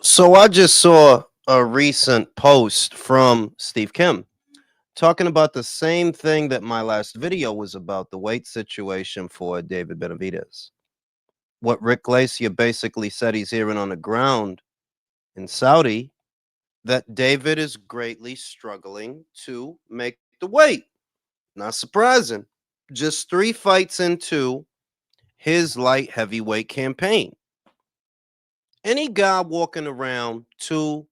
So I just saw a recent post from Steve Kim talking about the same thing that my last video was about, the weight situation for David Benavidez. What Rick Glacier basically said he's hearing on the ground in Saudi, that David is greatly struggling to make the weight. Not surprising. Just 3 fights into his light heavyweight campaign. Any guy walking around two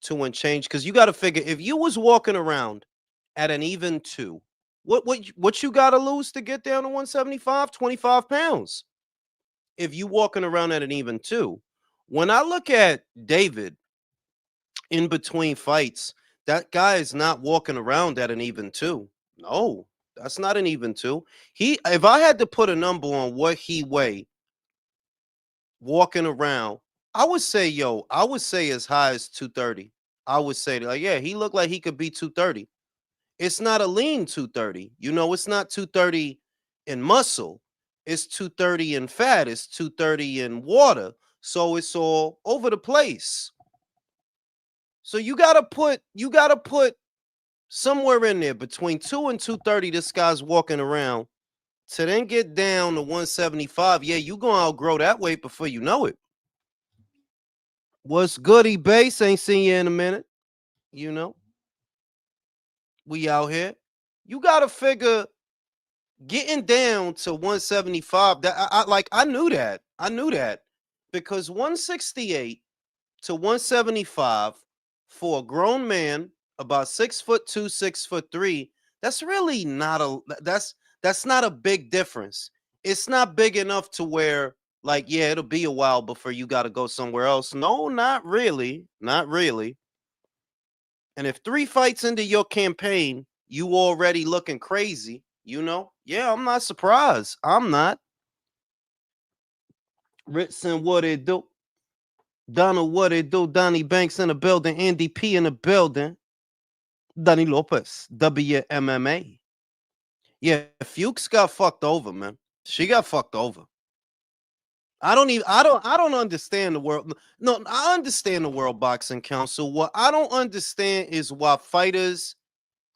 and change, because you got to figure, if you was walking around at an even two, what you got to lose to get down to 175? 25 pounds. If you walking around at an even two, when I look at David in between fights, that guy is not walking around at an even two. No, that's not an even two. If I had to put a number on what he weighed walking around, I would say as high as 230. I would say, like, yeah, he looked like he could be 230. It's not a lean 230. It's not 230 in muscle. It's 230 in fat. It's 230 in water. So it's all over the place. So you gotta put somewhere in there between 2 and 230. This guy's walking around to then get down to 175. Yeah, you gonna outgrow that weight before you know it. What's goody base? Ain't seen you in a minute. You know, we out here. You gotta figure getting down to 175. That I knew that. I knew that because 168 to 175 for a grown man, about 6'2", 6'3". That's really not that's not a big difference. It's not big enough to where, like, yeah, it'll be a while before you got to go somewhere else. No, not really, not really. And if 3 fights into your campaign, you already looking crazy, yeah, I'm not surprised. I'm not. Ritson, what it do? Donald, what it do? Donnie Banks in the building. Andy P in the building. Donnie Lopez, WMMA. Yeah, Fuchs got fucked over, man. She got fucked over. I don't understand the world. No, I understand the World Boxing Council. What I don't understand is why fighters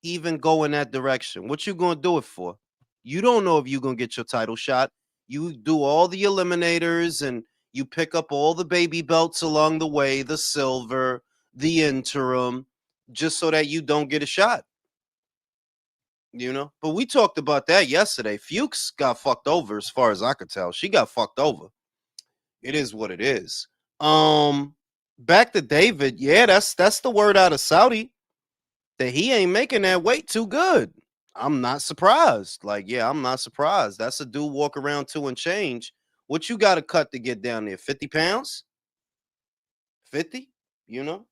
even go in that direction. What you gonna do it for? You don't know if you're gonna get your title shot. You do all the eliminators and you pick up all the baby belts along the way, the silver, the interim, just so that you don't get a shot. But we talked about that yesterday. Fuchs got fucked over, as far as I could tell. She got fucked over. It is what it is. Back to David. Yeah, that's the word out of Saudi, that he ain't making that weight too good. I'm not surprised. Like, yeah, I'm not surprised. That's a dude walk around two and change. What you got to cut to get down there? 50 pounds? 50? You know?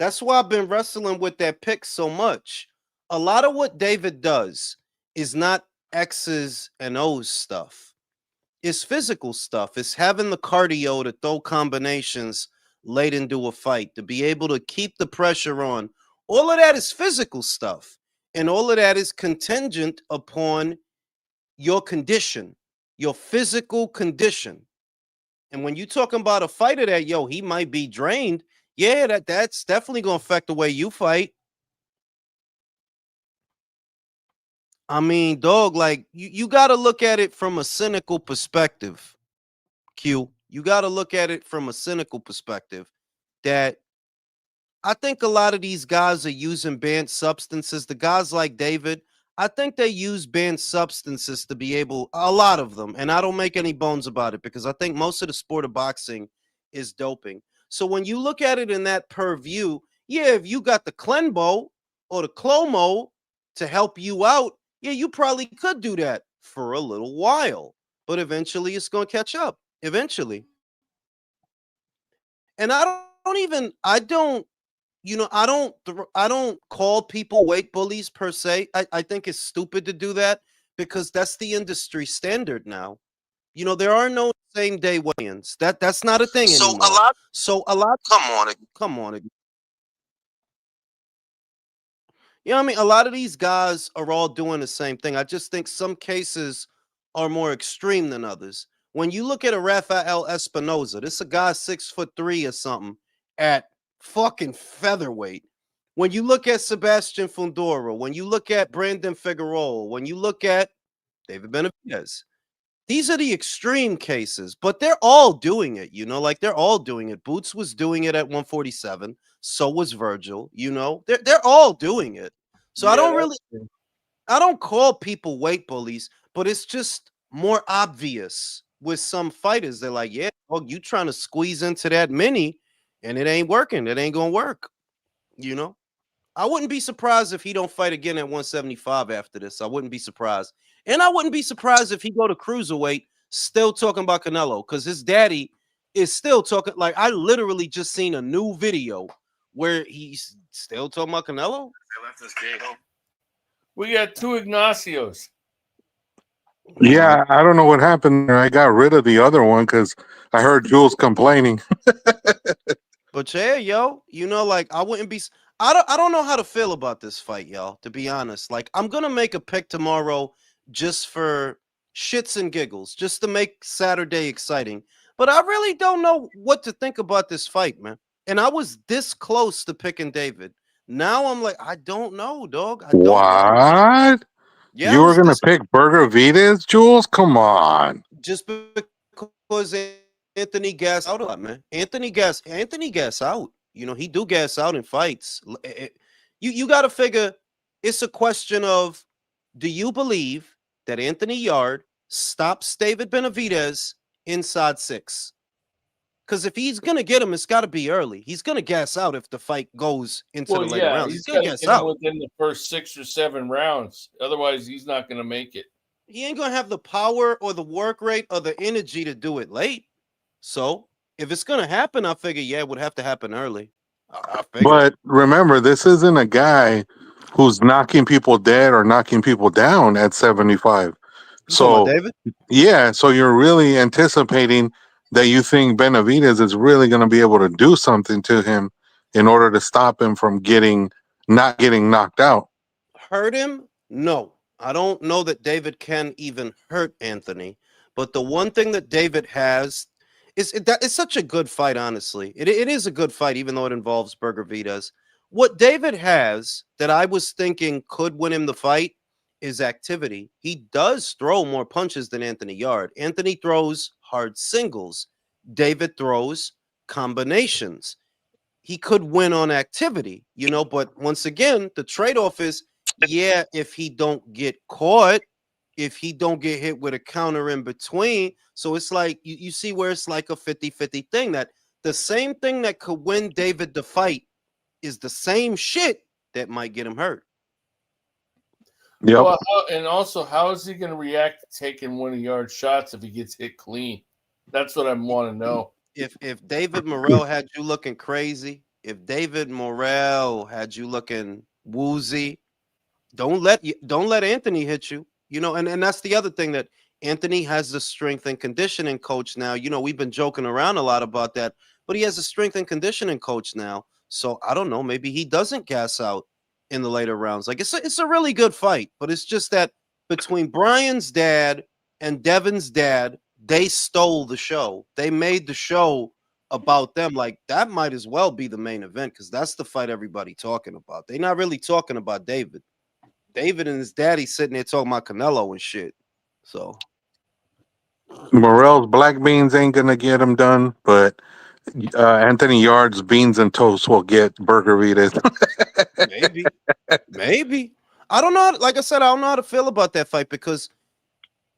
That's why I've been wrestling with that pick so much. A lot of what David does is not X's and O's stuff. It's physical stuff. It's having the cardio to throw combinations late into a fight, to be able to keep the pressure on. All of that is physical stuff. And all of that is contingent upon your condition, your physical condition. And when you're talking about a fighter that, yo, he might be drained, yeah, that's definitely going to affect the way you fight. I mean, dog, like, you got to look at it from a cynical perspective, Q. You got to look at it from a cynical perspective that I think a lot of these guys are using banned substances. The guys like David, I think they use banned substances to be able, a lot of them, and I don't make any bones about it, because I think most of the sport of boxing is doping. So when you look at it in that purview, yeah, if you got the Clenbo or the Clomo to help you out, yeah, you probably could do that for a little while, but eventually it's going to catch up. Eventually. And I don't call people weight bullies per se. I think it's stupid to do that, because that's the industry standard now. There are no same day weigh-ins. That's not a thing So a anymore. lot. So a lot Come on. come on. I mean, a lot of these guys are all doing the same thing. I just think some cases are more extreme than others. When you look at a Rafael Espinoza, this is a guy 6'3" or something, at fucking featherweight. When you look at Sebastian Fundora, when you look at Brandon Figueroa, when you look at David Benavidez, these are the extreme cases, but they're all doing it, like they're all doing it. Boots was doing it at 147, so was Virgil, They're all doing it. So Yeah, that's true. I don't call people weight bullies, but it's just more obvious with some fighters. They're like, yeah, well, you trying to squeeze into that mini and it ain't working. It ain't gonna work, you know? I wouldn't be surprised if he don't fight again at 175 after this. I wouldn't be surprised. And I wouldn't be surprised if he go to cruiserweight still talking about Canelo because his daddy is still talking. Like, I literally just seen a new video where he's still talking about Canelo. We got two Ignacios. Yeah, I don't know what happened there. I got rid of the other one because I heard Jules complaining. But yeah, yo, like I wouldn't be. I don't know how to feel about this fight, y'all. To be honest, like I'm gonna make a pick tomorrow just for shits and giggles, just to make Saturday exciting. But I really don't know what to think about this fight, man. And I was this close to picking David. Now I'm like, I don't know, dog. I don't know. What? Yeah, I You were was gonna this pick Burger Vitas, Jules? Come on. just because Anthony gas out a lot, man. Anthony gas out. He do gas out in fights. You got to figure it's a question of do you believe that Anthony Yard stops David Benavidez inside 6? Because if he's gonna get him, it's got to be early. He's gonna gas out if the fight goes into Well, the later yeah, rounds. He's he's gonna got to gas get him out. within the first 6 or 7 rounds. Otherwise, he's not going to make it. He ain't gonna have the power or the work rate or the energy to do it late. So if it's gonna happen, I figure it would have to happen early. I figure. But remember, this isn't a guy who's knocking people dead or knocking people down at 75. You talking about So, David? yeah, so you're really anticipating that you think Benavidez is really going to be able to do something to him in order to stop him from not getting knocked out. Hurt him? No. I don't know that David can even hurt Anthony. But the one thing that David has it's such a good fight, honestly. It is a good fight, even though it involves Burger Vitas. What David has that I was thinking could win him the fight is activity. He does throw more punches than Anthony Yard. Anthony throws hard singles. David throws combinations. He could win on activity, but once again, the trade-off is, yeah, if he don't get caught, if he don't get hit with a counter in between. So it's like you see where it's like a 50-50 thing, that the same thing that could win David the fight is the same shit that might get him hurt. Yep. Well, and also, how is he going to react to taking 1 yard shots if he gets hit clean? That's what I want to know. If David Morrell had you looking crazy, if David Morrell had you looking woozy, don't let Anthony hit you. And that's the other thing, that Anthony has the strength and conditioning coach now. We've been joking around a lot about that, but he has a strength and conditioning coach now. So I don't know, maybe he doesn't gas out in the later rounds. Like it's a really good fight, but it's just that between Brian's dad and Devin's dad, they stole the show. They made the show about them. Like that might as well be the main event because that's the fight everybody talking about. They're not really talking about David. David and his daddy sitting there talking about Canelo and shit. So Morel's black beans ain't going to get him done, but Anthony Yard's beans and toast will get Burger Vitas. maybe. I don't know. Like I said, I don't know how to feel about that fight because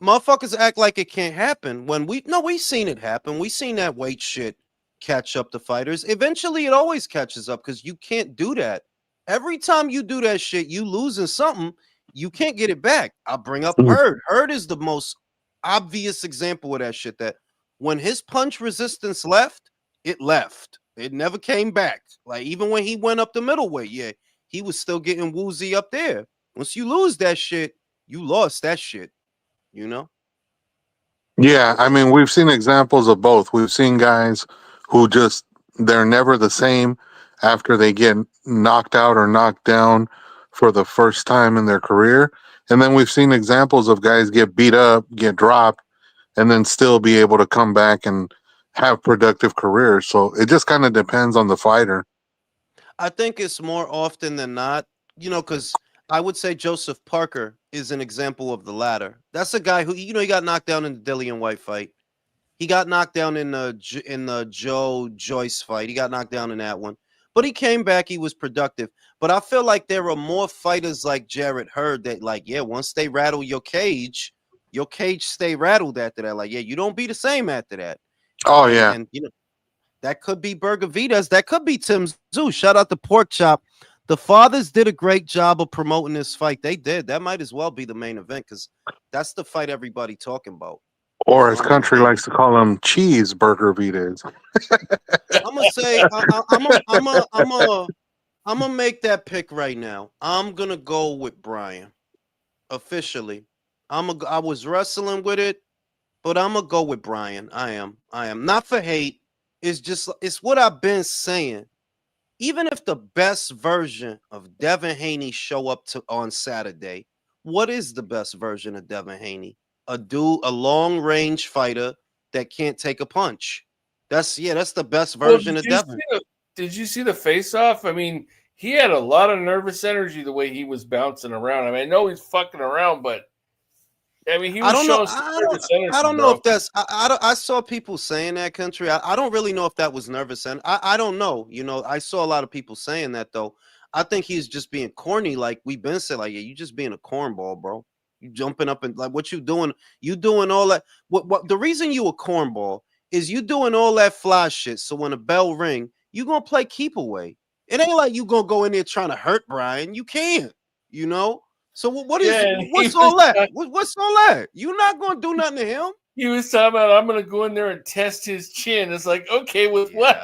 motherfuckers act like it can't happen when we seen it happen. We seen that weight shit catch up to fighters. Eventually it always catches up because you can't do that. Every time you do that shit, you losing something. You can't get it back. I'll bring up Hurd. Hurd is the most obvious example of that shit, that when his punch resistance left, it left. It never came back. Like even when he went up the middleweight, yeah, he was still getting woozy up there. Once you lose that shit, you lost that shit, you know? Yeah, I mean, we've seen examples of both. We've seen guys who they're never the same after they get knocked out or knocked down for the first time in their career. And then we've seen examples of guys get beat up, get dropped, and then still be able to come back have productive careers. So it just kind of depends on the fighter. I think it's more often than not, because I would say Joseph Parker is an example of the latter. That's a guy who, he got knocked down in the Dillian White fight. He got knocked down in the Joe Joyce fight. He got knocked down in that one. But he came back. He was productive. But I feel like there are more fighters like Jarrett Hurd that, like, yeah, once they rattle your cage stay rattled after that. Like, yeah, you don't be the same after that. Oh And yeah. and that could be Bergavitas. That could be Tim Zoo. Shout out to Pork Chop. The fathers did a great job of promoting this fight. They did. That might as well be the main event because that's the fight everybody talking about. Or as Norman and country Haney. likes to call them, cheeseburger Vitas. I'm gonna say I'm gonna make that pick right now. I'm gonna go with Brian officially. I was wrestling with it, but I'm gonna go with Brian. I am not for hate. It's what I've been saying. Even if the best version of Devin Haney show up on Saturday, what is the best version of Devin Haney? A long range fighter that can't take a punch. That's the best Well, version of Devin. did you see the face off? I mean, he had a lot of nervous energy the way he was bouncing around. I mean, I know he's fucking around, but I mean, he was showing some nervous energy. I don't bro. know if that's. I saw people saying that, country. I don't really know if that was nervous, and I don't know. I saw a lot of people saying that though. I think he's just being corny, like we've been saying. Like, yeah, you just being a cornball, bro. You jumping up and like what you doing? You doing all that? What the reason you a cornball is you doing all that fly shit. So when a bell ring, you gonna play keep away. It ain't like you gonna go in there trying to hurt Brian. You can't. You know. So what's all that? What's all that? You're not gonna do nothing to him. He was talking about I'm gonna go in there and test his chin. It's like, okay, with what?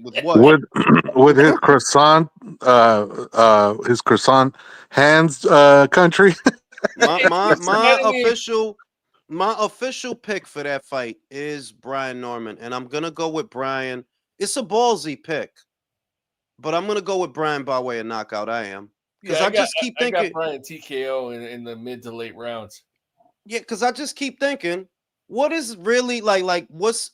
With what? With his croissant hands country. My official pick for that fight is Brian Norman, and I'm gonna go with Brian. It's a ballsy pick, but I'm gonna go with Brian by way of knockout. I am. Because I just keep thinking. I got Brian TKO in the mid to late rounds. Yeah, because I just keep thinking, what is really like what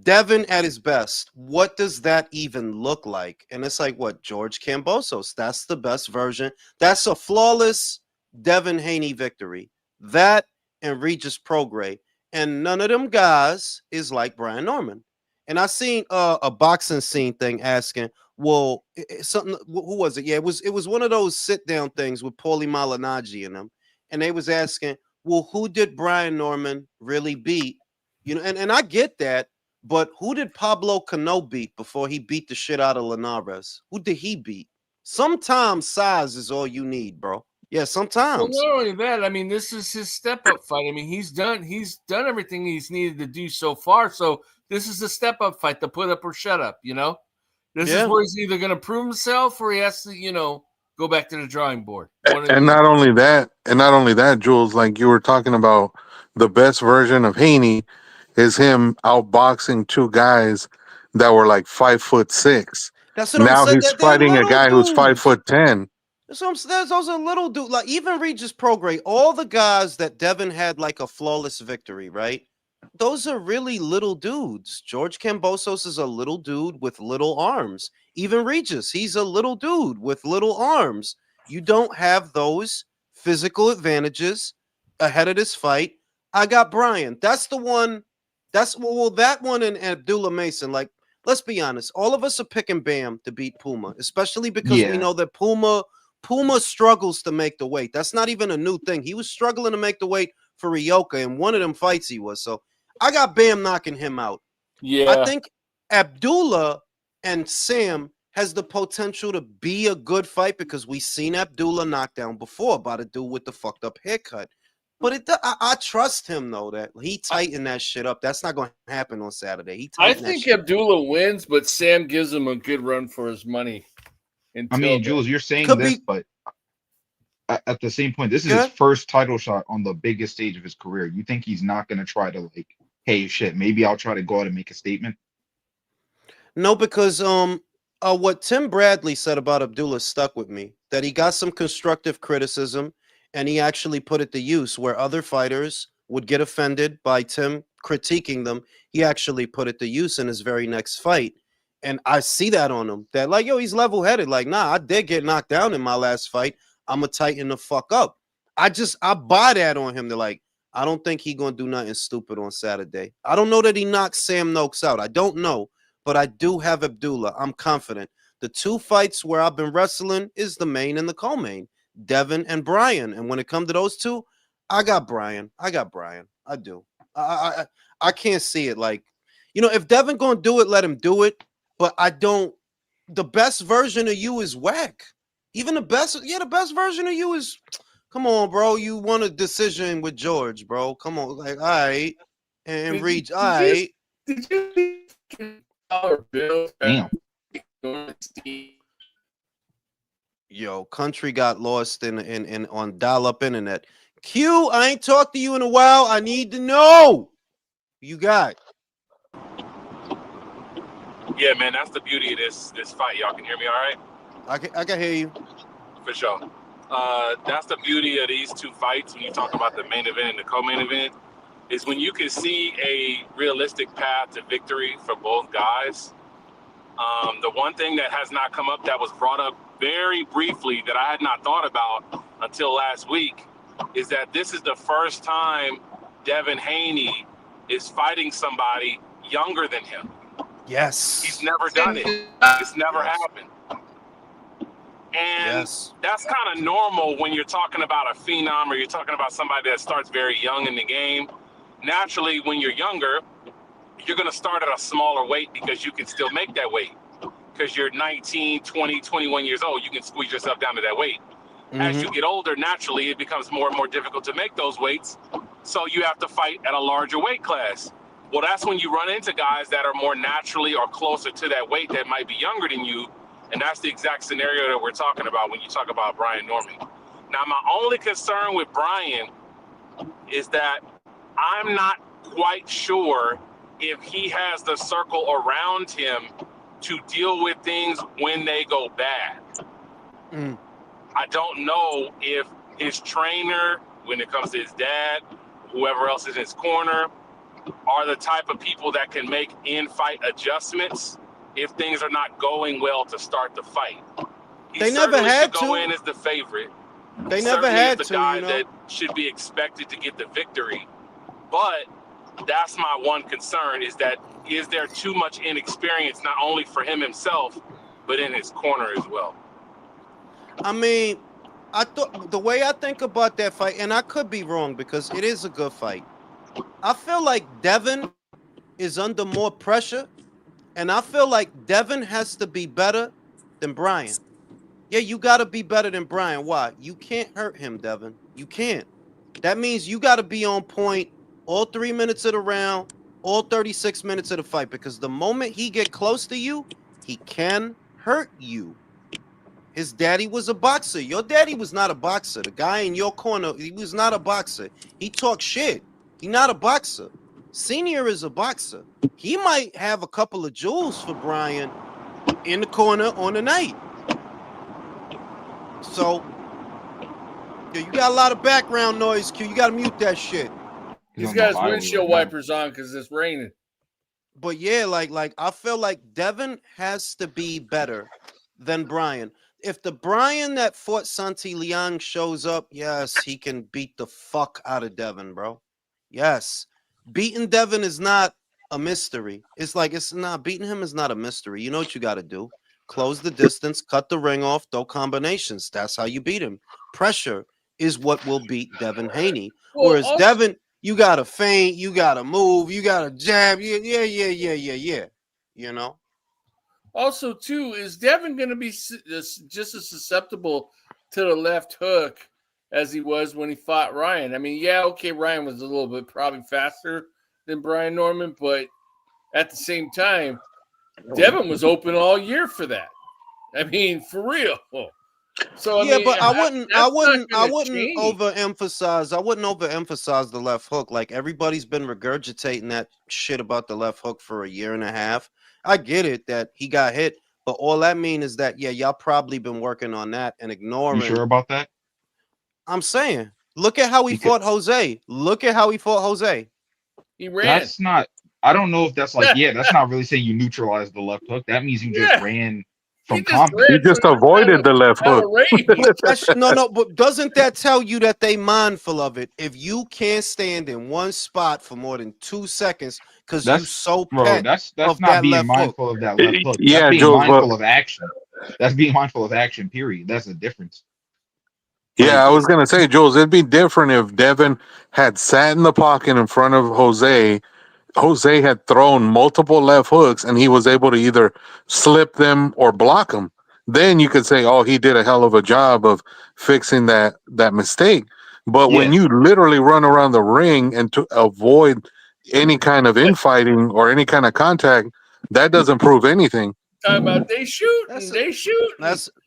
Devin at his best? What does that even look like? And it's like what George Kambosos. That's the best version. That's a flawless Devin Haney victory. That and Regis Prograis. And none of them guys is like Brian Norman. And I seen a boxing scene thing asking, well, something. Who was it? Yeah, it was one of those sit down things with Paulie Malignaggi in them, and they was asking, well, who did Brian Norman really beat? And I get that, but who did Pablo Cano beat before he beat the shit out of Linares? Who did he beat? Sometimes size is all you need, bro. Yeah, sometimes. Well, not only that, I mean, this is his step up fight. I mean, he's done everything he's needed to do so far. So this is a step up fight, to put up or shut up. This is where he's either going to prove himself or he has to, go back to the drawing board. And not only that, Jules, like you were talking about, the best version of Haney is him outboxing two guys that were like 5'6". That's what Now I'm saying. he's They're fighting a guy who's dudes. 5'10". That's what I'm saying. Those are little dudes. Like even Regis Prograis, all the guys that Devin had like a flawless victory, right? Those are really little dudes. George Kambosos is a little dude with little arms. Even Regis, he's a little dude with little arms. You don't have those physical advantages ahead of this fight. I got Brian. That's the one. That's that one and Abdullah Mason. Like, let's be honest. All of us are picking Bam to beat Puma, especially because we know that Puma struggles to make the weight. That's not even a new thing. He was struggling to make the weight for Ryoka in one of them fights he was. So I got Bam knocking him out. Yeah. I think Abdullah and Sam has the potential to be a good fight because we've seen Abdullah knock down before by the dude with the fucked up haircut. But I trust him though that he tightened that shit up. That's not going to happen on Saturday. I think Abdullah wins, but Sam gives him a good run for his money. I mean, Jules, you're saying this, but at the same point, this is his first title shot on the biggest stage of his career. You think he's not going to try to like, hey, shit, maybe I'll try to go out and make a statement? No, because what Tim Bradley said about Abdullah stuck with me. That he got some constructive criticism and he actually put it to use where other fighters would get offended by Tim critiquing them. He actually put it to use in his very next fight. And I see that on him. That like, yo, he's level-headed. Like, nah, I did get knocked down in my last fight. I'ma tighten the fuck up. I buy that on him. They're like, I don't think he gonna do nothing stupid on Saturday. I don't know that he knocks Sam Noakes out. I don't know, but I do have Abdullah. I'm confident. The two fights where I've been wrestling is the main and the co-main, Devin and Brian. And when it comes to those two, I got Brian. I do. I can't see it. Like, you know, if Devin gonna do it, let him do it. But I don't. The best version of you is whack. Even the best version of you is. Come on, bro. You won a decision with George, bro. Come on, like, all right, and reach, all right. Did you $1 bill? Damn. Yo, country got lost in on dial-up internet. Q, I ain't talked to you in a while. I need to know. You got. Yeah, man, that's the beauty of this fight. Y'all can hear me all right? I can hear you. For sure. That's the beauty of these two fights when you talk about the main event and the co-main event, is when you can see a realistic path to victory for both guys. The one thing that has not come up that was brought up very briefly that I had not thought about until last week is that this is the first time Devin Haney is fighting somebody younger than him. Yes. He's never done it. It's never happened. And that's kind of normal when you're talking about a phenom or you're talking about somebody that starts very young in the game. Naturally, when you're younger, you're going to start at a smaller weight because you can still make that weight. Because you're 19, 20, 21 years old, you can squeeze yourself down to that weight. As you get older, naturally, it becomes more and more difficult to make those weights. So you have to fight at a larger weight class. Well, that's when you run into guys that are more naturally or closer to that weight that might be younger than you. And that's the exact scenario that we're talking about when you talk about Brian Norman. Now, my only concern with Brian is that I'm not quite sure if he has the circle around him to deal with things when they go bad. I don't know if his trainer, when it comes to his dad, whoever else is in his corner, are the type of people that can make in-fight adjustments if things are not going well to start the fight. They never had to go in as the favorite. They never had the guy that should be expected to get the victory. But that's my one concern is there too much inexperience, not only for him himself, but in his corner as well. I mean, I thought the way I think about that fight, and I could be wrong because it is a good fight. I feel like Devin is under more pressure, and I feel like Devin has to be better than Brian. Yeah, you got to be better than Brian. Why? You can't hurt him, Devin. You can't. That means you got to be on point all 3 minutes of the round, all 36 minutes of the fight, because the moment he get close to you, he can hurt you. His daddy was a boxer. Your daddy was not a boxer. The guy in your corner, he was not a boxer. He talks shit. He's not a boxer. Senior is a boxer. He might have a couple of jewels for Brian in the corner on the night. So, yeah, you got a lot of background noise, Q. You got to mute that shit. He's got his windshield wipers on because it's raining. But yeah, like I feel like Devin has to be better than Brian. If the Brian that fought Santi Liang shows up, yes, he can beat the fuck out of Devin, bro. Yes. Beating Devin is not a mystery. It's like, it's not, beating him is not a mystery. You know what you got to do. Close the distance, cut the ring off, throw combinations. That's how you beat him. Pressure is what will beat Devin Haney. Well, whereas also, Devin, you got to feint, you got to move, you got to jab. Yeah. You know? Also, too, is Devin going to be just as susceptible to the left hook as he was when he fought Ryan? I mean, yeah, okay, Ryan was a little bit probably faster than Brian Norman, but at the same time, Devin was open all year for that. I mean, for real. So yeah, I mean, but I wouldn't change. overemphasize the left hook. Like, everybody's been regurgitating that shit about the left hook for a year and a half. I get it that he got hit, but all that means is that, yeah, y'all probably been working on that and ignoring. You sure about that? I'm saying, look at how he fought Jose. Look at how he fought Jose. He ran. That's not. I don't know if that's like. Yeah, that's not really saying you neutralize the left hook. That means you just ran from combat. He just avoided the left hook. No, but doesn't that tell you that they mindful of it? If you can't stand in one spot for more than 2 seconds because you so pet that's of not that being left mindful hook. of that left hook. Yeah, That's being Jules, mindful of action. That's being mindful of action. Period. That's the difference. Yeah, I was gonna say, Jules, it'd be different if Devin had sat in the pocket in front of Jose. Jose had thrown multiple left hooks, and he was able to either slip them or block them. Then you could say, "Oh, he did a hell of a job of fixing that mistake." But when you literally run around the ring and to avoid any kind of infighting or any kind of contact, that doesn't prove anything. Talking about they shooting. That's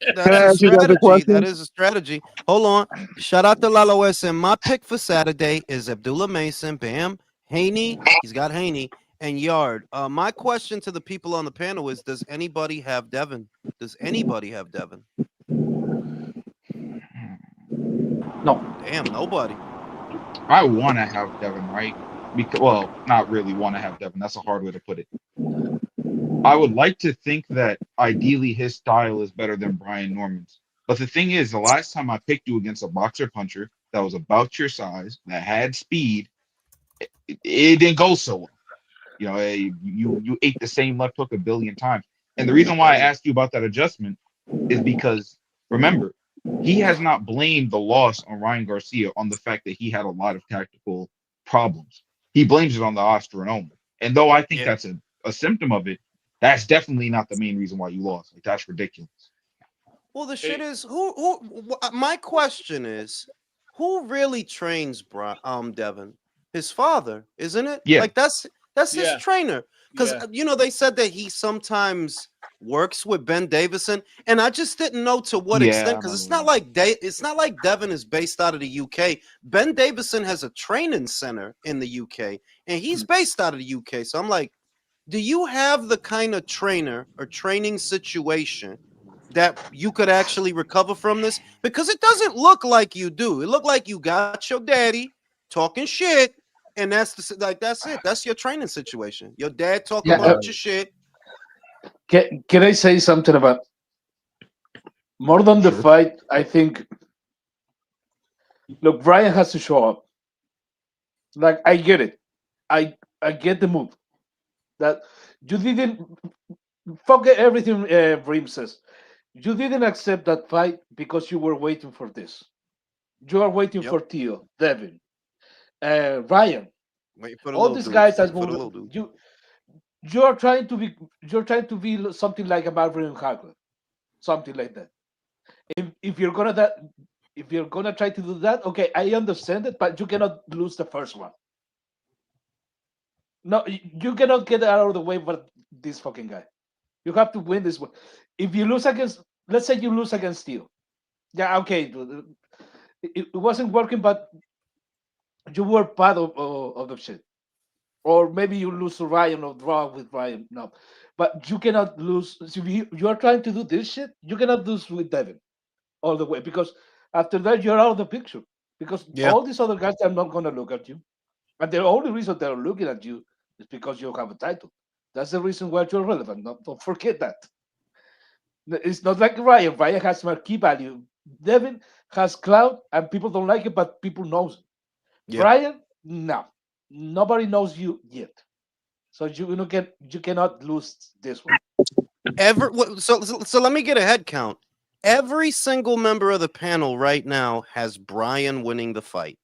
Can I a ask you guys a strategy. question? That is a strategy. Hold on. Shout out to Lalo SM. My pick for Saturday is Abdullah Mason, Bam, Haney. He's got Haney and Yard. My question to the people on the panel is: does anybody have Devin? Does anybody have Devin? No. Damn, nobody. I want to have Devin, right? Because, well, not really want to have Devin. That's a hard way to put it. I would like to think that ideally his style is better than Brian Norman's. But the thing is, the last time I picked you against a boxer puncher that was about your size, that had speed, it didn't go so well. You know, you ate the same left hook a billion times. And the reason why I asked you about that adjustment is because, remember, he has not blamed the loss on Ryan Garcia on the fact that he had a lot of tactical problems. He blames it on the astronome. And though I think that's a symptom of it, that's definitely not the main reason why you lost. Like, that's ridiculous. Well, the shit is my question is, who really trains Devin? His father, isn't it? Yeah. Like that's his trainer. Because you know, they said that he sometimes works with Ben Davison, and I just didn't know to what extent, because it's not like Devin is based out of the UK. Ben Davison has a training center in the UK, and he's based out of the UK. So I'm like, do you have the kind of trainer or training situation that you could actually recover from this? Because it doesn't look like you do. It looked like you got your daddy talking shit, and that's it. That's your training situation. Your dad talking about your shit. Can I say something about more than the fight? I think, look, Brian has to show up. Like, I get it. I get the move. That you didn't forget everything Brim says. You didn't accept that fight because you were waiting for this. You are waiting for Theo, Devin, Ryan. Waiting for the all little these dude. guys are For the little dude. you're trying to be something like a Marvin Hagler, something like that. If you're gonna try to do that, okay, I understand it, but you cannot lose the first one. No, you cannot get out of the way for this fucking guy. You have to win this one. If you lose against, let's say you lose against Steel, yeah, okay, it wasn't working, but you were part of the shit. Or maybe you lose to Ryan or draw with Ryan. No, but you cannot lose. If you are trying to do this shit, you cannot lose with Devin all the way, because after that you're out of the picture. Because all these other guys are not gonna look at you, and the only reason they're looking at you is because you have a title. That's the reason why you're relevant. Don't forget that. It's not like Ryan. Ryan has marquee value. Devin has clout, and people don't like it, but people knows it. Brian, no, nobody knows you yet, so you cannot lose this one. So let me get a head count. Every single member of the panel right now has Brian winning the fight.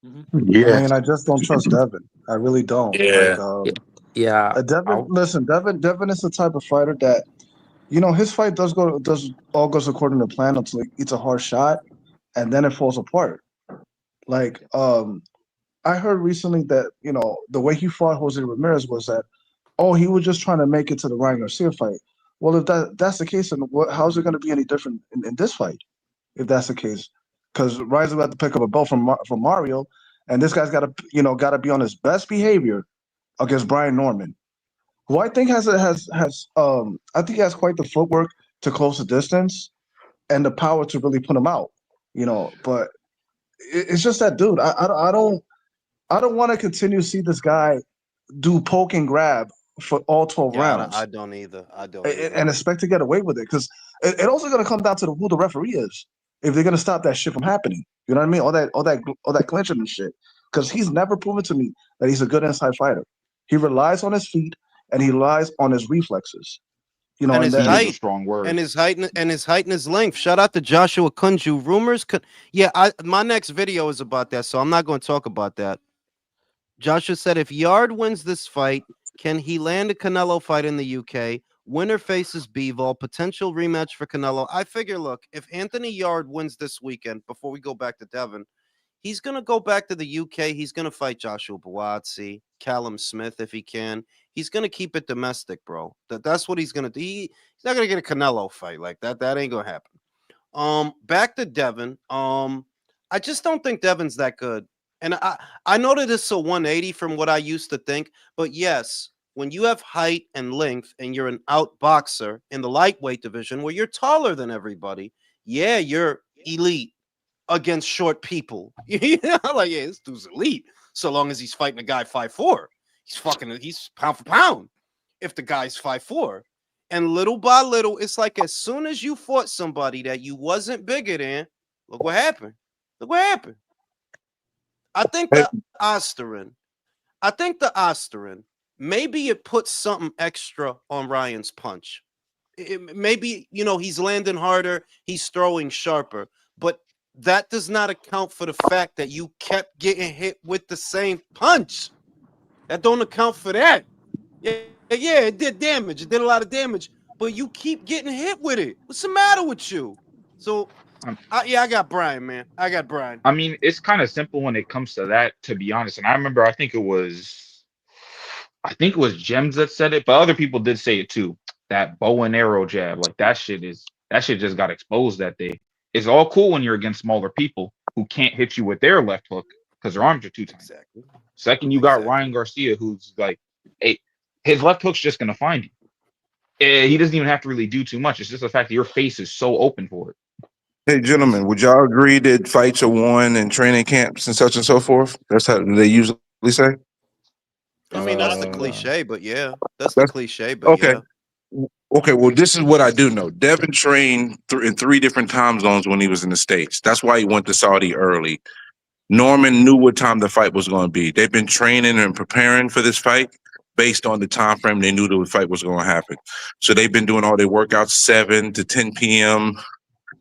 Yeah. I mean, I just don't trust Devin. I really don't. Yeah. Devin. Listen, Devin is the type of fighter that, his fight does all goes according to plan until he eats a hard shot, and then it falls apart. Like, I heard recently that the way he fought Jose Ramirez was that, he was just trying to make it to the Ryan Garcia fight. Well, if that's the case, then how's it going to be any different in this fight? If that's the case, because Ryan's about to pick up a belt from Mario, and this guy's got to be on his best behavior against Brian Norman, who I think I think he has quite the footwork to close the distance and the power to really put him out. But it's just that dude. I don't. I don't want to continue to see this guy do poke and grab for all 12 rounds. I don't either. I don't either. And expect to get away with it, because it also going to come down to who the referee is. If they're going to stop that shit from happening, you know what I mean? All that clinching and shit. Because he's never proven to me that he's a good inside fighter. He relies on his feet and he relies on his reflexes. You know, and his height, a strong word. And his height and his length. Shout out to Joshua Kunju. Rumors could, my next video is about that, so I'm not going to talk about that. Joshua said, if Yard wins this fight, can he land a Canelo fight in the UK? Winner faces Bivol, potential rematch for Canelo. I figure, look, if Anthony Yard wins this weekend, before we go back to Devin, he's going to go back to the UK. He's going to fight Joshua Buatsi, Callum Smith if he can. He's going to keep it domestic, bro. That's what he's going to do. He's not going to get a Canelo fight like that. That ain't going to happen. Back to Devin. I just don't think Devin's that good. And I know that it's a 180 from what I used to think. But yes, when you have height and length and you're an out boxer in the lightweight division where you're taller than everybody, yeah, you're elite against short people. You know, like, yeah, this dude's elite so long as he's fighting a guy 5'4". He's pound for pound if the guy's 5'4". And little by little, it's like as soon as you fought somebody that you wasn't bigger than, look what happened. Look what happened. I think the Osterin, maybe it puts something extra on Ryan's punch. Maybe, he's landing harder, he's throwing sharper, but that does not account for the fact that you kept getting hit with the same punch. That don't account for that. Yeah, it did damage. It did a lot of damage, but you keep getting hit with it. What's the matter with you? So, I got Brian, man. I got Brian. I mean, it's kind of simple when it comes to that, to be honest. And I remember, I think it was Gems that said it, but other people did say it too. That bow and arrow jab, like that shit just got exposed that day. It's all cool when you're against smaller people who can't hit you with their left hook because their arms are too tiny. Exactly. Second, you got Ryan Garcia, who's like, hey, his left hook's just gonna find you. He doesn't even have to really do too much. It's just the fact that your face is so open for it. Hey, gentlemen, would y'all agree that fights are won in training camps and such and so forth? That's how they usually say. I mean, that's the cliche, but yeah, that's the cliche. But okay. Yeah. Okay, well, this is what I do know. Devin trained in 3 different time zones when he was in the States. That's why he went to Saudi early. Norman knew what time the fight was going to be. They've been training and preparing for this fight based on the time frame they knew the fight was going to happen. So they've been doing all their workouts 7 to 10 p.m.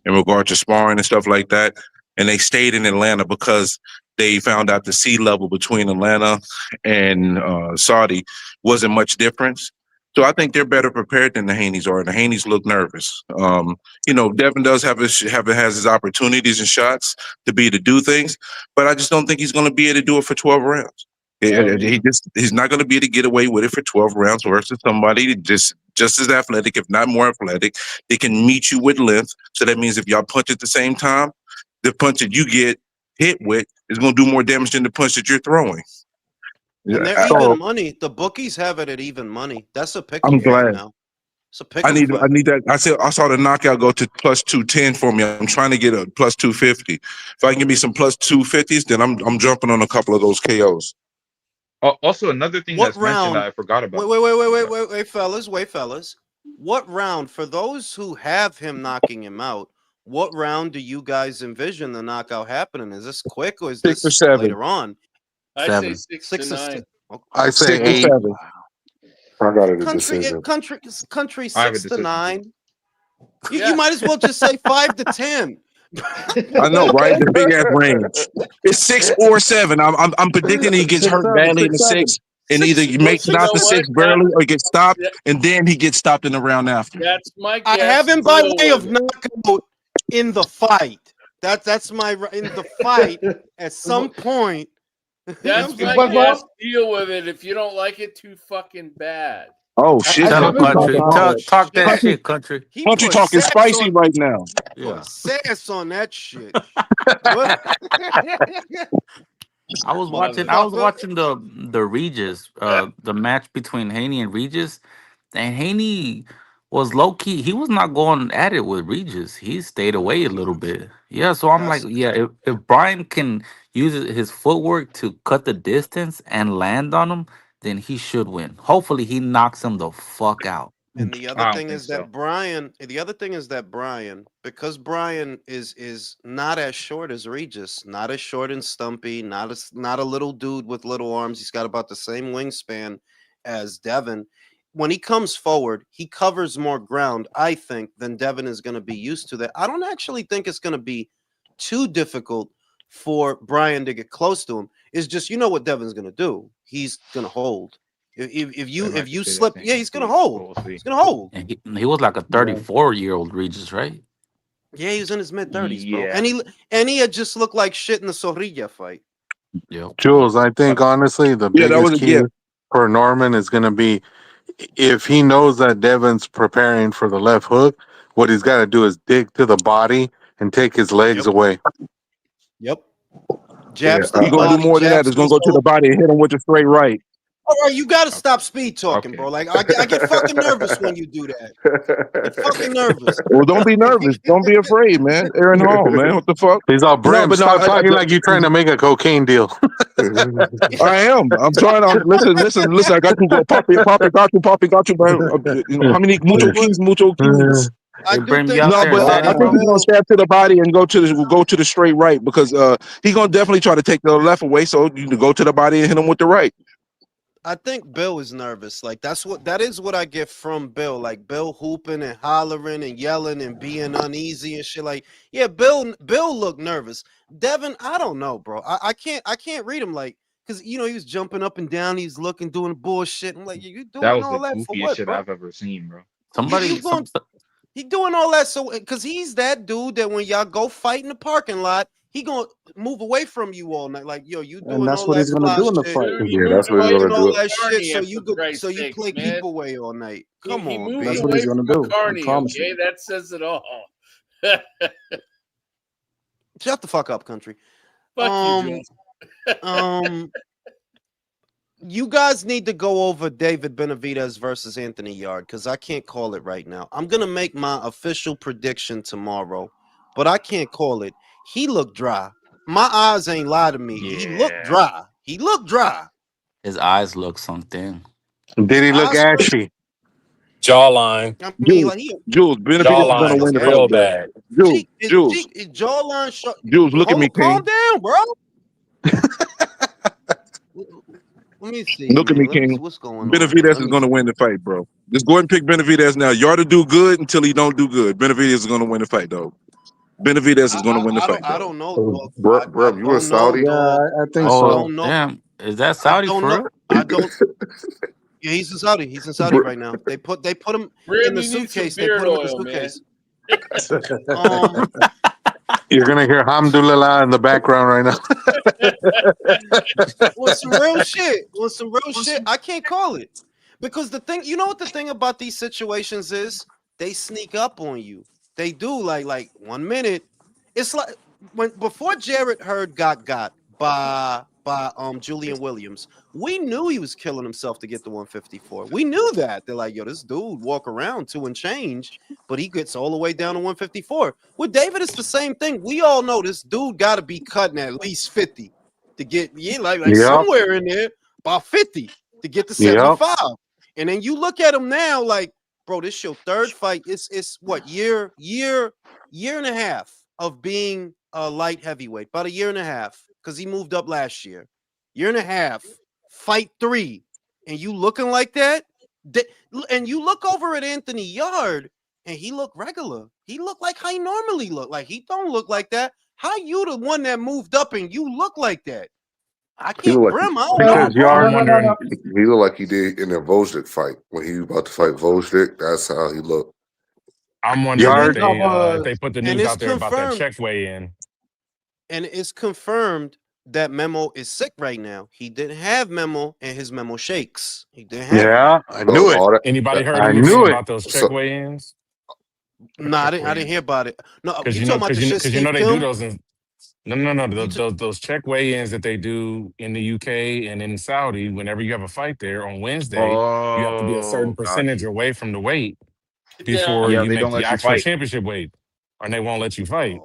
in regard to sparring and stuff like that. And they stayed in Atlanta because they found out the sea level between Atlanta and Saudi wasn't much difference. So I think they're better prepared than the Haney's are. The Haney's look nervous. Devin does has his opportunities and shots to be able to do things, but I just don't think he's going to be able to do it for 12 rounds. He's not going to be able to get away with it for 12 rounds versus somebody just as athletic, if not more athletic. They can meet you with length. So that means if y'all punch at the same time, the punch that you get hit with is going to do more damage than the punch that you're throwing. And they're even money. The bookies have it at even money. That's a pick. I'm glad. Now. It's a pick. I need that. I saw the knockout go to plus 210 for me. I'm trying to get a plus 250. If I can give me some plus 250s, then I'm jumping on a couple of those KOs. Also, another thing that's mentioned that I forgot about. Wait, fellas. What round, for those who have him knocking him out, what round do you guys envision the knockout happening? Is this quick or is 6 this or 7 later on? I say 6 to 9. Okay. I say 6 or 7. I got a decision. Country 6 to 9. You might as well just say 5 to 10. I know, right? The big ass range. It's 6 or 7. I'm predicting he gets hurt badly in the 6, and either he makes it out the 6 barely or gets stopped, and then he gets stopped in the round after. That's my guess. I have him by way of knockout in the fight. That's my in the fight at some point. That's my guess. Deal with it. If you don't like it too fucking bad. Oh shit! Talk that shit, country. Country talking spicy right now. Yeah, sass on that shit. I was watching the Regis, the match between Haney and Regis, and Haney was low key. He was not going at it with Regis. He stayed away a little bit. Yeah, so I'm like, That's yeah, if Brian can use his footwork to cut the distance and land on him, then he should win. Hopefully, he knocks him the fuck out. And the other I don't thing think is that so. Brian, because Brian is not as short as Regis, not as short and stumpy, not a little dude with little arms. He's got about the same wingspan as Devin. When he comes forward, he covers more ground, I think, than Devin is going to be used to. That I don't actually think it's going to be too difficult for Brian to get close to him. It's just what Devin's going to do. He's going to hold. If you slip, yeah, he's gonna hold. He's gonna hold. And he was like a 34-year-old Regis, right? Yeah, he was in his mid-30s, bro. Yeah. And he had just looked like shit in the Zorrilla fight. Yep. Jules, I think honestly the biggest key for Norman is going to be if he knows that Devin's preparing for the left hook, what he's got to do is dig to the body and take his legs away. Yep. Jabs to He's the gonna body. do more than that. He's gonna go to the body and hit him with a straight right. All right, you got to stop speed talking, bro. Like I get fucking nervous when you do that. I get fucking nervous. Well, don't be nervous. Don't be afraid, man. Aaron Hall, man. What the fuck? He's all Brim. but Stop talking like you're trying to make a cocaine deal. I am. I'm trying to listen. I got to go. Poppy, got you, man. How many mucho keys? I do think I think he's gonna stab to the body and go to the straight right because he's gonna definitely try to take the left away. So you can go to the body and hit him with the right. I think Bill is nervous. Like that is what I get from Bill. Like Bill hooping and hollering and yelling and being uneasy and shit. Like, yeah, Bill looked nervous. Devin, I don't know, bro. I can't read him like because he was jumping up and down. He's looking, doing bullshit. I'm like, you doing all that for what, shit bro? I've ever seen, bro. He doing all that so because he's that dude that when y'all go fight in the parking lot, he gonna move away from you all night. Like, yo, you doing and that's all what that he's gonna do in the shit. fight. Yeah, that's what he's gonna all do. that shit so you play keep away all night. Come on, that's what he's gonna do. I promise you. That says it all. Shut the fuck up, country. Fuck you, Jules. You guys need to go over David Benavidez versus Anthony Yard because I can't call it right now. I'm gonna make my official prediction tomorrow, but I can't call it. He looked dry. My eyes ain't lie to me. Yeah. He looked dry. His eyes look something. Did he look ashy? Jawline. I mean, like Jules, Benavidez is gonna win the fight. Real bad. Jules, his jawline shut. Jules, look at me, King. Calm down, bro. Let me see. Look at me, King. What's going on? Benavidez is going to win the fight, bro. Just go ahead and pick Benavidez now. Yard to do good until he don't do good. Benavidez is going to win the fight, though. Benavidez is going to win the fight. I don't know. Bro, you a Saudi? Yeah, I think Oh, so. damn. Is that Saudi for real? I don't. Yeah, he's in Saudi. He's in Saudi right now. They put him in the suitcase. They put him in the suitcase. You're gonna hear Alhamdulillah in the background right now. With some real shit. I can't call it because the thing, what the thing about these situations is, they sneak up on you. They do. Like 1 minute, it's like before Jarrett Hurd got by Julian Williams, we knew he was killing himself to get the 154. We knew that. They're like, yo, this dude walk around 2 and change, but he gets all the way down to 154. With David, it's the same thing. We all know this dude got to be cutting at least 50 to get somewhere in there, about 50 to get to 75. And then you look at him now, like, bro, this your third fight. It's what year and a half of being a light heavyweight, about a year and a half. Because he moved up last year. Year and a half, fight 3, and you looking like that? And you look over at Anthony Yard, and he look regular. He look like how he normally look. Like, he don't look like that. How you the one that moved up and you look like that? I can't Brim. I don't know. He looked like he did in the Vojnik fight. When he was about to fight Vojnik, that's how he looked. I'm wondering if they put the news out there about that check weigh-in. And it's confirmed that Memo is sick right now. He didn't have Memo, and his Memo shakes. He didn't have I knew it. Anybody heard anything about those check weigh-ins? No, I didn't hear about it. No, because you know they do those. Those check weigh-ins that they do in the UK and in Saudi. Whenever you have a fight there on Wednesday, you have to be a certain percentage away from the weight. before Yeah, you they make don't the let you actual fight. championship weight, and they won't let you fight.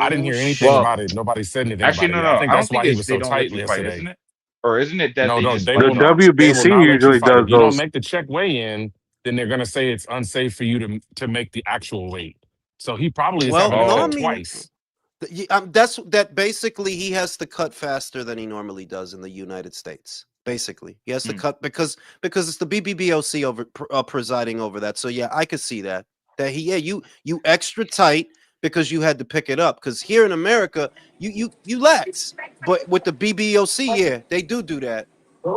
I didn't Oh hear anything shit! Well, about it. Nobody said anything actually, about it no, yet. I no. think I don't that's think why he it's was they so don't let tight you fight, yesterday. isn't it? Or isn't it that No, they no, just they The like will. no? They will WBC not let you usually fight does if you don't those. make the check weigh in. Then they're gonna say it's unsafe for you to make the actual weight. So he probably is Well, having to no, I cut Oh, mean twice. that's that. Basically, he has to cut faster than he normally does in the United States. Basically, he has to hmm. cut because it's the BBBOC presiding over that. So yeah, I could see that you extra tight because you had to pick it up. Because here in America, you lax, but with the BBOC, yeah, they do that.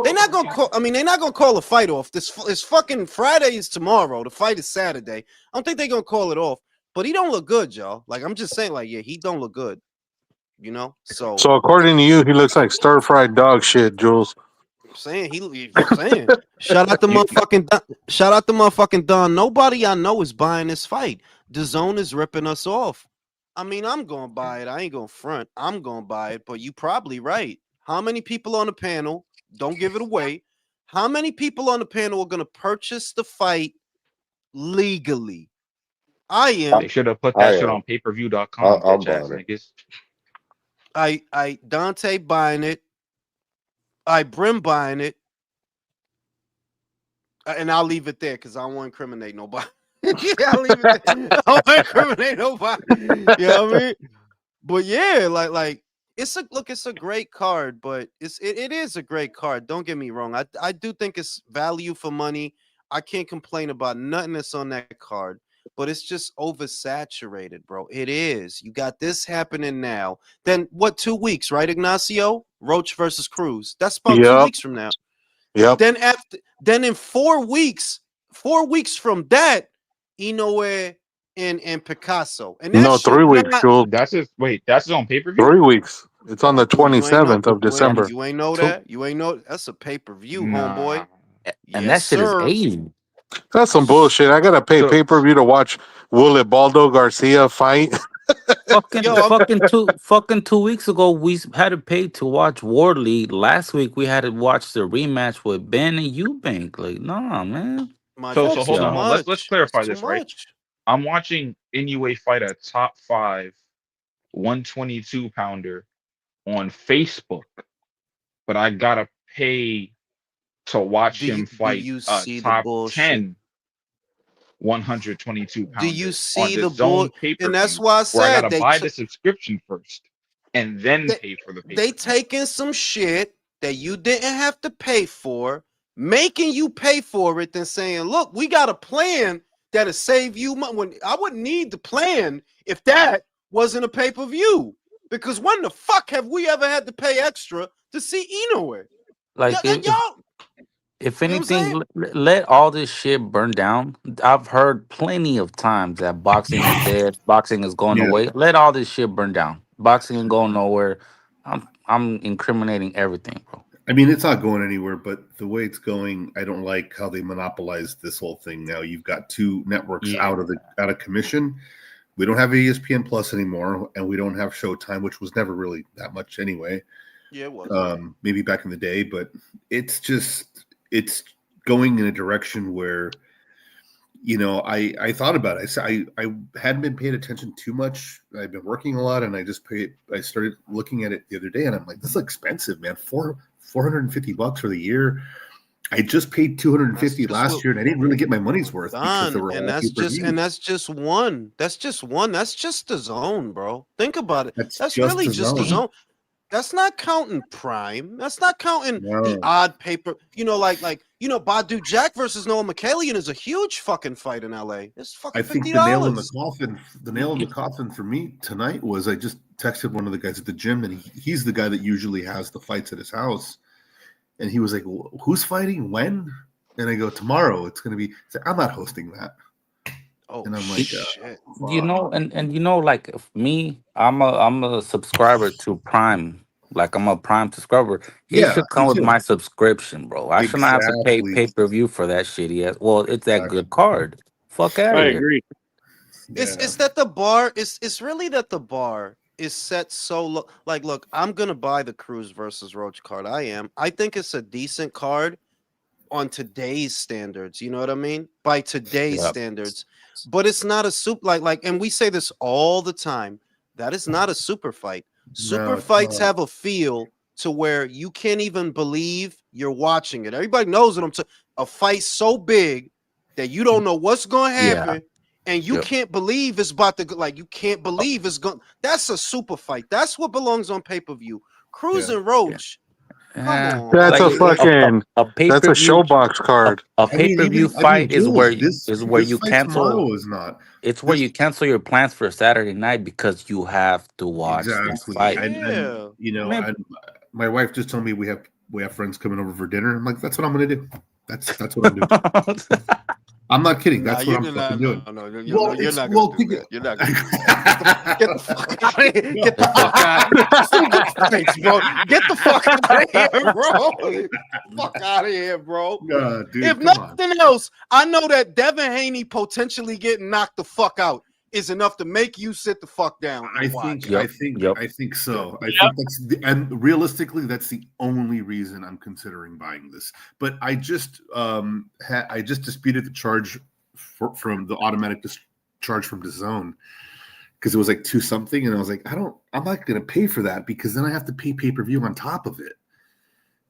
They're not gonna call. I mean, they're not gonna call a fight off. This fucking Friday is tomorrow. The fight is Saturday. I don't think they're gonna call it off. But he don't look good, y'all. Like I'm just saying, like yeah, he don't look good. You know. So So according to you, he looks like stir fried dog shit, Jules. I'm saying I'm saying. Shout out the You, motherfucking shout out the motherfucking Don. Nobody I know is buying this fight. The zone is ripping us off. I mean, I'm gonna buy it. I ain't gonna front. I'm gonna buy it. But you probably right. How many people on the panel? Don't give it away. How many people on the panel are gonna purchase the fight legally? I they am. should have put that I shit am. on payperview.com, I'm bitch ass buying it. niggas. I Dante buying it. I Brim buying it. And I'll leave it there because I don't want to incriminate nobody. Yeah, I'll leave it there. I don't want to incriminate nobody. You know what I mean? But yeah, like it's a great card, but it is a great card. Don't get me wrong. I do think it's value for money. I can't complain about nothing that's on that card, but it's just oversaturated, bro. It is. You got this happening now. Then what, 2 weeks, right, Ignacio? Roach versus Cruz. That's about two Yep. weeks from now. Yep. Then in 4 weeks from that, Inoue and Picasso. And that No, shit 3 weeks, not Jules. That's his on pay per view. 3 weeks. It's on the you ain't know 27th of you, December. you ain't know Two, that. You ain't know that's a pay-per-view, Nah. homeboy. and Yes, that shit is sir. 80. That's some bullshit. I gotta pay So pay per view to watch Willie Baldo Garcia fight. Yo, Fucking 2 weeks ago, had to pay to watch Wardley. Last week, we had to watch the rematch with Ben and Eubank. Like, nah, man. so Fuck hold too on, y'all. hold on. Let's much. That's clarify too this, right? much. I'm watching Inoue fight a top 5 122 pounder on Facebook, but I gotta pay to watch him Do fight you a see the top bullshit? 10 122 Do you pounder on see the the bull? zone pay per And that's view, why I where I said gotta buy the subscription first and then they pay for the pay they per view. taking some shit that you didn't have to pay for, making you pay for it, then saying, "Look, we got a plan that'll save you money." When I wouldn't need the plan if that wasn't a pay per view. Because when the fuck have we ever had to pay extra to see Inoue? Like, Y'all, y'all, if you know what I'm anything, saying? let all this shit burn down. I've heard plenty of times that boxing is dead, boxing is going Yeah. away. Let all this shit burn down. Boxing ain't going nowhere. I'm incriminating everything, bro. I mean, it's not going anywhere, but the way it's going, I don't like how they monopolize this whole thing. Now you've got two networks Yeah. out of commission. We don't have ESPN Plus anymore, and we don't have Showtime, which was never really that much anyway. Yeah, it was. Maybe back in the day, but it's going in a direction where I thought about it. I hadn't been paying attention too much. I've been working a lot, and I started looking at it the other day, and I'm like, this is expensive, man. $450 for the year. I just paid $250 last year, and I didn't really get my money's worth because there Done. were And all that's just pay-per-views. just one. That's just one. That's just the zone, bro. Think about it. That's That's just really the just the zone. zone. That's not counting Prime. That's not counting the No. odd paper. Badu Jack versus Noah McKallion is a huge fucking fight in LA. It's fucking I think $50. the nail in the coffin for me tonight was I just texted one of the guys at the gym, and he's the guy that usually has the fights at his house. And he was like, who's fighting when? And I go, tomorrow. It's going to be, I'm not hosting that. Oh, And I'm like, shit. Like, if me, I'm a subscriber to Prime. Like, I'm a Prime subscriber. It yeah, should me come with too. my subscription, bro. I shouldn't have to pay Exactly. pay-per-view for that shitty ass. Well, it's that Exactly. good card. Fuck out of I here. agree. It's that the bar it's really that the bar is set so low. Like, look, I'm gonna buy the Cruz versus Roach card. I am. I think it's a decent card. on today's standards. You know what I mean? By today's Yep. standards. But it's not a like, and we say this all the time. That is not a super fight. Super fights have a feel to where you can't even believe you're watching it. Everybody knows what I'm saying. A fight so big that you don't know what's going to happen, and you can't believe it's about to, like, you can't believe it's going. That's a super fight. That's what belongs on pay-per-view. Cruz and Roach. Come on. That's Like a fucking. a That's a pay-per-view showbox card. a pay-per-view fight is where this you fight cancel. tomorrow is not. It's where you cancel your plans for Saturday night because you have to watch this Exactly. fight. And, you know, my wife just told me we have friends coming over for dinner. I'm like, that's what I'm gonna do. That's what I'm doing. I'm not kidding. That's what I'm fucking doing. No, you're not gonna do that. You're not gonna do that. Get the fuck out of here. Get the fuck out of here. Get the fuck out of here, bro. Fuck out of here, bro. Dude, if nothing else, I know that Devin Haney potentially getting knocked the fuck out is enough to make you sit the fuck down. I think so. I think that's and realistically, that's the only reason I'm considering buying this. But I just I just disputed the charge from the automatic charge from DAZN because it was like 2 something, and I was like, I'm not gonna pay for that because then I have to pay pay-per-view on top of it.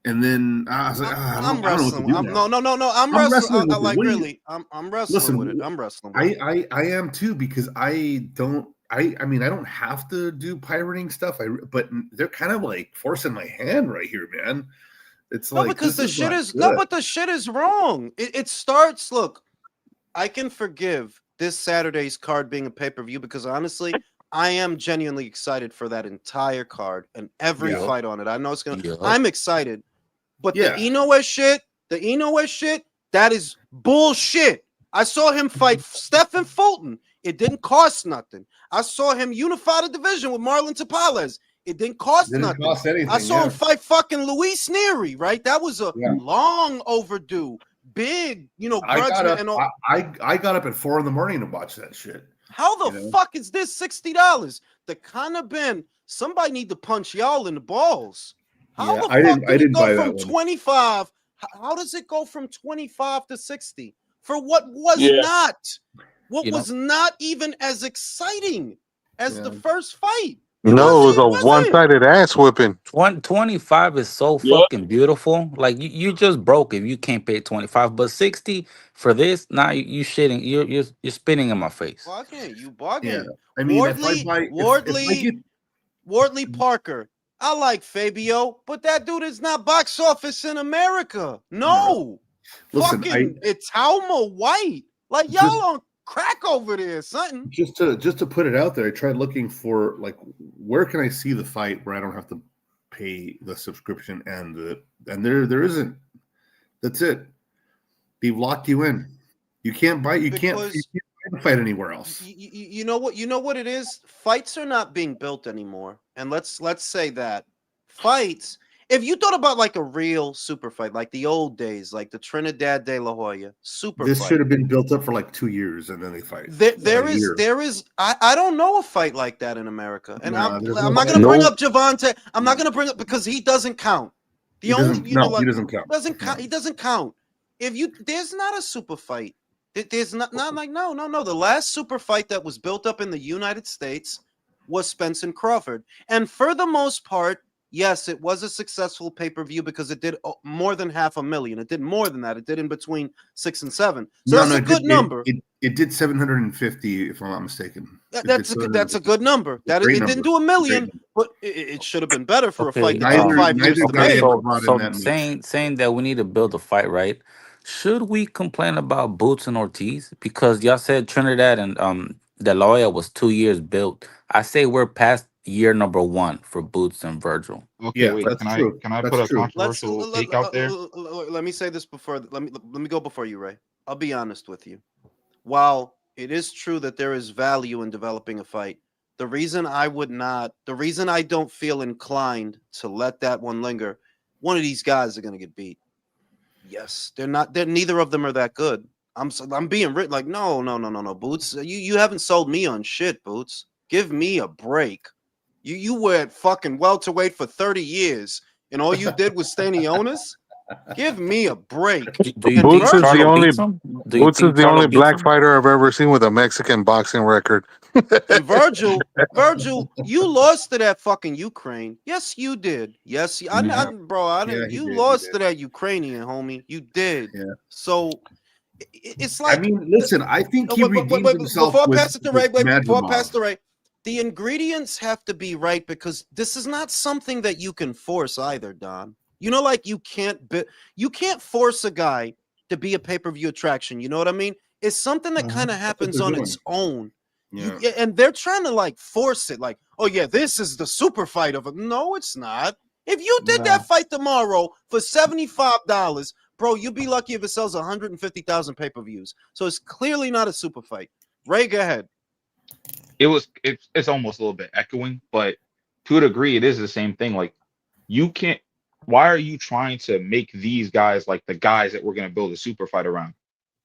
And then I was like, I'm wrestling. No. I'm wrestling. Like really, I'm wrestling with it. I'm wrestling. With it. I am too because I mean I don't have to do pirating stuff. But they're kind of like forcing my hand right here, man. It's like because the shit is no, but the shit is wrong. It starts. Look, I can forgive this Saturday's card being a pay-per-view because honestly, I am genuinely excited for that entire card and every fight on it. I know it's gonna. I'm excited. But the Inoue shit, that is bullshit. I saw him fight Stephen Fulton. It didn't cost nothing. I saw him unify the division with Marlon Tapales. It didn't cost nothing. I saw him fight fucking Luis Nery, right? That was a long overdue, big, grudge. I got up at 4 a.m. to watch that shit. How the fuck is this $60? The kind of been somebody need to punch y'all in the balls. How the fuck did it go from 25? How does it go from 25 to 60 for what was was not even as exciting as the first fight? No, it was a one-sided ass whipping. 25 is so fucking beautiful. Like you just broke if you can't pay 25, but 60 for this, now you shitting. You're spitting in my face. Bugging, you bugging. Yeah. I mean, Wardley Parker. I like Fabio, but that dude is not box office in America. No. Listen, fucking it's Talma White. Like y'all on crack over there, something. Just to put it out there, I tried looking for like where can I see the fight where I don't have to pay the subscription and there isn't. That's it. They've locked you in. You can't buy. You can't fight anywhere else. You know what? You know what it is. Fights are not being built anymore. And let's say that fights. If you thought about like a real super fight, like the old days, like the Trinidad de la Hoya super this fight. Should have been built up for like 2 years and then they fight. There is. I don't know a fight like that in America, and I'm not going to bring up Javante. I'm not going to bring up because he doesn't count. He doesn't count. He doesn't count. There's not a super fight. There's not like no. The last super fight that was built up in the United States was Spence and Crawford, and for the most part. Yes, it was a successful pay-per-view because it did more than 500,000. It did more than that. It did in between 6 and 7. So that's a good number. It did 750, if I'm not mistaken. That's a good number. It didn't do 1 million, but it should have been better for a fight that took 5 years to make. Saying that we need to build a fight, right? Should we complain about Boots and Ortiz because y'all said Trinidad and De La Hoya was 2 years built? I say we're past year number 1 for Boots and Virgil. Okay, wait, can I put a controversial take out there? Let me say this before. Let me go before you, Ray. I'll be honest with you. While it is true that there is value in developing a fight, the reason I don't feel inclined to let that one linger, one of these guys are going to get beat. Yes, neither of them are that good. I'm being written like no, Boots. You haven't sold me on shit, Boots. Give me a break. You were at fucking welterweight for 30 years, and all you did was Stanionis? Give me a break. Do you think Boots is the Charlo only beats him? Do you Boots is think the only Charlo beats black him? fighter I've ever seen with a Mexican boxing record. And Virgil, you lost to that fucking Ukraine. Yes, you did. Yes, bro. I didn't. he You did, lost to that Ukrainian, homie. You did. Yeah. So it's like. I mean, listen, I think he redeemed himself Before I with, pass it to Ray, before I pass Madrimov. to Ray, the ingredients have to be right because this is not something that you can force either, Don. You know, like you can't force a guy to be a pay-per-view attraction. You know what I mean? It's something that kind of happens on its own. Yeah. And they're trying to like force it, like, oh yeah, this is the super fight of it. No, it's not. If you did that fight tomorrow for $75, bro, you'd be lucky if it sells 150,000 pay-per-views. So it's clearly not a super fight. Ray, go ahead. It's almost a little bit echoing, but to a degree, it is the same thing. Like, you can't. Why are you trying to make these guys like the guys that we're going to build a super fight around?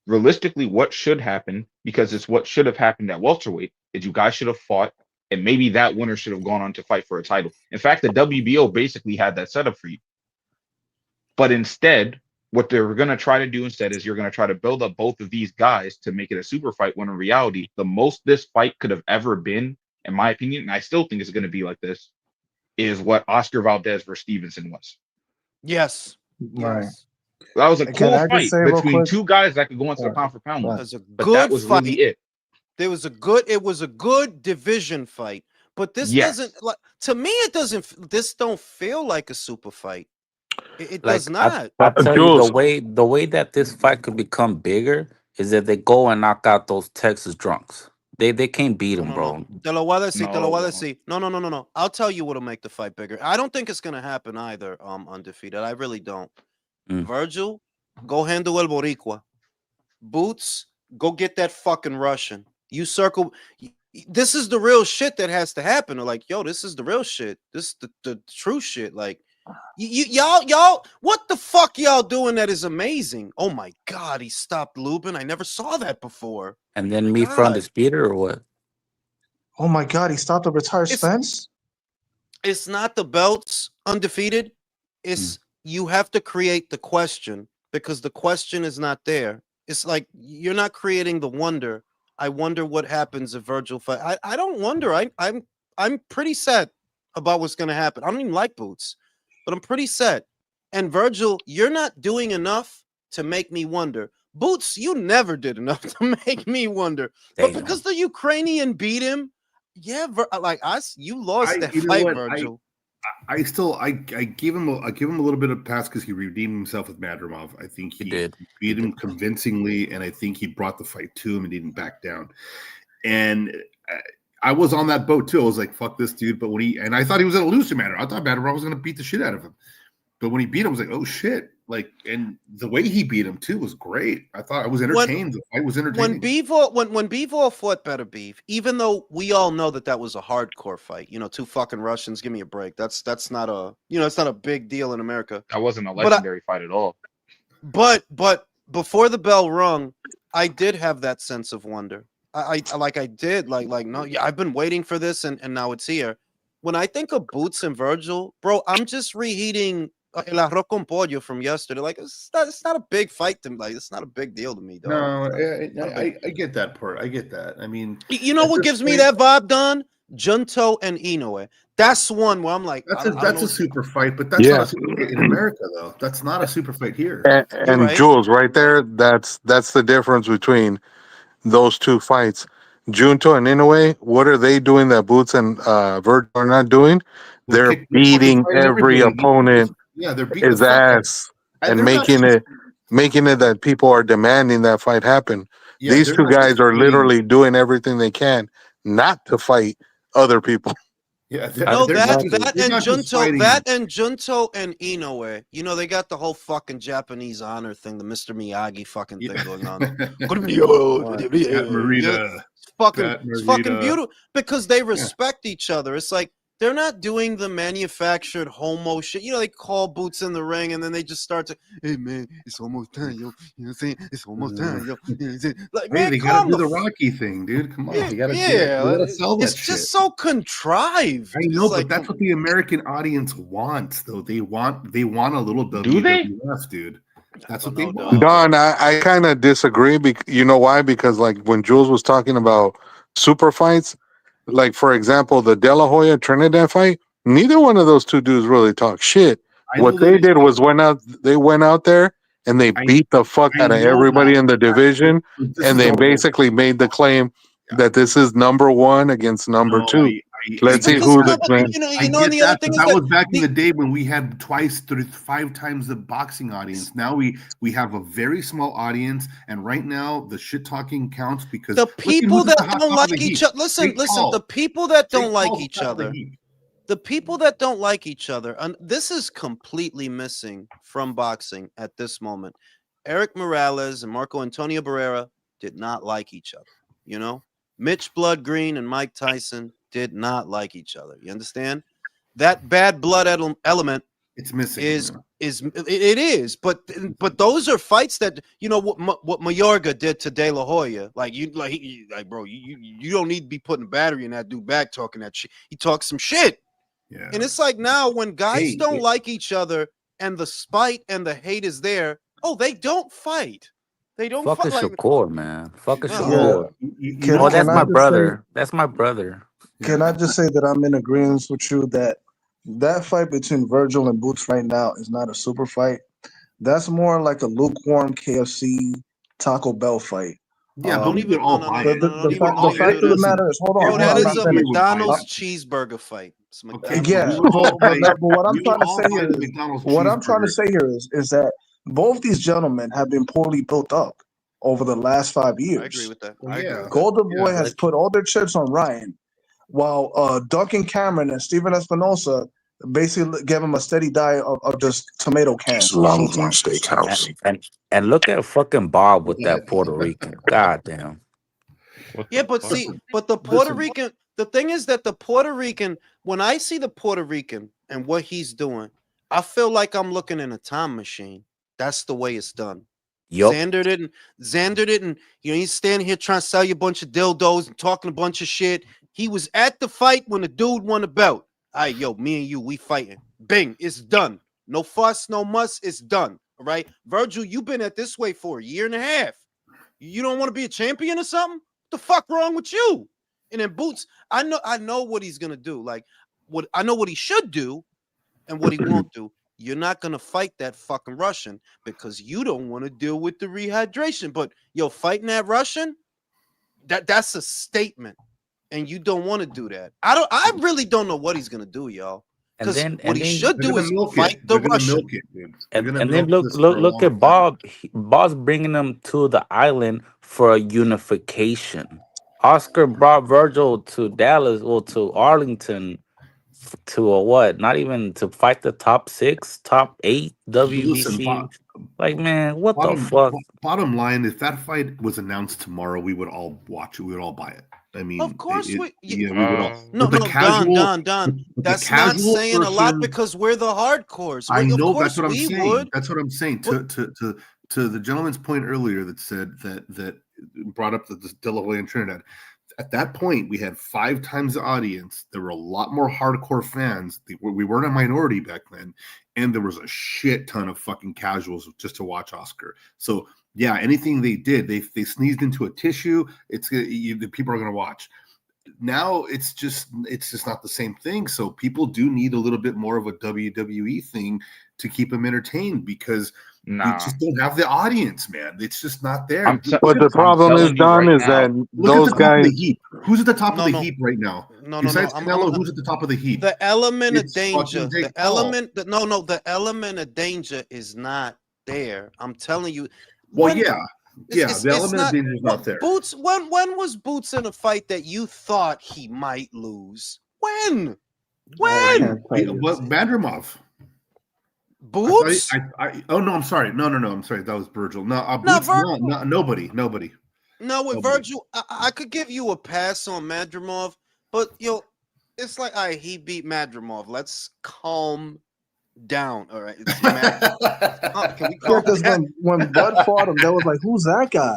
Realistically, what should happen, because it's what should have happened at welterweight, is you guys should have fought, and maybe that winner should have gone on to fight for a title. In fact, the WBO basically had that set up for you. But instead, what they're going to try to do instead is you're going to try to build up both of these guys to make it a super fight, when in reality, the most this fight could have ever been, in my opinion, and I still think it's going to be like this, is what Oscar Valdez versus Stevenson was. Yes. Right. Yes. That was a cool I fight between two guys that could go into the pound for pound. It was a but good that was fight. really it. It was a good division fight. But this doesn't, like, to me, it doesn't, this don't feel like a super fight. It Like, does not. I tell you, Jules. the way that this fight could become bigger is that they go and knock out those Texas drunks. They can't beat him, bro. Te lo voy a decir. No. I'll tell you what'll make the fight bigger. I don't think it's gonna happen either. Undefeated. I really don't. Virgil, go handle el Boricua. Boots, go get that fucking Russian. You circle. This is the real shit that has to happen. Like, yo, this is the real shit. This is the true shit. Like, y'all, what the fuck y'all doing that is amazing? Oh my god, he stopped Lubin. I never saw that before. And then me for undisputed or what? Oh my god, he stopped the retired Spence? It's not the belts undefeated. It's you have to create the question because the question is not there. It's like you're not creating the wonder. I wonder what happens if Virgil fight. I don't wonder. I'm pretty set about what's gonna happen. I don't even like Boots, but I'm pretty set. And Virgil, you're not doing enough to make me wonder. Boots, you never did enough to make me wonder. But because the Ukrainian beat him, yeah, like us, you lost that fight, Virgil. I give him a little bit of pass because he redeemed himself with Madrimov. I think he beat him convincingly, and I think he brought the fight to him and didn't back down. And I was on that boat too. I was like, "Fuck this dude!" But I thought he was going to lose to Madrimov. I thought Madrimov was going to beat the shit out of him. But when he beat him, I was like, "Oh shit!" Like, and the way he beat him too was great. I thought I was entertained. The fight was entertaining. When Bivol fought Better Beef, even though we all know that was a hardcore fight, two fucking Russians. Give me a break. That's not a it's not a big deal in America. That wasn't a legendary fight at all. But before the bell rung, I did have that sense of wonder. I've been waiting for this, and now it's here. When I think of Boots and Virgil, bro, I'm just reheating El Arroz con Pollo from yesterday. Like, it's not a big fight to me. Like, it's not a big deal to me, dog. No, I get that part. I get that. I mean, you know what gives me that vibe, Don? Junto and Inoue. That's one where I'm like, that's a super fight, but that's not a super fight in America, though. That's not a super fight here. And right. Jules, right there, that's the difference between those two fights. Junto and Inoue, what are they doing that Boots and Virgil are not doing? They're beating every opponent. Yeah, they're beating his ass and making it that people are demanding that fight happen. Yeah, these two guys are literally doing everything they can not to fight other people. Yeah, that and Junto and Inoue. They got the whole fucking Japanese honor thing, the Mr. Miyagi fucking thing going on. It's fucking beautiful because they respect each other. It's like They're not doing the manufactured homo shit. You know, they call Boots in the ring and then they just start to, hey man, it's almost time, yo. You know what I'm saying? It's almost time, yo. You know what I'm saying? Like, man, they gotta do the Rocky thing, dude. Come on, yeah, you gotta sell that it's shit. just so contrived. I know, It's but that's what the American audience wants, though. They want a little WWF, dude. That's what they want. Don, I kind of disagree. You know why? Because like when Jules was talking about super fights, like for example, the De La Hoya Trinidad fight, neither one of those two dudes really talk shit. What they did was they went out there and they beat the fuck out of everybody in the division, and they basically made the claim that this is number one against number two. Let's see who the I get that, but that was back in the day when we had 5 times the boxing audience. Now we have a very small audience, and right now the shit talking counts because the people that don't like each other. Listen, the people that don't like each other. The people that don't like each other, and this is completely missing from boxing at this moment. Eric Morales and Marco Antonio Barrera did not like each other. You know, Mitch Blood Green and Mike Tyson did not like each other. You understand? That bad blood element it's missing. It is, but those are fights that, you know, what Mayorga did to De La Hoya. Like bro, you don't need to be putting battery in that dude back talking that shit. He talks some shit. Yeah. And it's like now when guys don't like each other and the spite and the hate is there, they don't fight. They don't fuck fight. Fuck Shakur, man. Fuck Shakur. Oh, that's my brother. That's my brother. Can I just say that I'm in agreement with you that fight between Virgil and Boots right now is not a super fight. That's more like a lukewarm KFC Taco Bell fight. Yeah, don't even all buy it. The fact of the matter is, hold on. That is a McDonald's cheeseburger fight. Yeah, but what I'm trying to say here is that both these gentlemen have been poorly built up over the last 5 years. I agree with that. Golden Boy has put all their chips on Ryan, while Duncan Cameron and Steven Espinosa basically give him a steady diet of just tomato cans. Longhorn Steakhouse. And look at fucking Bob with that Puerto Rican. God damn. Yeah, but see, but the Puerto Rican, the thing is that the Puerto Rican, when I see the Puerto Rican and what he's doing, I feel like I'm looking in a time machine. That's the way it's done. Yep. Xander didn't, you know, he's standing here trying to sell you a bunch of dildos and talking a bunch of shit. He was at the fight when the dude won the belt. All right, yo, me and you, we fighting. Bing, it's done. No fuss, no muss, it's done. All right. Virgil, you've been at this way for 1.5 years. You don't want to be a champion or something? What the fuck wrong with you? And then Boots, I know what he's gonna do. Like, I know what he should do and what he won't do. You're not gonna fight that fucking Russian because you don't want to deal with the rehydration. But yo, fighting that Russian, that's a statement. And you don't want to do that. I really don't know what he's gonna do, y'all. Because what he should do is fight the Russian. And then look at Bob. Bob's bringing them to the island for a unification. Oscar brought Virgil to Dallas or to Arlington to a what? Not even to fight the top 6, top 8 WBC. Like, man, what the fuck? Bottom line, if that fight was announced tomorrow, we would all watch it. We would all buy it. I mean, of course we would all. No, Don. That's not saying a lot because we're the hardcores. I know that's what I'm saying. That's what I'm saying. To the gentleman's point earlier that said that brought up the De La Hoya and Trinidad. At that point, we had 5 times the audience. There were a lot more hardcore fans. We weren't a minority back then, and there was a shit ton of fucking casuals just to watch Oscar. So yeah, anything they did, they sneezed into a tissue. The people are going to watch. Now it's just not the same thing. So people do need a little bit more of a WWE thing to keep them entertained because we just don't have the audience, man. It's just not there. But the problem is, Don, is that those guys. Who's at the top of the heap right now? Besides Canelo, who's at the top of the heap? The element of danger. The element of danger is not there. I'm telling you. Well, the element of danger is not there. Boots. When was Boots in a fight that you thought he might lose? When? Madrimov. Boots? Oh no, I'm sorry. No, I'm sorry. That was Virgil. No, nobody. No, with Virgil, I could give you a pass on Madrimov, but it's like, all right, he beat Madrimov. Let's calm down. All right, can we calm because down? when Bud fought him, that was like, who's that guy?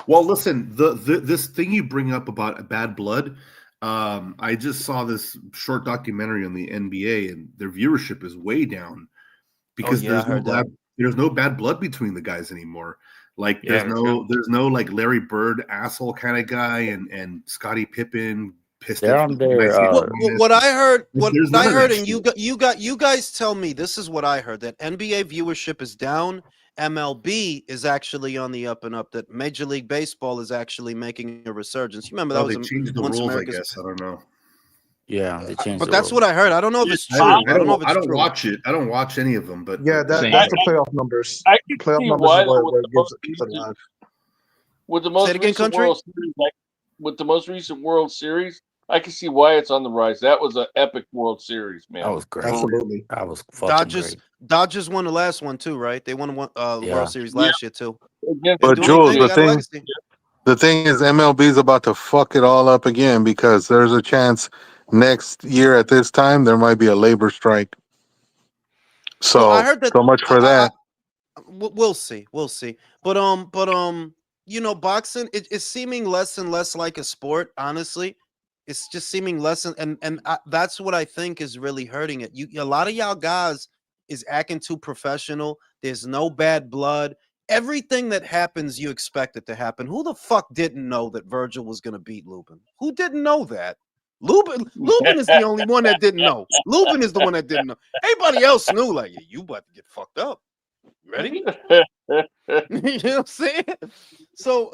Well, listen, this thing you bring up about bad blood, I just saw this short documentary on the NBA, and their viewership is way down because there's no bad blood between the guys anymore. Like there's no like Larry Bird asshole kind of guy and Scottie Pippen pissed They're at on their what I heard, and shit. you guys tell me, this is what I heard, that NBA viewership is down, MLB is actually on the up and up, that Major League Baseball is actually making a resurgence. You remember that was they changed the once rules, America's, I guess. I don't know. Yeah, they changed but the that's rules. what I heard. I don't know if it's true. I don't know if it's true. watch it. I don't watch any of them, but Yeah, that's the playoff numbers. I can Playoff see numbers why is what keeps it alive. with the most recent World Series, with the most recent World Series, I can see why it's on the rise. That was an epic World Series, man. That was great. Absolutely. That was fucking great. Dodgers won the last one too, right? They won World Series last year too. But Jules, the thing is, MLB's about to fuck it all up again because there's a chance next year at this time there might be a labor strike. So I heard that, so much for that. We'll see. But you know, boxing it's seeming less and less like a sport. Honestly, it's just seeming less, and that's what I think is really hurting it. A lot of y'all guys is acting too professional. There's no bad blood. Everything that happens, you expect it to happen. Who the fuck didn't know that Virgil was going to beat Lubin? Who didn't know that? Lubin is the only one that didn't know. Lubin is the one that didn't know. Everybody else knew, like, yeah, you about to get fucked up. Ready? You know what I'm saying? So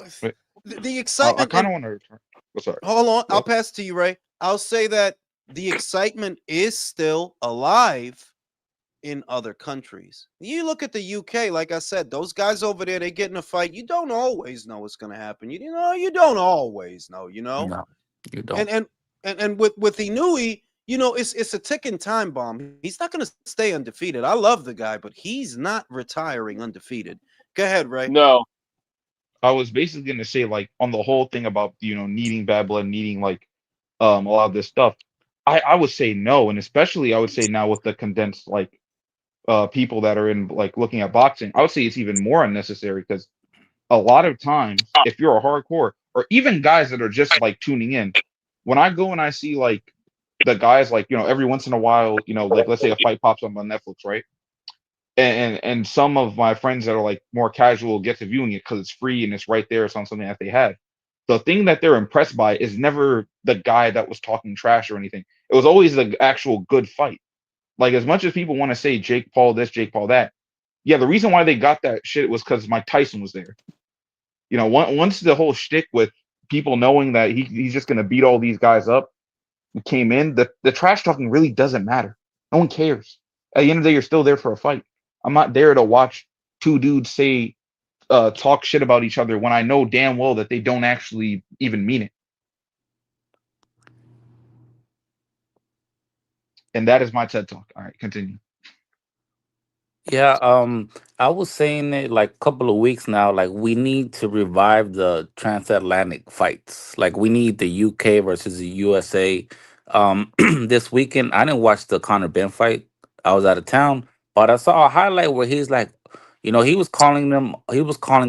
the excitement. I kind of want to return. Oh, sorry. Hold on. I'll pass to you, Ray. I'll say that the excitement is still alive in other countries. You look at the UK, like I said, those guys over there, they get in a fight. You don't always know what's going to happen. You don't always know, you know? No, you don't. And with Inui, you know, it's a ticking time bomb. He's not going to stay undefeated. I love the guy, but he's not retiring undefeated. Go ahead, Ray. No. I was basically going to say, like, on the whole thing about, you know, needing bad blood, needing, like, a lot of this stuff, I would say no. And especially I would say now with the condensed, like, people that are in, like, looking at boxing, I would say it's even more unnecessary because a lot of times, if you're a hardcore, or even guys that are just, like, tuning in, when I go and I see, like, the guys, like, you know, every once in a while, you know, like, let's say a fight pops up on Netflix, right? And some of my friends that are, like, more casual get to viewing it because it's free and it's right there. It's on something that they had. The thing that they're impressed by is never the guy that was talking trash or anything. It was always the actual good fight. Like, as much as people want to say Jake Paul this, Jake Paul that, yeah, the reason why they got that shit was because Mike Tyson was there. You know, once the whole shtick with people knowing that he's just going to beat all these guys up came in, the trash talking really doesn't matter. No one cares. At the end of the day, you're still there for a fight. I'm not there to watch two dudes say, talk shit about each other when I know damn well that they don't actually even mean it. And that is my TED Talk. All right, continue. Yeah, I was saying it like a couple of weeks now. Like, we need to revive the transatlantic fights. Like, we need the UK versus the USA. This weekend, I didn't watch the Conor Ben fight. I was out of town, but I saw a highlight where he's like, you know, he was calling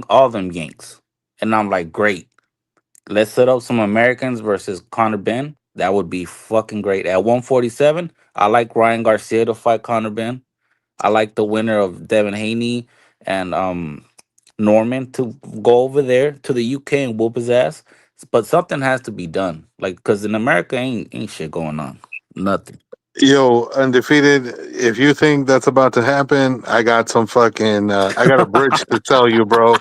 all them Yanks, and I'm like, great. Let's set up some Americans versus Conor Ben. That would be fucking great. At 147, I like Ryan Garcia to fight Conor Ben. I like the winner of Devin Haney and Norman to go over there to the UK and whoop his ass. But something has to be done, like, because in America ain't shit going on, nothing. Yo, undefeated. If you think that's about to happen, I got some fucking. I got a bridge to tell you, bro.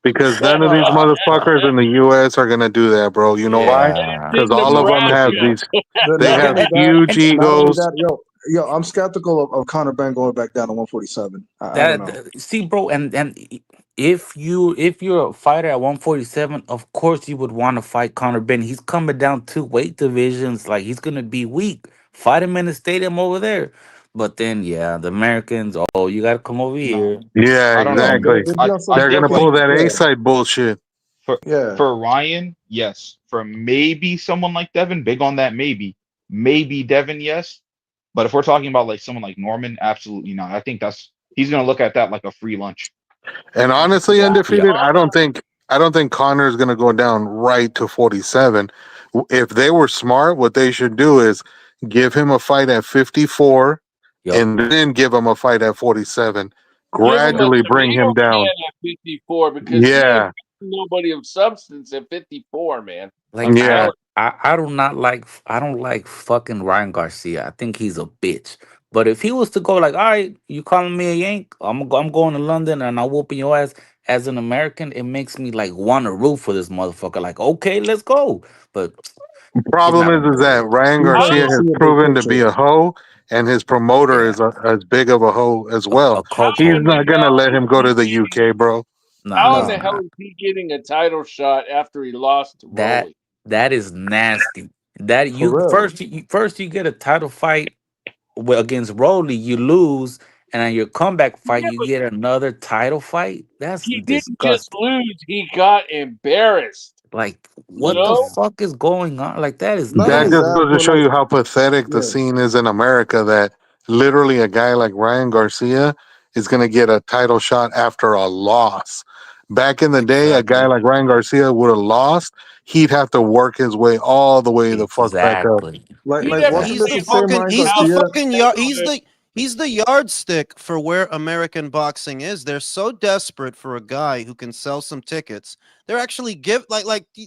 Because none of these motherfuckers in the U.S. are gonna do that, bro. You know why? Because all of them have these. They have huge egos. Yo, I'm skeptical of Conor Ben going back down to 147. I don't know. See, bro, and if you're a fighter at 147, of course you would want to fight Conor Ben. He's coming down 2 weight divisions, like, he's gonna be weak. Fight him in the stadium over there. But then, yeah, the Americans, oh, you gotta come over here. Yeah, exactly. They're gonna pull that A-side bullshit. For Ryan, yes. For maybe someone like Devin, big on that maybe. maybe Devin, yes. But if we're talking about like someone like Norman, absolutely not. I think he's gonna look at that like a free lunch. And honestly, Yeah, yeah. undefeated, I don't think Connor's gonna go down right to 47. If they were smart, what they should do is give him a fight at 54 Yep. and then give him a fight at 47. Give him a Gradually bring him tomato down. can at 54 because he Yeah. ain't nobody of substance at 54, man. Like Yeah. I don't like fucking Ryan Garcia. I think he's a bitch. But if he was to go like, all right, you calling me a Yank? I'm going to London and I'm whooping your ass as an American, it makes me like want to root for this motherfucker. Like, okay, let's go. But he's Problem not gonna is go that there. Ryan You got Garcia to has see a big proven to picture. be a hoe, and his promoter Yeah. is as big of a hoe as A well. How He's cokehead. in the not gonna hell let is him go he to the getting? UK, bro. How in He's the No, hell not. is he getting a title shot after he lost to That Rolly? that is nasty. That for you real. first you get a title fight against Rolly, you lose, and on your comeback fight, Yeah, you but get another title fight. That's he didn't just disgusting. lose; he got embarrassed. Like, You what the know, fuck is going on? Like, that is Not That only just nasty. that, goes to but show like, you how pathetic the yeah, scene is in America. That literally a guy like Ryan Garcia is gonna get a title shot after a loss. Back in the day, a guy Exactly. like Ryan Garcia would have lost. He'd have to work his way all the way the fuck back up. Exactly. he'd like have to wasn't He's this the the stay same home fucking Ryan and he's the Garcia? fucking yard count. he's the yardstick for where American boxing is. They're so desperate for a guy who can sell some tickets. They're actually do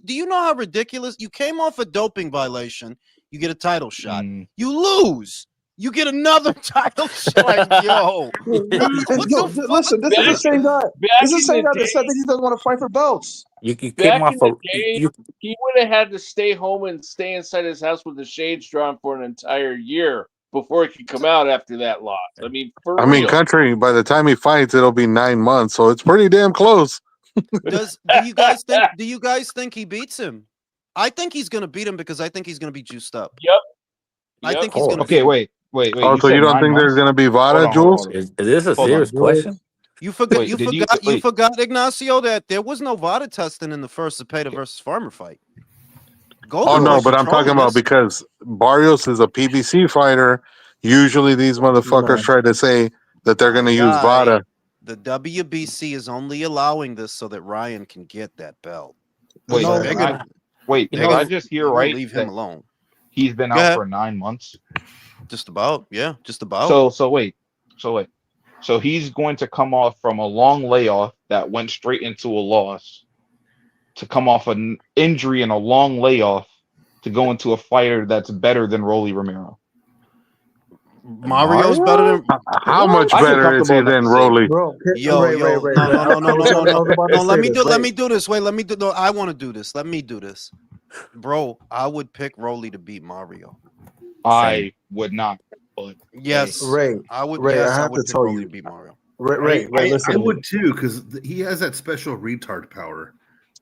you know how ridiculous you came off a doping violation, you get a title shot. Mm. You lose. You get another title shot. Like, yo, what Yo, the fuck? listen, this is the Back same guy. back This is in the same the guy that said day, that he doesn't want to fight for belts. You came back off in the a day, you he would have had to stay home and stay inside his house with the shades drawn for an entire year before he could come out after that loss. I mean, for I mean, real. country. By the time he fights, it'll be 9 months, so it's pretty damn close. Do you guys think he beats him? I think he's gonna beat him because I think he's gonna be juiced up. Yep. I Yep. think he's gonna Okay, beat him. wait. Oh, You so you said don't 9 think there's months? gonna be Hold Vada, on, hold on, Jules? hold on. is this a Hold on. serious question? You forgot. Wait, You forgot, Ignacio, that there was no VADA testing in the first Zepeda versus Farmer fight. Oh Goldberg no, was but I'm talking controlling about this. because Barrios is a PBC fighter. Usually, these motherfuckers No. try to say that they're My gonna use guy, Vada. the WBC is only allowing this so that Ryan can get that belt. Wait, No, They're can gonna you did know, I just hear they're gonna right leave him that alone. he's been Go out ahead. for 9 months? Just about, yeah, just about. So wait. So he's going to come off from a long layoff that went straight into a loss to come off an injury and a long layoff to go into a fighter that's better than Rolly Romero. Mario's better than How what? much I feel better is comfortable he enough than to say that. Rolly? Bro, Yo, no, no, no, no, no, no, I no, was about to no. say this. Let Wait, me do this. Wait, let me do. No, I want to do this. Let me do this, bro. I would pick Rolly to beat Mario. I would not, but Yes, Ray, I would. Ray, Yes, I I have would to pick tell Rolly to you, beat Mario. Ray, listen I to me. would too because he has that special retard power,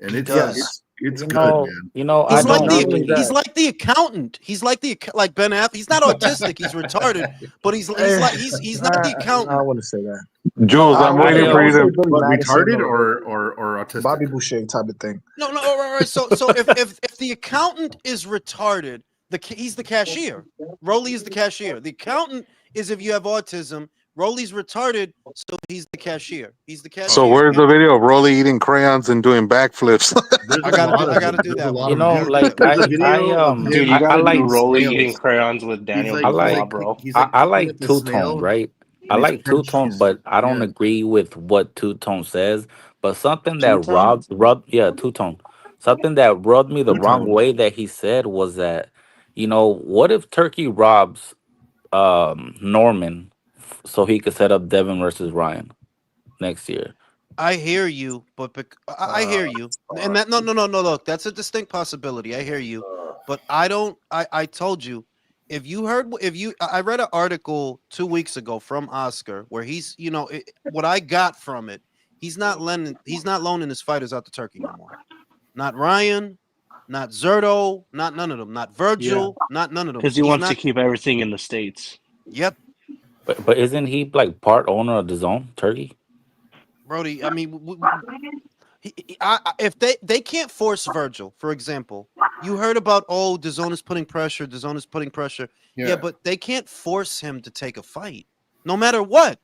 and He it's does. it's you good, know, man. I He's But like not don't the only really. he's that, like the accountant. He's like like Ben Affleck. He's not autistic. He's retarded, but he's not the I accountant. wouldn't say that. Jules, I'm I waiting would for you say to. Billy But Madison retarded or or autistic? Bobby Boucher type of thing. No, right. So if the accountant is retarded, he's the cashier. Rolly is the cashier. The accountant is if you have autism. Rolly's retarded, so he's the cashier. He's the So cashier. where's the video of Rolly eating crayons and doing backflips? There's I a gotta lot do. of I gotta do there's a that lot one. You of know, dude. like There's a video of Dude, him you I gotta do like eating Rolly eating snails. crayons with Daniel I Dubois, like bro. He's I picking like up the two tone, snail right? I and he's like two tone, crunchies. but I don't Yeah, agree with what two tone says. But something Two that tone? yeah, two tone. Something that rubbed me the two wrong tone. way that he said was that, what if Turkey robs Norman so he could set up Devin versus Ryan next year? I hear you, but I hear you, and that no. Look, that's a distinct possibility. I hear you, but I don't. I told you, I read an article 2 weeks ago from Oscar where what I got from it. He's not loaning his fighters out to Turkey no more. Not Ryan, not Zerto, not none of them. Not Yeah. Virgil, not none of them. Because he He's wants to not. keep everything in the States. Yep, But isn't he like part owner of the Zone Turkey? Brody. I mean, if they can't force Virgil, for example, You heard about DAZN is putting pressure. DAZN is putting pressure. Yeah, but they can't force him to take a fight. No matter what.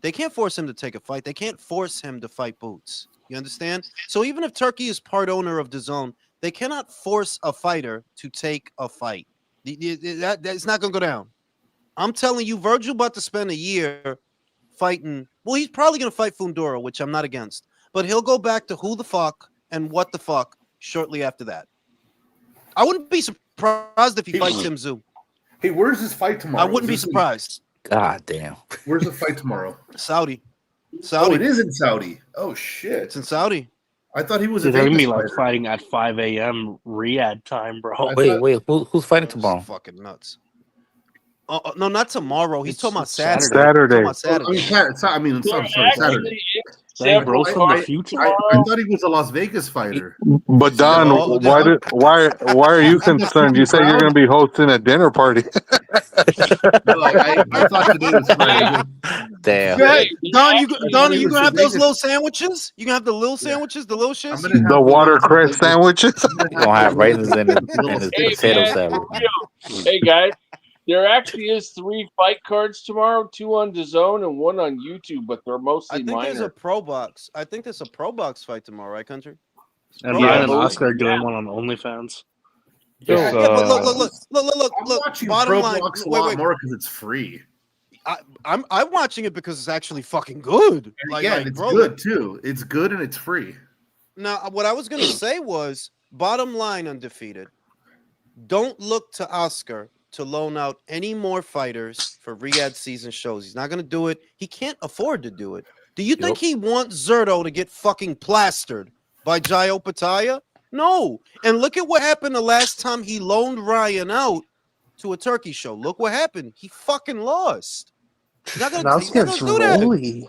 They can't force him to take a fight. They can't force him to fight Boots. You understand? So even if Turkey is part owner of DAZN, they cannot force a fighter to take a fight. That's not going to go down. I'm telling you, Virgil about to spend a year fighting. Well, he's probably going to fight Fundora, which I'm not against. But he'll go back to who the fuck and what the fuck shortly after that. I wouldn't be surprised if he fights Tim Tszyu. Hey, where's his fight tomorrow? I wouldn't be surprised. God damn. Where's the fight tomorrow? Saudi. Oh, it is in Saudi. Oh shit. It's in Saudi. I thought he was. They're gonna be like fighting at 5 a.m. Riyadh time, bro. Wait. Who's fighting tomorrow? Fucking nuts. No, not tomorrow. He's talking about Saturday. Saturday. I mean, I'm sorry, Saturday. Bro from the future. I thought he was a Las Vegas fighter. But Don, why are you concerned? You said you're going to be hosting a dinner party. I thought today was Friday. Damn. Don, you gonna have those little sandwiches? You gonna have the little sandwiches, the little shits? The watercress sandwiches. You gonna have raisins in his potato salad. Hey guys, there actually is 3 fight cards tomorrow, 2 on DAZN and 1 on YouTube, but they're mostly minor. There's a pro box. I think there's a pro box fight tomorrow, right, Country? And Ryan and Oscar are doing one on OnlyFans. Yeah, but look. I'm watching Bottom pro line, box a lot more because it's free. I'm watching it because it's actually fucking good. It's good too. It's good and it's free. Now, what I was gonna say was, bottom line, Undefeated. Don't look to Oscar to loan out any more fighters for Riyadh season shows. He's not going to do it. He can't afford to do it. Do you think he wants Zerto to get fucking plastered by Jayo Pataya? No. And look at what happened the last time he loaned Ryan out to a Turkey show. Look what happened. He fucking lost. He's not going to do that.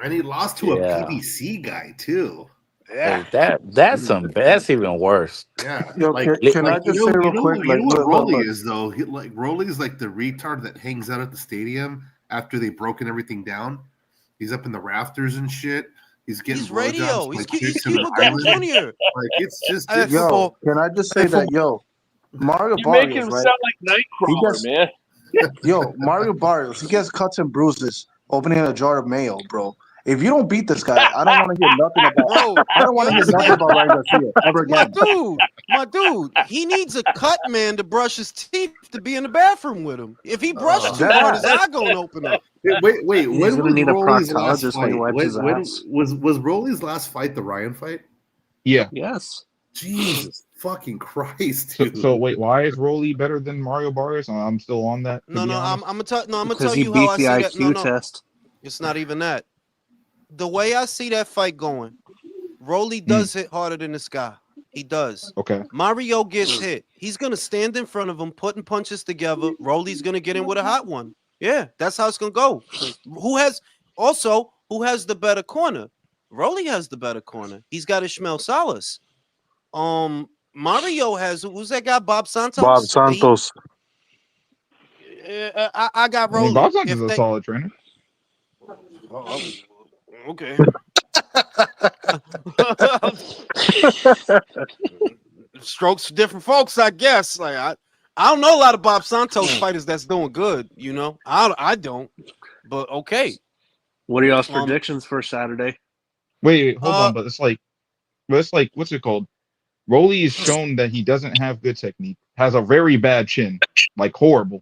And he lost to a PBC guy too. Yeah, hey, that's even worse. Yeah, can I just say real quick? You know what Rolly is though? Rolly's like the retard that hangs out at the stadium after they've broken everything down. He's up in the rafters and shit. He's radio. He's Cuba Gooding Jr. Like it's just yo. Can I just say that Mario Barrios, make him sound like Nightcrawler, man. Yo, Mario Barrios, he gets cuts and bruises opening a jar of mayo, bro. If you don't beat this guy, I don't want to hear nothing about. I don't want to hear nothing about Ryan Garcia ever again. My dude, he needs a cut man to brush his teeth to be in the bathroom with him. If he brushes too hard, his eye gonna open up. Wait. He's gonna need a proctologist when he wipes his ass. Was Rolly's last fight the Ryan fight? Yeah. Yes. Jesus fucking Christ, dude. So wait, why is Rolly better than Mario Barrios? I'm still on that. I'm gonna tell you how I see that. IQ test. It's not even that. The way I see that fight going, Rolly does hit harder than this guy. He does. Okay. Mario gets hit. He's gonna stand in front of him, putting punches together. Rolly's gonna get in with a hot one. Yeah, that's how it's gonna go. Who has the better corner? Rolly has the better corner. He's got Ishmael Salas. Mario has who's that guy? Bob Santos. Bob Santos. I got Rolly. Bob Santos is a solid trainer. Okay. Strokes for different folks, I guess. Like I don't know a lot of Bob Santos fighters that's doing good. You know, I don't. But okay. What are y'all's predictions for Saturday? Wait, hold on. But it's like what's it called? Rolly is shown that he doesn't have good technique. Has a very bad chin, like horrible.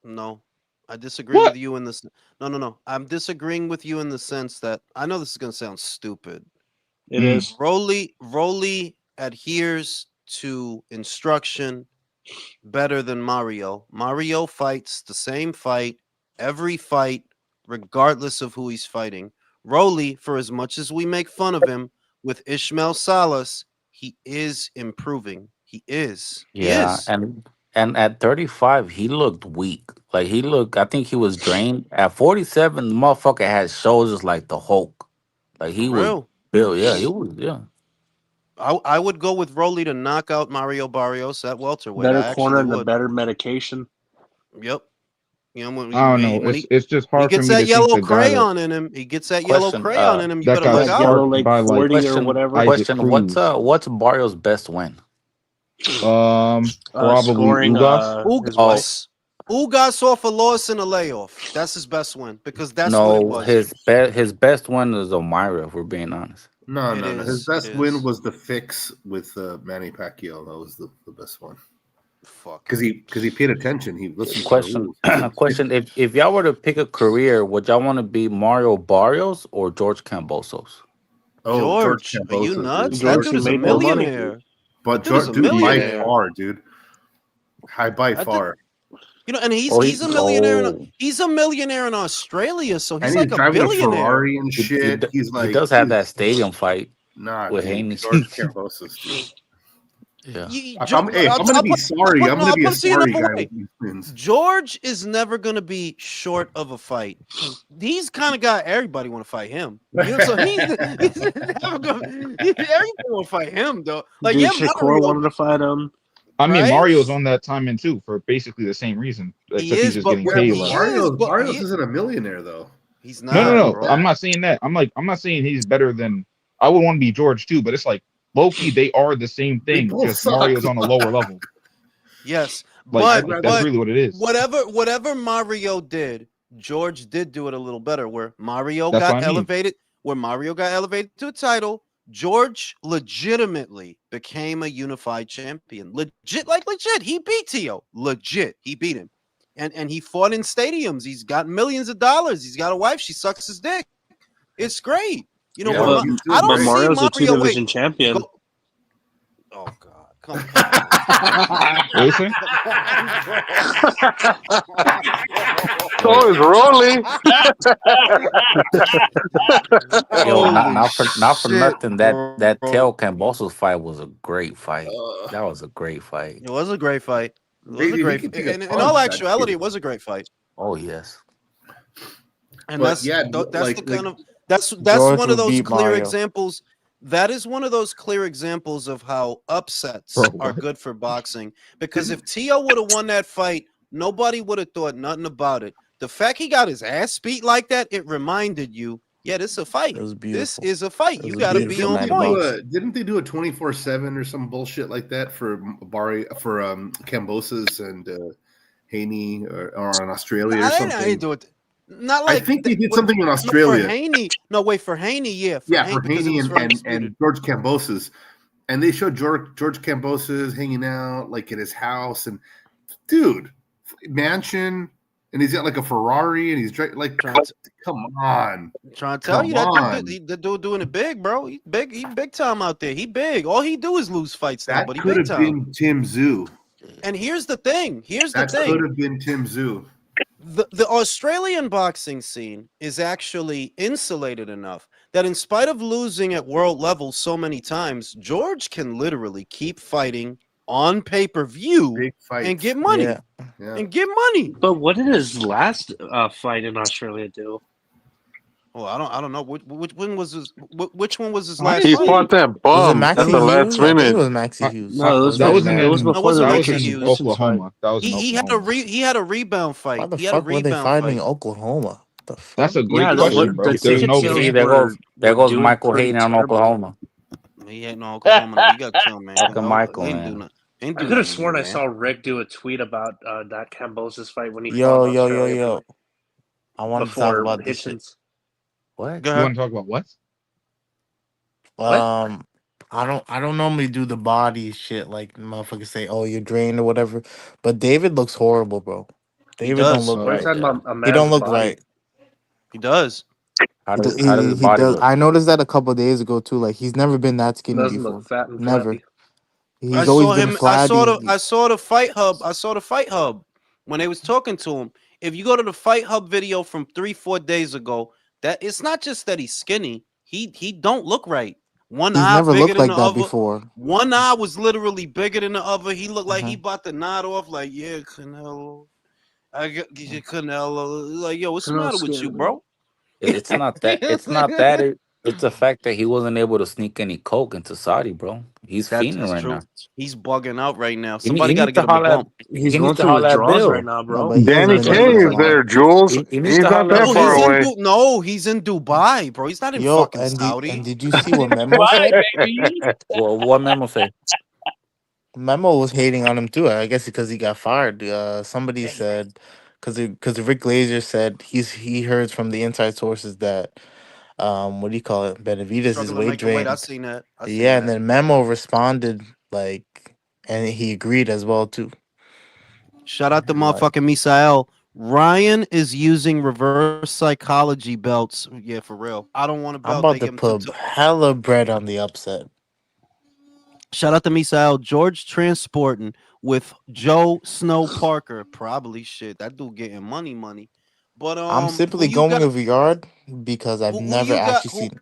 No. I disagree with you in this. No. I'm disagreeing with you in the sense that I know this is going to sound stupid. It is. Rolly adheres to instruction better than Mario. Mario fights the same fight, every fight, regardless of who he's fighting. Rolly, for as much as we make fun of him with Ishmael Salas, he is improving. He is. Yeah, he is. And at 35, he looked weak. Like I think he was drained. At 47, the motherfucker had shoulders like the Hulk. Like he was built. Yeah, he was. Yeah. I would go with Rolly to knock out Mario Barrios at welterweight. Better corner and the better medication. Yep. You know, I don't know. It's just hard. He gets that yellow crayon in him. He gets that yellow crayon in him. You better look out. Yellow Lake 40 or whatever. Question: What's Barrios' best win? Probably Scoring Ugas. his wife. Ugas off a loss and a layoff. That's his best win because that's what it No, was. his best one is O'Mara, if we're being honest. No. It His is, best it win is. was the fix with Manny Pacquiao. That was the best one. Fuck. Because he paid attention. He listened to the Question, rules. question: if y'all were to pick a career, would y'all want to be Mario Barrios or George Cambosos? Oh, George George, are you Cambosos, nuts? dude. That George dude is a made more money. millionaire. But That dude is George, a dude, by millionaire. far, dude. By That dude- far. You know, and he's Oh, a millionaire. oh. He's a millionaire in Australia, so And he's he's like a driving a billionaire. Ferrari and He, shit. He's he like, does have dude, that stadium fight nah, with dude. Haney. George Cambosos, dude. Yeah. If I'm gonna be sorry, I'm gonna be a sorry guy with these wins. George is never gonna be short of a fight. He's kind of guy everybody want to fight him. You know, so he's never gonna. Everybody want to fight him though. Like Dude, yeah, Shakur Mario, wanted to fight him. I mean, Right? Mario's on that timing too for basically the same reason, he except he's is, just but getting what paid he less. is, but Mario's he- isn't a millionaire though. he's No, not. no, bro. I'm not saying that. I'm not saying he's better than. I would want to be George too, but it's like low-key, they are the same They thing. both Just suck. Mario's on a lower level. Yes, Like but that's really what it is. whatever Mario did, George did do it a little better. Where Mario That's got what I mean. elevated to a title, George legitimately became a unified champion. Legit. He beat Tio. Legit, he beat him, and he fought in stadiums. He's got millions of dollars. He's got a wife. She sucks his dick. It's great. You know, Yeah, where but, he's I don't but see Mario's a Mario. two-division champion. Oh God, come on. What you say? Oh, it's rolling. Yo, Holy not for shit, nothing. That bro. Teo Cambosos fight was a great fight. That was a great fight. It was a great fight. It was a He great can fight. take a In punch, all that actuality, kid. it was a great fight. Oh yes. And But that's yeah, that's the kind of that's George one of would those beat clear Mario. examples. That is one of those clear examples of how upsets Bro, are what? good for boxing. Because if Tio would have won that fight, nobody would have thought nothing about it. The fact he got his ass beat like that, it reminded you, yeah, this is a fight. It was This beautiful. is a fight. It You was a got to be beautiful on night of point. boxing. Didn't they do a 24/7 or some bullshit like that for Cambosos and Haney or in Australia or I something? didn't do it. Not like I think they did what- something in no, Australia. for Haney. No, wait, for Haney, yeah. For because it Haney was for and Undisputed. George Cambosos. And they showed George Cambosos hanging out like at his house, and dude, mansion, and he's got like a Ferrari, and he's like, come on, Trying to tell you Come that on. the dude doing it big, bro. He big time out there. He big. All he do is lose fights now, that but he could big have time. been Tim Zoo. And here's the thing. That could have been Tim Zoo. The Australian boxing scene is actually insulated enough that in spite of losing at world level so many times, George can literally keep fighting on pay-per-view and get money. Yeah. And get money. But what did his last fight in Australia do? Well, I don't know which one was his which one was his Why last he fight? fought that Was it bum at Maxie the Hughes? last I think minute. it was Maxie Hughes. No, it was That was in before the that was Ricky in Hughes Oklahoma. That was in He had Oklahoma. he had a rebound fight. Why the He had a fuck were they rebound fighting in fight. Oklahoma? The fuck? That's a great Yeah, question, bro. the There's ticket no sales See, game. there goes were doing Michael pretty Hayden on terrible. Oklahoma. He ain't no Oklahoma. No, he got killed, man. Fucking No, Michael, he ain't man. do nothing. Ain't I do could have nothing, sworn I man. saw Rick do a tweet about that Cambosos fight when he fought Yo, in yo, Australia yo. I wanted to talk before about this shit. Hitchens. What? Go You ahead. want to talk about what? I don't normally do the body shit like motherfuckers say, oh, you're drained or whatever. But David looks horrible, bro. David don't does. look We're right. talking about a He don't man's look body. right. He does. How does his He body does. look? I noticed that a couple days ago too. Like he's never been that skinny Doesn't before. look fat and Never. flabby. I He's always saw been him. I flabby. saw the fight hub. I saw the fight hub when they was talking to him. If you go to the fight hub video from 3-4 days ago, that it's not just that he's skinny. He don't look right. One He's eye never bigger looked than like the that other. before. One eye was literally bigger than the other. He looked like he Uh-huh. about to nod off. Like, yeah, Canelo. I got Canelo. Like, yo, what's the matter with you, bro? It's not that. It's not that. It's the fact that he wasn't able to sneak any coke into Saudi, bro. He's That fiending is right true. now. He's bugging out right now. He Somebody got to needs to get him a holler at. bump. He's He going needs to through holler at withdrawals Bill. right now, No, bro. but he Danny hasn't been K doing is that there, long. Jules. He needs He's to not holler that at No, far he's Bill. away. no, he's in Dubai, bro. He's not in Yo, fucking Saudi. and did you see what Memo Right, said? baby. Well, what memo say? Memo was hating on him too. I guess because he got fired. Somebody said because Rick Glazer said he heard from the inside sources that what do you call it? Benavidez is Struggling to weight make the weight. I drained. seen that. I seen Yeah, and that. then Memo responded like, and he agreed as well too. Shout out to Like, motherfucking Misael. Ryan is using reverse psychology belts. Yeah, for real. I don't want a I'm belt. They about give to him two. put hella bread on the upset. Shout out to Misael. George transporting with Joe Snow Parker. Probably shit. That dude getting money. But I'm who simply you going got? with Yard because I've Who never you got? actually seen.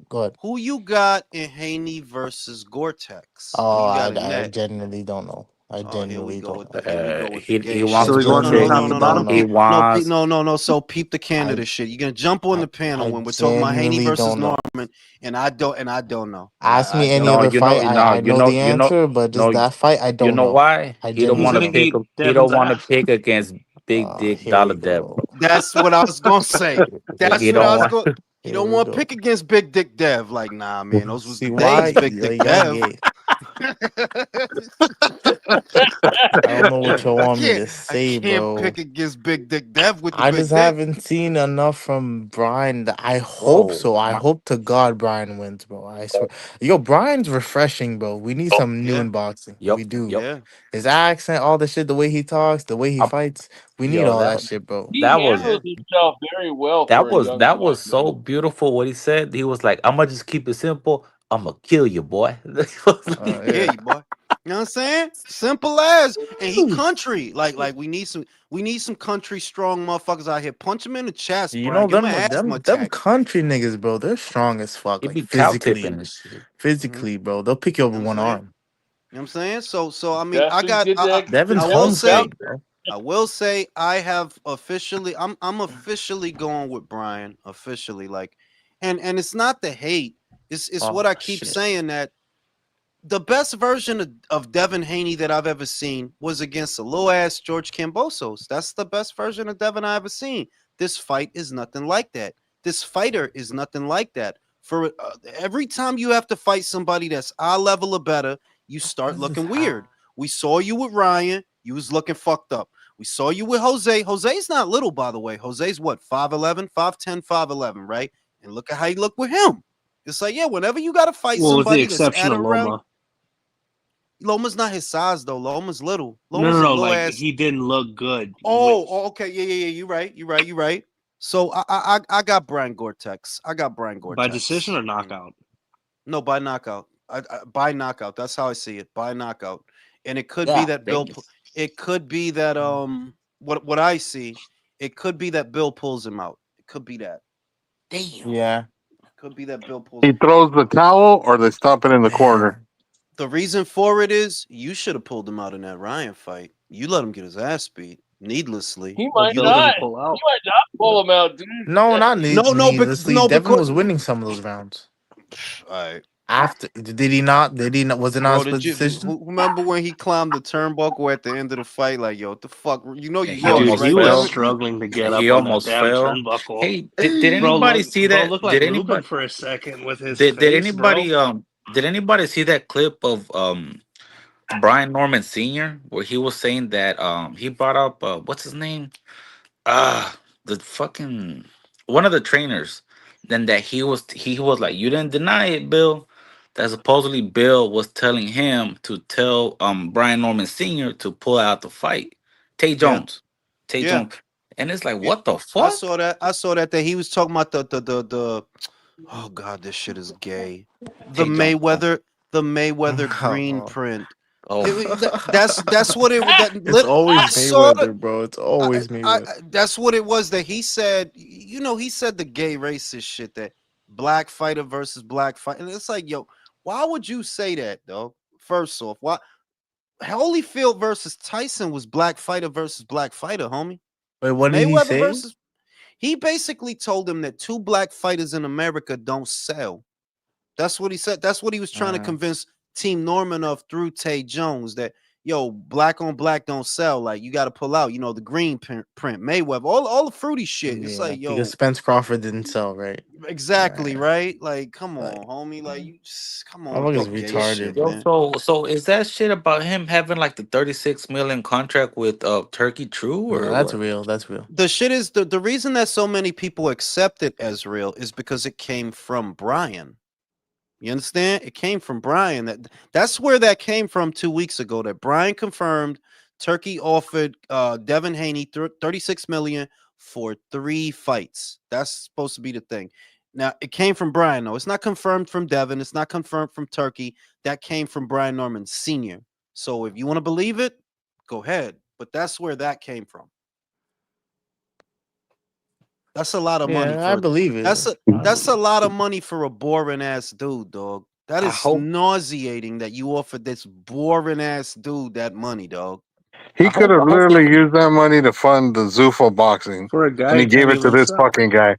Go ahead. Who you got in Haney versus Gore-Tex? Who Oh, you got in I that? genuinely don't know. I Oh, genuinely don't know. here we go with the He gay wants shit. So to we go going from the pick. top to bottom? He Genuinely don't know. wants. No. So peep the I Canada shit. You're gonna jump on the panel I when we're talking about Haney genuinely versus don't know. Norman, and I don't know. Ask I me any don't No, other know. fight, I you know know, the answer, but just no. that fight, I You don't know know. why? I He don't Who's want genuinely to gonna don't know. pick. beat He don't Devin's want to ass? pick against Big Dick Here we Dollar Dev. go. That's what I was gonna say. He That's what I don't was want. going. He Here don't we want to go. pick against Big Dick Dev. Like, nah, man, those was See the why? days, Big Dick Y'all Dev. gay. I don't know what y'all I want me can't. to I say, can't bro. pick against Big Dick Dev with the I just big dick. haven't seen enough from Brian. That I hope Whoa, so. I my, hope to God Brian wins, bro. I swear. Yo, Brian's refreshing, bro. We need some new Yeah, in boxing. yep, We do. yep. yeah. His accent, all the shit, the way he talks, the way he I, fights. We need yo, all that shit, bro. He that was handles Yeah. himself very well for a young that buck, was man. so beautiful. What he said. He was like, "I'm gonna just keep it simple. I'm gonna kill you, boy." I'm gonna kill Yeah. you, boy. You know what I'm saying? Simple as. And he country. Like we need some country strong motherfuckers out here. Punch him in the chest, You Brian. know Give him them an asthma them attack. country niggas, bro. They're strong as fuck, He like be cow tipping physically, and shit. Mhm. physically, bro. They'll pick you up You know with what I'm one saying? arm. You know what I'm saying? So I mean, Definitely did that Devin's I will himself say out homestake, there. bro. I will say I have officially I'm officially going with Brian officially like and it's not the hate. It's Oh what I keep shit. saying that the best version of Devin Haney that I've ever seen was against a little ass George Cambosos. That's the best version of Devin I ever seen. This fight is nothing like that. This fighter is nothing like that. For every time you have to fight somebody that's eye level or better, you start This is looking weird. We saw you with Ryan. You was looking fucked up. We saw you with Jose. Jose's not little, by the way. Jose's what, 5'11, 5'10, 5'11, right? And look at how you look with him. It's like, yeah, whenever you got to fight Well, with the somebody that's exception at of around, Loma. Loma's not his size though. Loma's little. No, Loma's no, a no. little Like ass. he didn't look good. Okay. Yeah. You're right. You're right. So I got Brian Gore-Tex. I got Brian By decision Gore-Tex. or knockout? No, by knockout. By knockout. That's how I see it. By knockout. And it could be Yeah, that damn. It could be that what I see. It could be that Bill pulls him out. It could be that. Damn. Yeah. Could be that Bill pulls. He throws the towel, or they stop it in the corner. Man. The reason for it is you should have pulled him out in that Ryan fight. You let him get his ass beat needlessly. He But might You Bill let him. not. didn't pull He out. might not pull him out, dude. No, not needlessly. No, Devin because was winning some of those rounds. all right. After did he not? Did he not? Was it not a Bro, split did you decision? remember when he climbed the turnbuckle at the end of the fight? Like, yo, what the fuck? You know And you he lost, Dude, almost he right, was fell. Devin? struggling to get And up he on that almost damn fell. turnbuckle. Hey, did Bro, anybody look, see bro, that? looked like Lubin for a second with his Did face, bro. anybody see that clip of Brian Norman Sr. where he was saying that he brought up what's his name? The fucking one of the trainers. Then that he was like, you didn't deny it, Bill. That supposedly Bill was telling him to tell Brian Norman Sr. to pull out the fight. Tay Yeah, Jones. Tay yeah, Jones. And it's like, yeah. what the I fuck? saw that. I saw that he was talking about the oh god, this shit is gay. The Tay Jones. Mayweather green Oh. print. Oh, That's what it that It's I always saw the Mayweather, bro. It's always Mayweather. that's what it was that he said. You know, he said the gay racist shit that black fighter versus black fight, and it's like, yo, why would you say that, though? First off, why Holyfield versus Tyson was black fighter versus black fighter, homie. Wait, what did he Mayweather say? versus he basically told him that two black fighters in America don't sell. That's what he said. That's what he was trying to Uh, convince Team Norman of through Tay Jones that yo, black on black don't sell. Like you got to pull out, the green print, Mayweather, all the fruity shit. It's Yeah, like, yo, because Spence Crawford didn't sell, right? exactly, Right. right? Like, come Like, on, homie. Like, you just come on I'm with like, this it's gay retarded, shit, Yo, man. man. so is that shit about him having like the 36 million contract with Turkey true Yeah, or that's what? real. That's real. The shit is the reason that so many people accept it as real is because it came from Brian. You understand? It came from Brian. That's where that came from 2 weeks ago. That Brian confirmed Turkey offered Devin Haney 36 million for 3 fights. That's supposed to be the thing. Now it came from Brian, though. It's not confirmed from Devin. It's not confirmed from Turkey. That came from Brian Norman Sr. So if you want to believe it, go ahead. But that's where that came from. That's a lot of money Yeah, I for believe that's it. a that's a lot of money for a boring ass dude, dog. That I is hope nauseating that you offered this boring ass dude that money, dog. He could have I hope literally used that money to fund the Zufo boxing, For a and guy he who gave can't it to even this sell. fucking guy.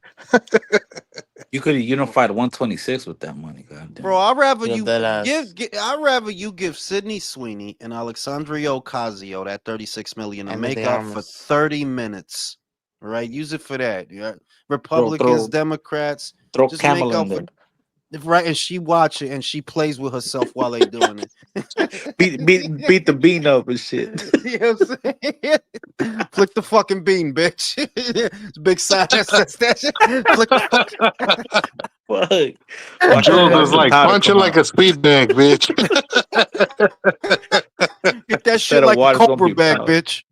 you could have unified 126 with that money. God Bro, damn. I'd rather Yeah, you that ass. I'd rather you give Sidney Sweeney and Alexandria Ocasio that 36 million to And make the up for armors. 30 minutes. Right? Use it for that. Yeah. Throw Republicans, throw Democrats, throw just make Kamala in up for there. right, and she watch it and she plays with herself while they doing it. Beat the bean up and shit. You know what I'm saying? Flick the fucking bean, bitch. It's a big sign that says that shit. Flick the fuck. Fuck. Watch out, Jules watch is the like, powder punch it come like out. a speed bag, bitch. Get that Instead shit of like a water, it's gonna Cobra be bag, powder. bitch.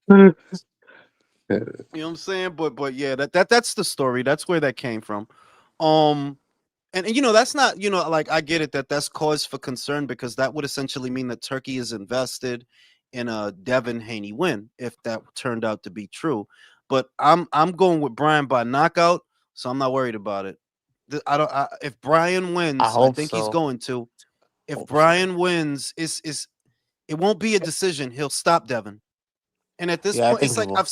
You know what I'm saying? But yeah, that's the story. That's where that came from. And that's not, like I get it that that's cause for concern because that would essentially mean that Turkey is invested in a Devin Haney win if that turned out to be true. But I'm going with Brian by knockout, so I'm not worried about it. If Brian I wins, I hope think he's so. going to. If Hope so. Brian wins, it won't be a decision. He'll stop Devin. And at this Yeah, I point, think it's he like will.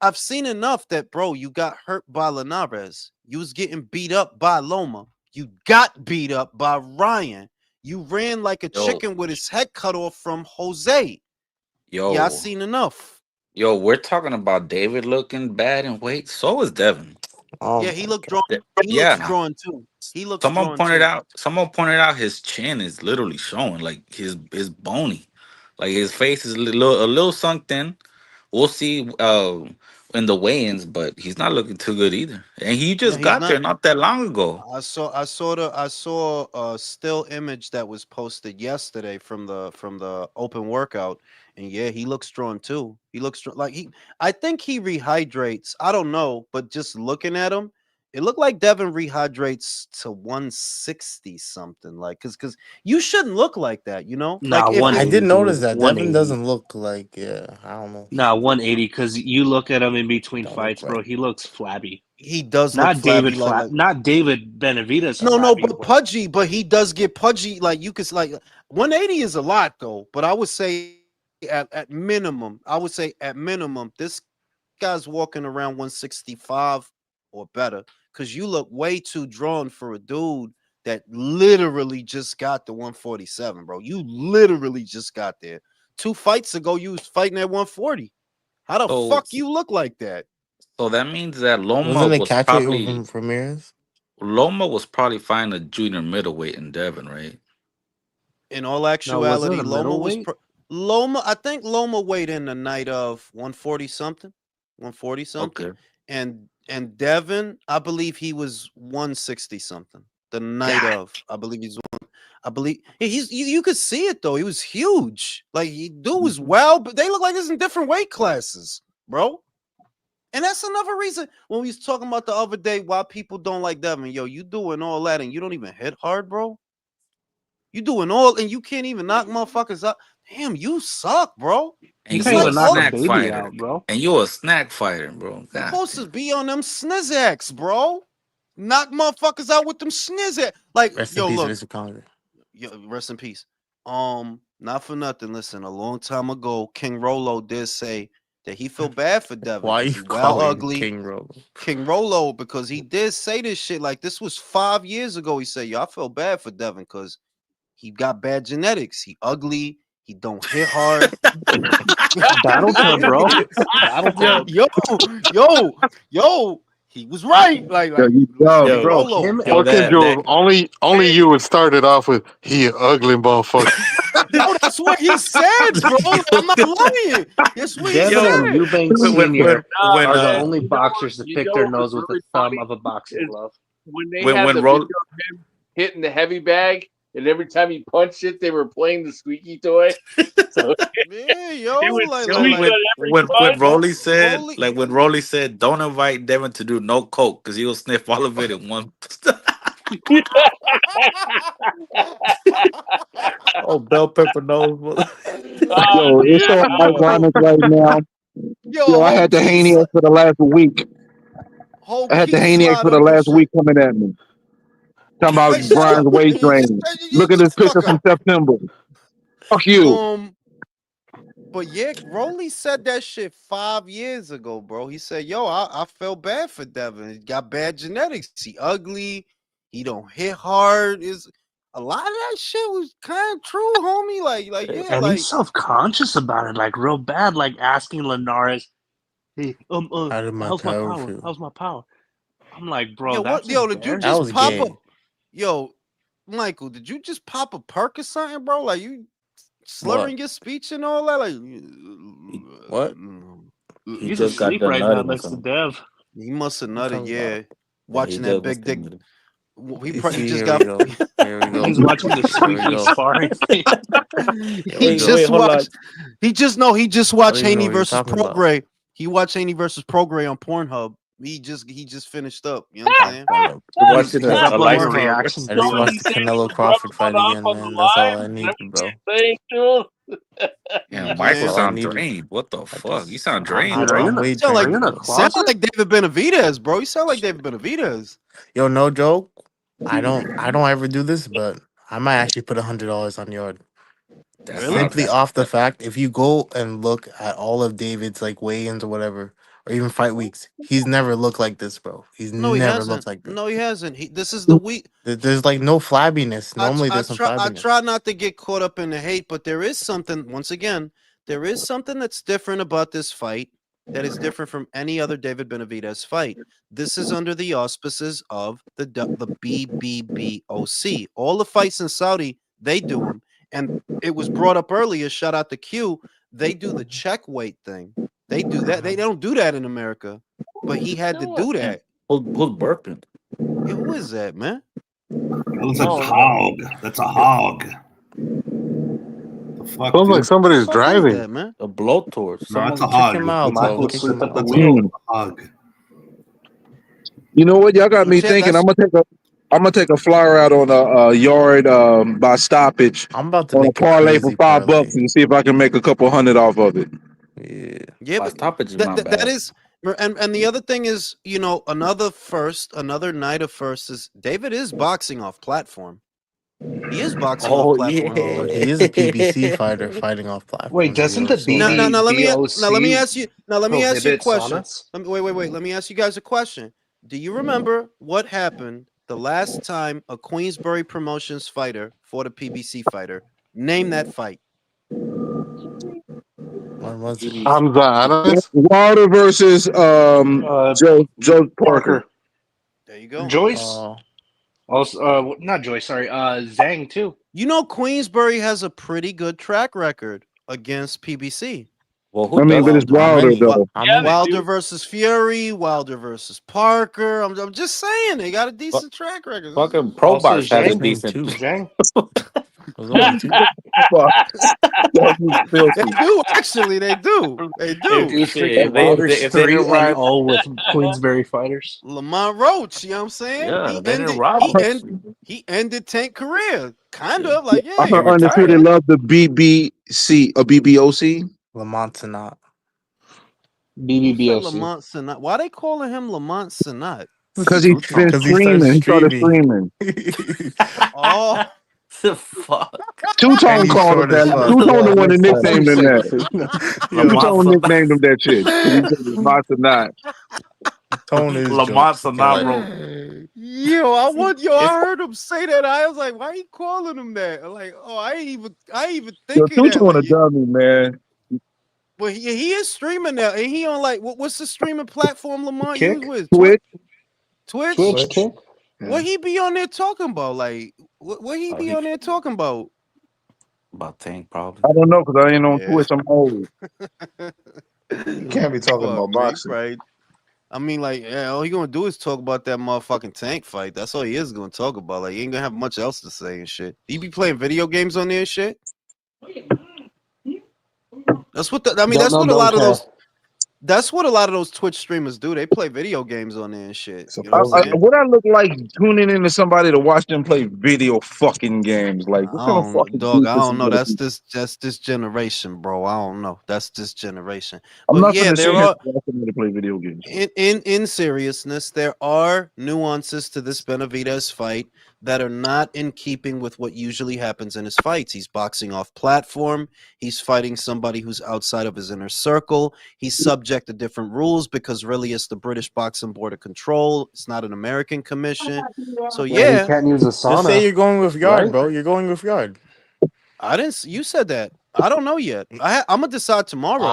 I've seen enough that, bro, you got hurt by Linares. You was getting beat up by Loma. You got beat up by Ryan. You ran like a Yo, chicken with his head cut off from Jose. Yeah, I yo, seen enough. yo, we're talking about David looking bad in weight. So is Devin. Oh Yeah, my he looked drawn. god. He looks Yeah. drawn too. He looks drawn too. Someone pointed out his chin is literally showing, like his bony. Like his face is a little sunk in. We'll see in the weigh-ins, but he's not looking too good either. And he No, just he's got there not. not that long ago. I saw a still image that was posted yesterday from the open workout, and yeah, he looks strong too. He looks like I think he rehydrates. I don't know, but just looking at him, it looked like Devin rehydrates to 160 something. Like, cause you shouldn't look like that, Nah, Like I if 180, did notice dude. that Devin 180. doesn't look like. Yeah, I don't know. Nah, 180. Because you look at him in between Don't look fights, bro. right. He looks flabby. he does look Not David flabby, Flab. Not David Benavides no, flabby, but but pudgy, but he does get pudgy. Like you could like 180 is a lot though. But I would say at minimum, this guy's walking around 165 or better. Cause you look way too drawn for a dude that literally just got the 147, bro. You literally just got there. 2 fights ago, you was fighting at 140. How the So fuck you look like that? so that means that Wasn't it catch weight from Ramirez? Loma was probably fighting a junior middleweight in Devon, right? In all no, was it actuality, a middleweight? Loma. I think Loma weighed in the night of 140 something, Okay. and Devin, I believe he was 160 something the night God. of. I believe he's one. I believe you could see it though. He was huge. Like dude was wild, but they look like it's in different weight classes, bro. And that's another reason when we was talking about the other day why people don't like Devin. Yo, you doing all that and you don't even hit hard, bro. You doing all and you can't even knock motherfuckers up. Damn, you suck, bro. And You It's can't you like a even knock all a the snack baby fighter. out, bro. And you a snack fighter, bro. you God supposed to damn. be on them snizzaks, bro. Knock motherfuckers out with them snizzaks. Like, Rest in yo, peace, look, Mr. Congress. yo, rest in peace. Not for nothing. Listen, a long time ago, King Rolo did say that he feel bad for Devin Why are because you he well calling him ugly. King Rolo? King Rolo, because he did say this shit. Like, this was 5 years ago. He said, yo, I feel bad for Devin because he got bad genetics. He ugly. He don't hit hard. That'll tell, bro. That'll tell. Yo. He was right. Like yo, Bro, Rolo. him Yo, and fucking that Jules, only you would start it off with he an ugly motherfucker. No, that's what he said, bro. I'm not lying. That's what he Devin and said. Eubank when Sr. when are the uh only You know boxers to you pick know their what was nose with the really thumb funny of a boxing is glove. when they when had when the Ro- video of him hitting the heavy bag, and every time he punched it, they were playing the squeaky toy. So Yeah, yo, it would like yo, squeak like on every when punch. Rolly said Rolly. when Rolly said don't invite Devin to do no coke because he'll sniff all of it in one. Oh, bell pepper nose. Oh, Yo, it's dude. so ironic right now. Yo, Yo, I whole had the key Haniac for the last week. whole I had the key Haniac slide for the up and last shit. week coming at me. Talking about Hey, shut Brian's up. weight drain. Look at this Fuck picture from up. September. Fuck you. But yeah, Rolly said that shit 5 years ago, bro. He said, yo, I felt bad for Devin. He got bad genetics. He ugly. He don't hit hard. Is a lot of that shit was kind of true, homie. Like, yeah, And like he's self-conscious about it, like real bad, like asking Linares, "Hey, How did my how's my power power? feel? How's my power?" I'm like, bro, yo, what that's yo, did you That just was embarrassing, pop dude. up? gay. Yo, Michael, did you just pop a perk or something, bro? Like you slurring What? your speech and all that? Like What? He He's just got asleep done right now nutting or next to something. Dev. he must have What you nutted, talking yeah. about? Yeah, he Watching that did big must have dick. nutted. He See, just here got we go. Here we go. He's watching the Here we squeaky go. sparring thing. Here we he go. just Hold on. watched. He just I watched don't even know Haney what you're versus talking about. Progray. He watched Haney versus Progray on Pornhub. He just finished up. You know what I'm saying? He's Watching a uploading live a stream. reaction I just video. watched the Canelo Crawford fight again, man. That's all I needed, bro. Yeah, You know what I'm Michael saying? All I sound needed. drained. What the I fuck? You just, sound drained, Dude, are you bro. in a, weight Sound are like you in a training, bro. sound closet? like David Benavidez, bro. You sound like David Benavidez. Yo, no joke. I don't ever do this, but I might actually put $100 on yard. That's Really? not Simply that. off the fact, if you go and look at all of David's like weigh-ins or whatever, or even fight weeks, he's never looked like this, bro. He's No, he never looked hasn't. like this. No, he hasn't. This is the week. There's like no flabbiness. Normally, there's some I flabbiness. try not to get caught up in the hate, but there is something. Once again, there is something that's different about this fight that is different from any other David Benavidez fight. This is under the auspices of the BBBOC. All the fights in Saudi, they do them, and it was brought up earlier. Shout out to Q. They do the check weight thing. They do that. They don't do that in America, but he had to do that. Who's burping? Yeah, who is that, man? That looks like a hog. That's a hog. The fuck, Sounds dude? like somebody's What the fuck is driving. that, man? A blowtorch. No, Someone it's a Kick hog. him out, That's bro. a, Kick him at the out. that's wheel. a hog. You know what? Y'all got me Chat, thinking. I'm gonna take a flyer out on a yard by stoppage I'm about to on a make a parlay for crazy $5 parlay. and see if I can make a couple hundred off of it. Yeah. Yeah, My but stoppage is that, not that that bad. is, and the other thing is, another night of first is David is boxing off platform. He is boxing off Oh platform. But he is a PBC fighter fighting off platform. Wait, doesn't the Now let me BBOC ask you. Now let me ask you a prohibit question. saunas? Wait. Let me ask you guys a question. Do you remember what happened the last time a Queensbury Promotions fighter fought a PBC fighter? Name that fight. When was it? Hamza Adames? Wilder versus Joe Parker. There you go. Joyce. Also, not Joyce. Sorry, Zhang too. You know, Queensbury has a pretty good track record against PBC. Well, I mean, but it's Wilder though. Wilder versus Fury, Wilder versus Parker. I'm just saying they got a decent track record. Fucking Pro Also, Box has a Zhang. decent. Zhang. They do actually. They do. They do. Dude, Shit, freaking Wilder's if they didn't ride, 3-0 with Queensbury fighters. Lamont Roach, you know what I'm saying? yeah, they didn't rob him. He ended Tank career. Kind of like, I yeah. heard Undisputed love the BBC or BBOC. Lamont Sanat. BBBOC. Lamont Sanat. Why they calling him Lamont Sanat? Because he's been streaming. He started streaming. Oh. The fuck? Two-Tone called him that. Two-Tone the one that nicknamed him that. Two-Tone nicknamed him that shit. He said Lamont Sanat. tone is Lamont's jokes. not broke. I heard him say that. I was like, why he calling him that? I'm like, oh, I ain't even Yo, thinking Tutu that. on a Like, dummy, man. but he is streaming now, and he on like what's the streaming platform Lamont Kick? use with Twitch. Twitch? Twitch kick? What he be on there talking about? Like, what he be on there talking about? About Tank, probably. I don't know because I ain't on Yeah. Twitch. I'm old. You can't be talking Fuck, about man, boxing. right? I mean, like, yeah, all he gonna do is talk about that motherfucking Tank fight. That's all he is gonna talk about. Like, he ain't gonna have much else to say and shit. He be playing video games on there and shit. That's what that's what a lot of those. That's what a lot of those Twitch streamers do. They play video games on there and shit. You know what I'm saying? What I look like tuning into somebody to watch them play video fucking games? Like, what I kind of don't know, fucking dog. I goof don't know. is That's this generation, bro. I don't know. That's this generation. I'm But not yeah, gonna sit there here are and watch somebody play video games. in seriousness, there are nuances to this Benavidez fight that are not in keeping with what usually happens in his fights. He's boxing off platform. He's fighting somebody who's outside of his inner circle. He's subject to different rules because really it's the British Boxing Board of Control. It's not an American commission. So Yeah, he can't use a sauna. Just say you're going with Yard, right? bro. You're going with Yard. I didn't. You said that. I don't know yet. I'm gonna decide tomorrow.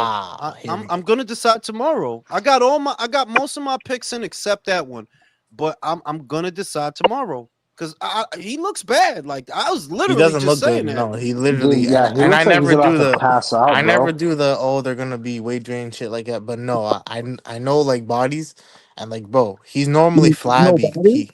I'm gonna decide tomorrow. I got most of my picks in except that one, but I'm gonna decide tomorrow because he looks bad. Like I was He literally doesn't just look saying good. that. No, he literally. Dude, yeah, he and looks I like he's never about do to the. pass out, I never bro. do the. Oh, they're gonna be weight drain shit like that. But no, I know like bodies, and like bro, he's normally flabby. He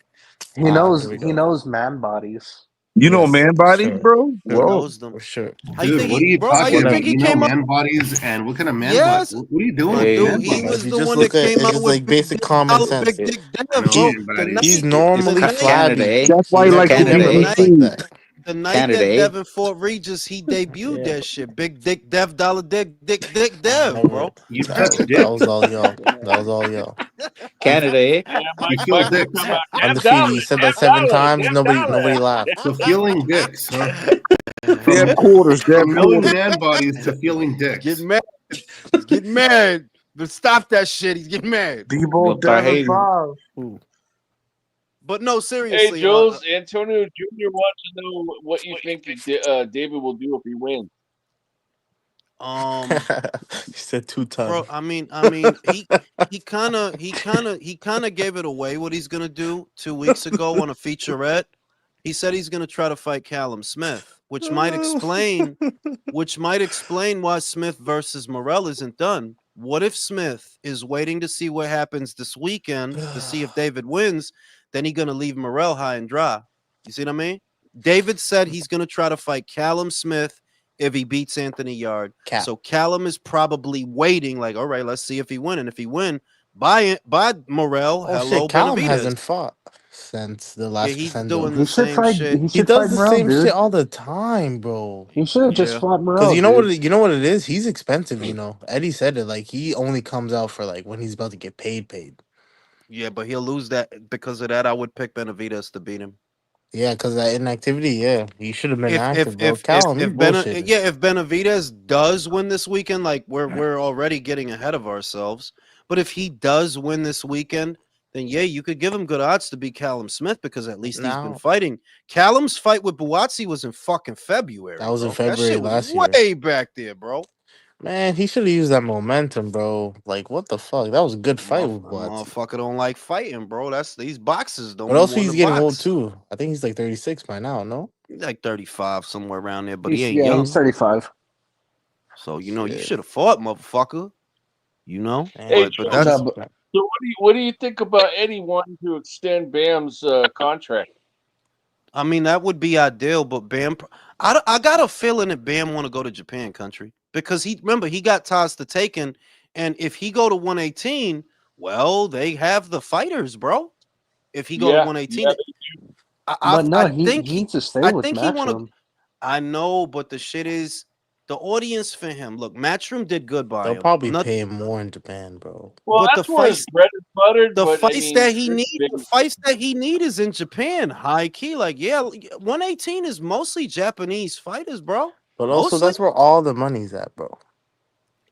Here we knows go. man bodies. You know Yes, man for bodies, sure. bro? He Whoa. knows them. For sure. How you Dude, think what are you bro? How talking you about? think he You know came up? man bodies, and what kind of man Yes, body? What are you doing but with dude, man he body? was If you the just one look that at came it's out just with like basic common sense. Big Dick I Dev, know bro. man The bodies. He's night, the normally night, Canada, flabby. eh? That's why he He's likes to Canada, be never in eh? the looked like food. that. the night Canada, that eh? Devin Fort Regis, he debuted Yeah. that shit. Big Dick Dev Dollar Dick Dev, Never. bro. You That, touch that dick. was all y'all. That was all y'all. Canada, eh? Yeah, You Mike, feel Mike was dicks. talking about Dev Undefeated. You Dollar, said Dev that 7 Dollar, times. Dev Nobody Dollar. laughed. So feeling dicks, huh? Damn From quarters, damn knowing quarters. man bodies to feeling He's dicks. getting mad. He's getting mad. But stop that shit. He's getting mad. Debo, Devin, 5. Ooh. But no, Hey, seriously. Jules, Antonio Jr. wants to know what you think David will do if he wins. He said 2 times. Bro, I mean, he kind of gave it away what he's gonna do 2 weeks ago on a featurette. He said he's gonna try to fight Callum Smith, which might explain why Smith versus Morrell isn't done. What if Smith is waiting to see what happens this weekend to see if David wins? Then he's gonna leave Morrell high and dry. You see what I mean? David said he's gonna try to fight Callum Smith if he beats Anthony Yard. So Callum is probably waiting, like, all right, let's see if he win. And if he win, buy Morrell. Oh Hello, shit, Callum Benavidez. hasn't fought since the last he's crescendo. doing the same shit. He does the same shit all the time, bro. He should have just fought Morrell. Because you know what it is? He's expensive, you know. Eddie said it, like he only comes out for like when he's about to get paid. Yeah, but he'll lose that. Because of that, I would pick Benavidez to beat him. Yeah, because that inactivity, yeah. He should have been If active, bro. Callum, you bullshit. if Benavidez does win this weekend, like we're already getting ahead of ourselves. But if he does win this weekend, then yeah, you could give him good odds to beat Callum Smith because at least he's been fighting. Callum's fight with Buatsi was in fucking February. That was in bro. February That shit was last year. way back there, bro. Man, he should have used that momentum, bro. Like, what the fuck? That was a good fight with Buatsi. Motherfucker don't like fighting, bro. That's these boxers don't. But also, want he's to getting box. old too. I think he's like 36 by now. No, He's like 35, somewhere around there. But he ain't yeah, young. he's 35. So you know you should have fought, motherfucker. You know, Hey, but that's. so what do you think about Eddie wanting to extend Bam's contract? I mean, that would be ideal, but Bam, I got a feeling that Bam want to go to Japan, country, because he got ties to Taken, and if he go to 118, well, they have the fighters, bro. If he go to 118, I think he needs to stay with Matchroom. I know, but the shit is the audience for him. Look, Matchroom did good by him. they'll probably pay him more in Japan, bro. Well, but that's where his bread is buttered. The but, fights that he there's need, the fights that he need is in Japan, high key. Like, yeah, 118 is mostly Japanese fighters, bro. But also, that's where all the money's at, bro.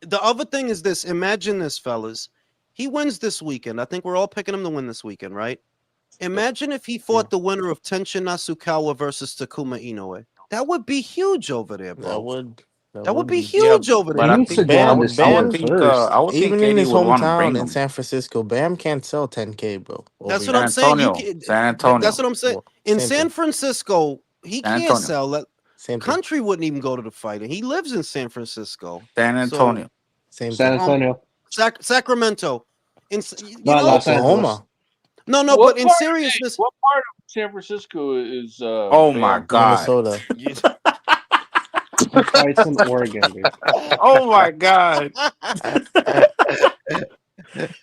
The other thing is this: imagine this, fellas. he wins this weekend. I think we're all picking him to win this weekend, right? Imagine if he fought the winner of Tenshin Nasukawa versus Takuma Inoue. That would be huge over there, bro. That would be be huge over But there. I needs to think go I Bam. would undefeated think first. I would think Even in Eddie his would want to bring hometown in him. San Francisco, Bam can't sell 10K, bro. That's Over what San I'm here. saying. You Antonio, can, San that's Antonio, what I'm saying. Well, In same San thing. Francisco, he San can't Antonio, sell. That Same thing. country wouldn't even go to the fight, and he lives in San Francisco. San So Antonio. Same San thing. Antonio. Sacramento, you Not know, Los Angeles. Oklahoma. no, What but in part? seriousness, What part of San Francisco is Oh my Bam? God. Minnesota. He fights in Oregon, dude. Oh my God.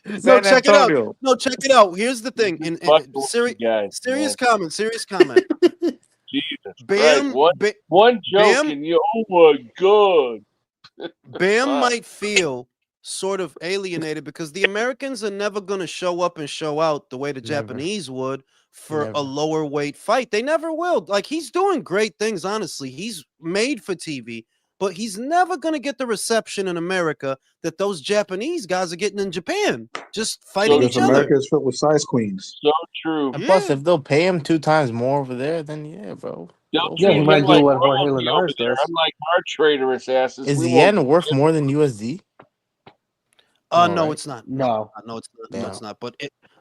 no, San check it out. Antonio. No, check it out. Here's the thing. Fuck In the serious, guys, man. serious comment. Jesus Christ! Bam, One joke Bam, and you. Oh my God! Bam Fuck. might feel sort of alienated because the Americans are never going to show up and show out the way the Never. Japanese would for a Never. lower weight fight. They never will. Like, he's doing great things, honestly. He's made for TV, but he's never going to get the reception in America that those Japanese guys are getting in Japan, just fighting Because each other. America is filled with size queens. So true. And plus, Yeah. if they'll pay him 2 times more over there, then yeah, bro. They'll Go Yeah, treat he for him it. might do like what Jorge royalty over Linares there. does. Unlike our traitorous asses, Is we the won't. yen worth more than USD? No, No, right? it's not. No. No, it's not. No, Damn. it's not.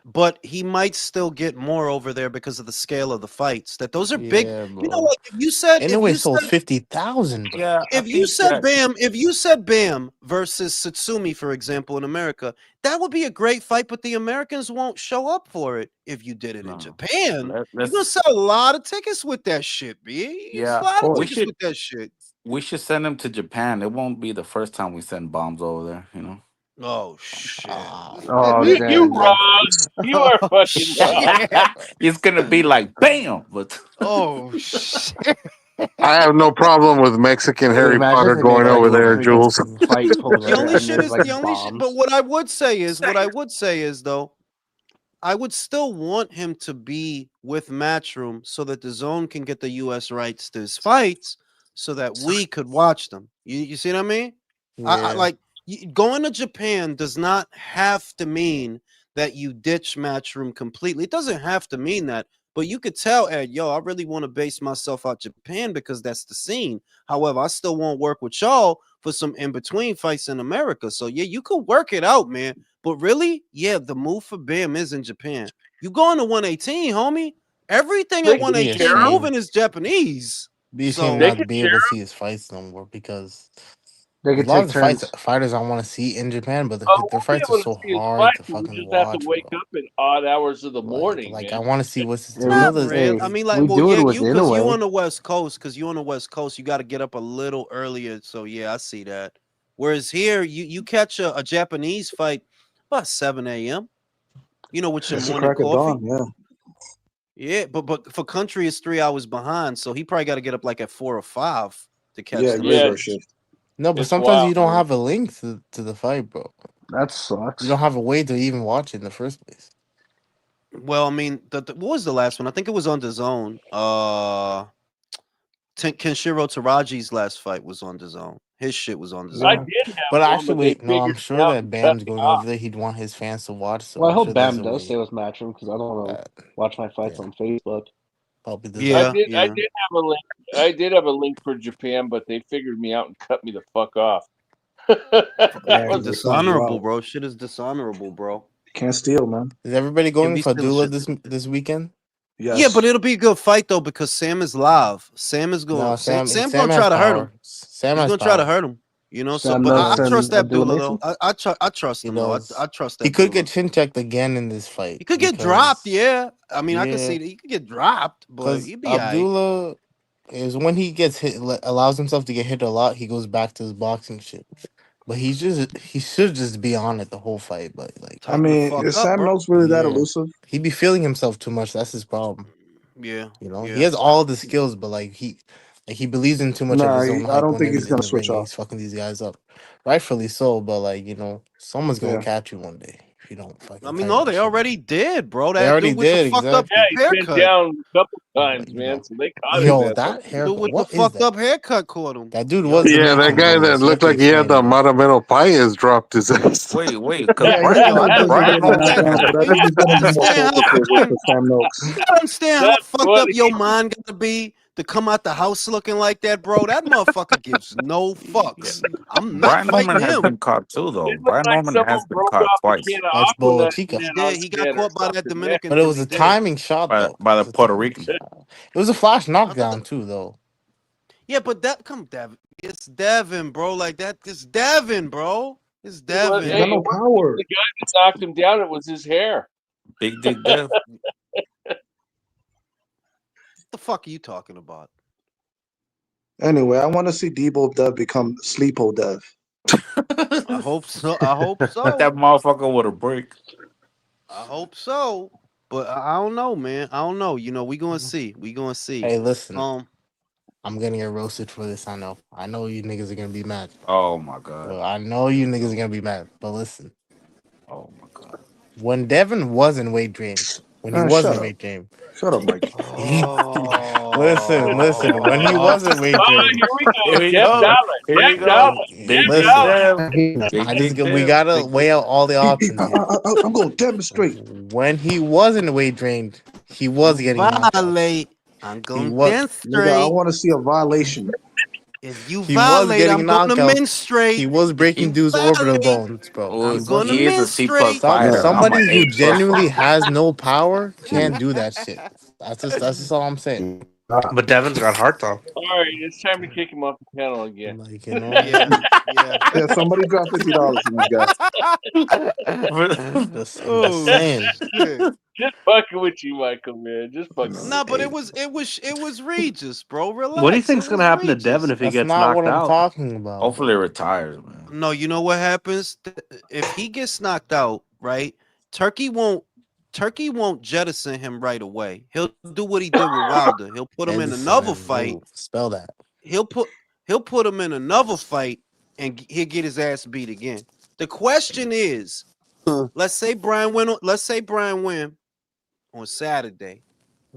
But he might still get more over there because of the scale of the fights. That those are big. Yeah, You know, bro. like Anyway, sold 50,000, bro. Yeah, I if you think said that Bam versus Satsumi, for example, in America, that would be a great fight. But the Americans won't show up for it. If you did it in no. Japan, you're gonna Let's sell a lot of tickets with that shit, B. A yeah. lot of We tickets should with that shit. we should send him to Japan. It won't be the first time we send bombs over there, you know. Oh shit! Oh, You, damn, dude. Ross, you are Oh, fucking wrong. shit! It's gonna be like bam, but Oh shit! I have no problem with Mexican Hey, Harry imagine Potter if they make going like over a there, freaking Jules. fight The poster only and shit there's is like the only shit. But bombs. what I would say is though, I would still want him to be with Matchroom so that the Zone can get the U.S. rights to his fights, so that we could watch them. You see what I mean? I Yeah. like going to Japan does not have to mean that you ditch Matchroom completely. It doesn't have to mean that, but you could tell Ed, yo, I really want to base myself out Japan because that's the scene. However, I still won't work with y'all for some in between fights in America. So yeah, you could work it out, man. But really, yeah, the move for Bam is in Japan. You going to 118, homie? Everything They at can Be a 118 share 'em. shame. moving is Japanese. Be a shame So They not to can be share able to 'em. see his fights no more because They a could lot of take the turns. fighters I want to see in Japan, but Oh, their we'll be fights are able to so see his hard to fights. We fucking just have to watch, wake bro. up at odd hours of the Like, morning, I man. want to see what's Hey, you know not the really. hey, I mean, like, we well, do yeah, it with because you Inoue. on the West Coast, you got to get up a little earlier. So yeah, I see that. Whereas here, you catch a Japanese fight about 7 a.m. You know, with your It's the morning crack of coffee. dawn. Yeah. Yeah, but for country, it's 3 hours behind, so he probably got to get up like at 4 or 5 to catch Yeah, them Yeah, graveyard shits. shift. no, but it's sometimes wild, you don't man. have a link to the fight, bro. That You sucks. don't have a way to even watch it in the first place. Well, I mean, what was the last one? I think it was on the Zone. Kenshiro Taraji's last fight was on the Zone. His shit was on the I Yeah, Zone. did have but one, actually, but they wait, no, I'm figured me sure out that and cut Bam's me going off. over there. He'd want his fans to watch, so Well, I I'm sure hope there's Bam a does stay way. with Matchroom because I don't want Uh, to watch my fights yeah, on Facebook. probably does I that. Yeah, did. I yeah. did have a link. I did have a link for Japan, but they figured me out and cut me the fuck off. That Yeah, was they found you Dishonorable, out. bro. Shit is dishonorable, bro. Can't steal, man. Is everybody Can't going be for stealing Dula shit. this weekend? Yeah, but Yes. it'll be a good fight though because Sam is live. Sam is No, going. Sam's Sam gonna has try to hurt him. power. Sam He's has gonna try to power. hurt him. You know. So, Sam but knows I Does trust send Abdullah Abdullah though. Mason. I trust he him though. does? I trust He could Abdullah. get chin checked again in this fight He could get dropped. because Yeah. I mean, I could yeah, see that he could get dropped, but because he'd be alright. Abdullah is when he gets hit, allows himself to get hit a lot. He goes back to his boxing shit. But he should just be on it the whole fight. But like, I Tighten the mean, fuck is up, Sam bro. Noakes really that yeah, elusive? he be feeling himself too much. That's his problem. Yeah. You know, he Yeah. has all the skills, but he believes in too much of Nah, his own I hype don't when think he's in gonna the ring switch and off. he's fucking these guys up. Rightfully so, but like, someone's gonna Yeah. catch you one day. if you don't fucking. I mean, no, they already did, bro. They That already dude with the did, fucked up Yeah, he's been haircut. down a couple times, man. So they caught his Yo, ass. that Dude haircut. with the What is fucked that? up haircut caught him. That dude was Yeah, that guy that looked like he had the Maramero Pias dropped his ass. Wait, because Yeah, Brian, yo, I thought he was Brian getting Norman knocked down, but I think he's getting more physical with Sam Noakes. You gotta understand how That's fucked funny. up your mind gotta be to come out the house looking like that, bro. That motherfucker gives no fucks. I'm not Brian fighting Norman has him. been caught too, though. It looked Brian like Norman someone has been broke caught off a twice can of That's Aqua Boa Nut Chica. and Yeah, he got Oscar caught by that something, Dominican But it dude. was He a did. timing shot by though. the It was a Puerto timing Rican. shot. It was a flash knockdown too, though. Yeah, but that come Devin. It's Devin, bro. Like that. It's Devin, bro. It's Devin. He got no power. The guy that knocked him down, it was his hair. Big Dick Dev. What the fuck are you talking about? Anyway, I want to see Debo Dev become Sleepo Dev. I hope so. I hope so. That motherfucker with a break. I hope so. But I don't know, man. I don't know. You know, we gonna see. We gonna see. Hey, listen. I'm gonna get roasted for this. I know. I know you niggas are gonna be mad. Oh my god. I know you niggas are gonna be mad. But listen. Oh my god. When Devin wasn't weight drained, when he wasn't weight drained. Shut up, Mike. Listen. When he wasn't weight drained. Here we go. Dev Dollar. We gotta weigh out all the options here. I'm gonna demonstrate. When he wasn't weight drained, he was getting knocked out. Violate. I'm gonna Nigga, I demonstrate. want to see a violation. If you He violate, was getting I'm gonna knocked out. menstruate. He was breaking dudes' orbital bones, bro. I'm gonna He is a C plus menstruate. fighter. Somebody I'm an who A+. genuinely has no power can't do that shit. That's just all I'm saying. But Devin's got heart though. All right, it's time to kick him off the panel again. Like, you know, Yeah, somebody drop $50 in this guy. just saying. Just fucking with you, Michael, man. Just fucking. No, but it was Regis, bro. Relax. What do you think's gonna happen to Devin if he gets knocked what I'm out? talking about. Hopefully, it retires, man. No, you know what happens if he gets knocked out, right? Turkey won't jettison him right away. He'll do what he did with Wilder. He'll put him in another fight. Spell that. He'll put him in another fight and he'll get his ass beat again. The question is, let's say Brian win on Saturday.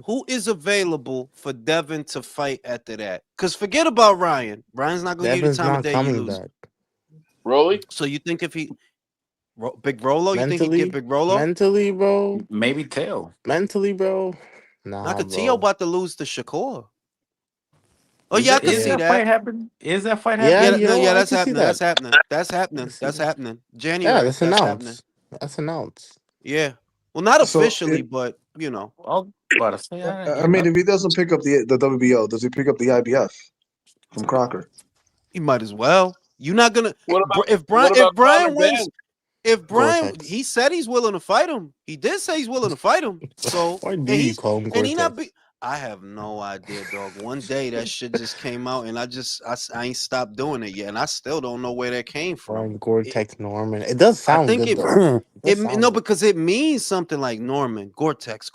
Who is available for Devin to fight after that? Because forget about Ryan. Ryan's not gonna give you the time of day you lose. Rolly? So you think if he Big Rolo, you think he get Big Rolo? Mentally, bro. Maybe Tail. Mentally, bro. Nah, Nakatillo about to lose to Shakur. Oh Is yeah, I that- can is see that that. fight happen? Is that fight Yeah, happening? Yeah, I that's can see happening. that. That's happening. That's happening. That's happening. January. Yeah, that's happening. announced. That's announced. Yeah. Well, not So officially, it- but you know. I mean, if he doesn't pick up the WBO, does he pick up the IBF from Crocker? He might as well. You're not gonna. If Brian Conor wins, Ben? if Brian, Gore-Tex. he said he's willing to fight him. He did say he's willing to fight him. So Why and do you he's call him and he not Gore-Tex? be. I have no idea, dog. One day that shit just came out, and I ain't stopped doing it yet, and I still don't know where that came from. Gore-Tex Norman. It does sound I think good. it, though. it no, because it means something like Norman, Gore-Tex.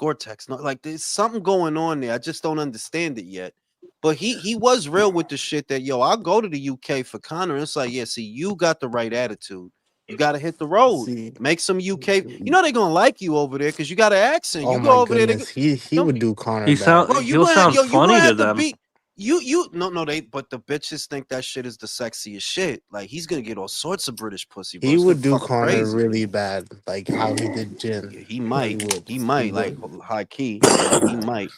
No, like there's something going on there. I just don't understand it yet. But he was real with the shit that I'll go to the UK for Conor. It's like, yeah, see, you got the right attitude. You got to hit the road. Make some UK. You know they're gonna like you over there because you got an accent. Oh You my go over goodness. there. He would do Conor He bad. sound he'll sound funny to them. No, but the bitches think that shit is the sexiest shit. Like he's gonna get all sorts of British pussy. Bro. He It's would do fucking Conor crazy. really bad, like how he did Jin. Yeah, he might. He might like high key. He might.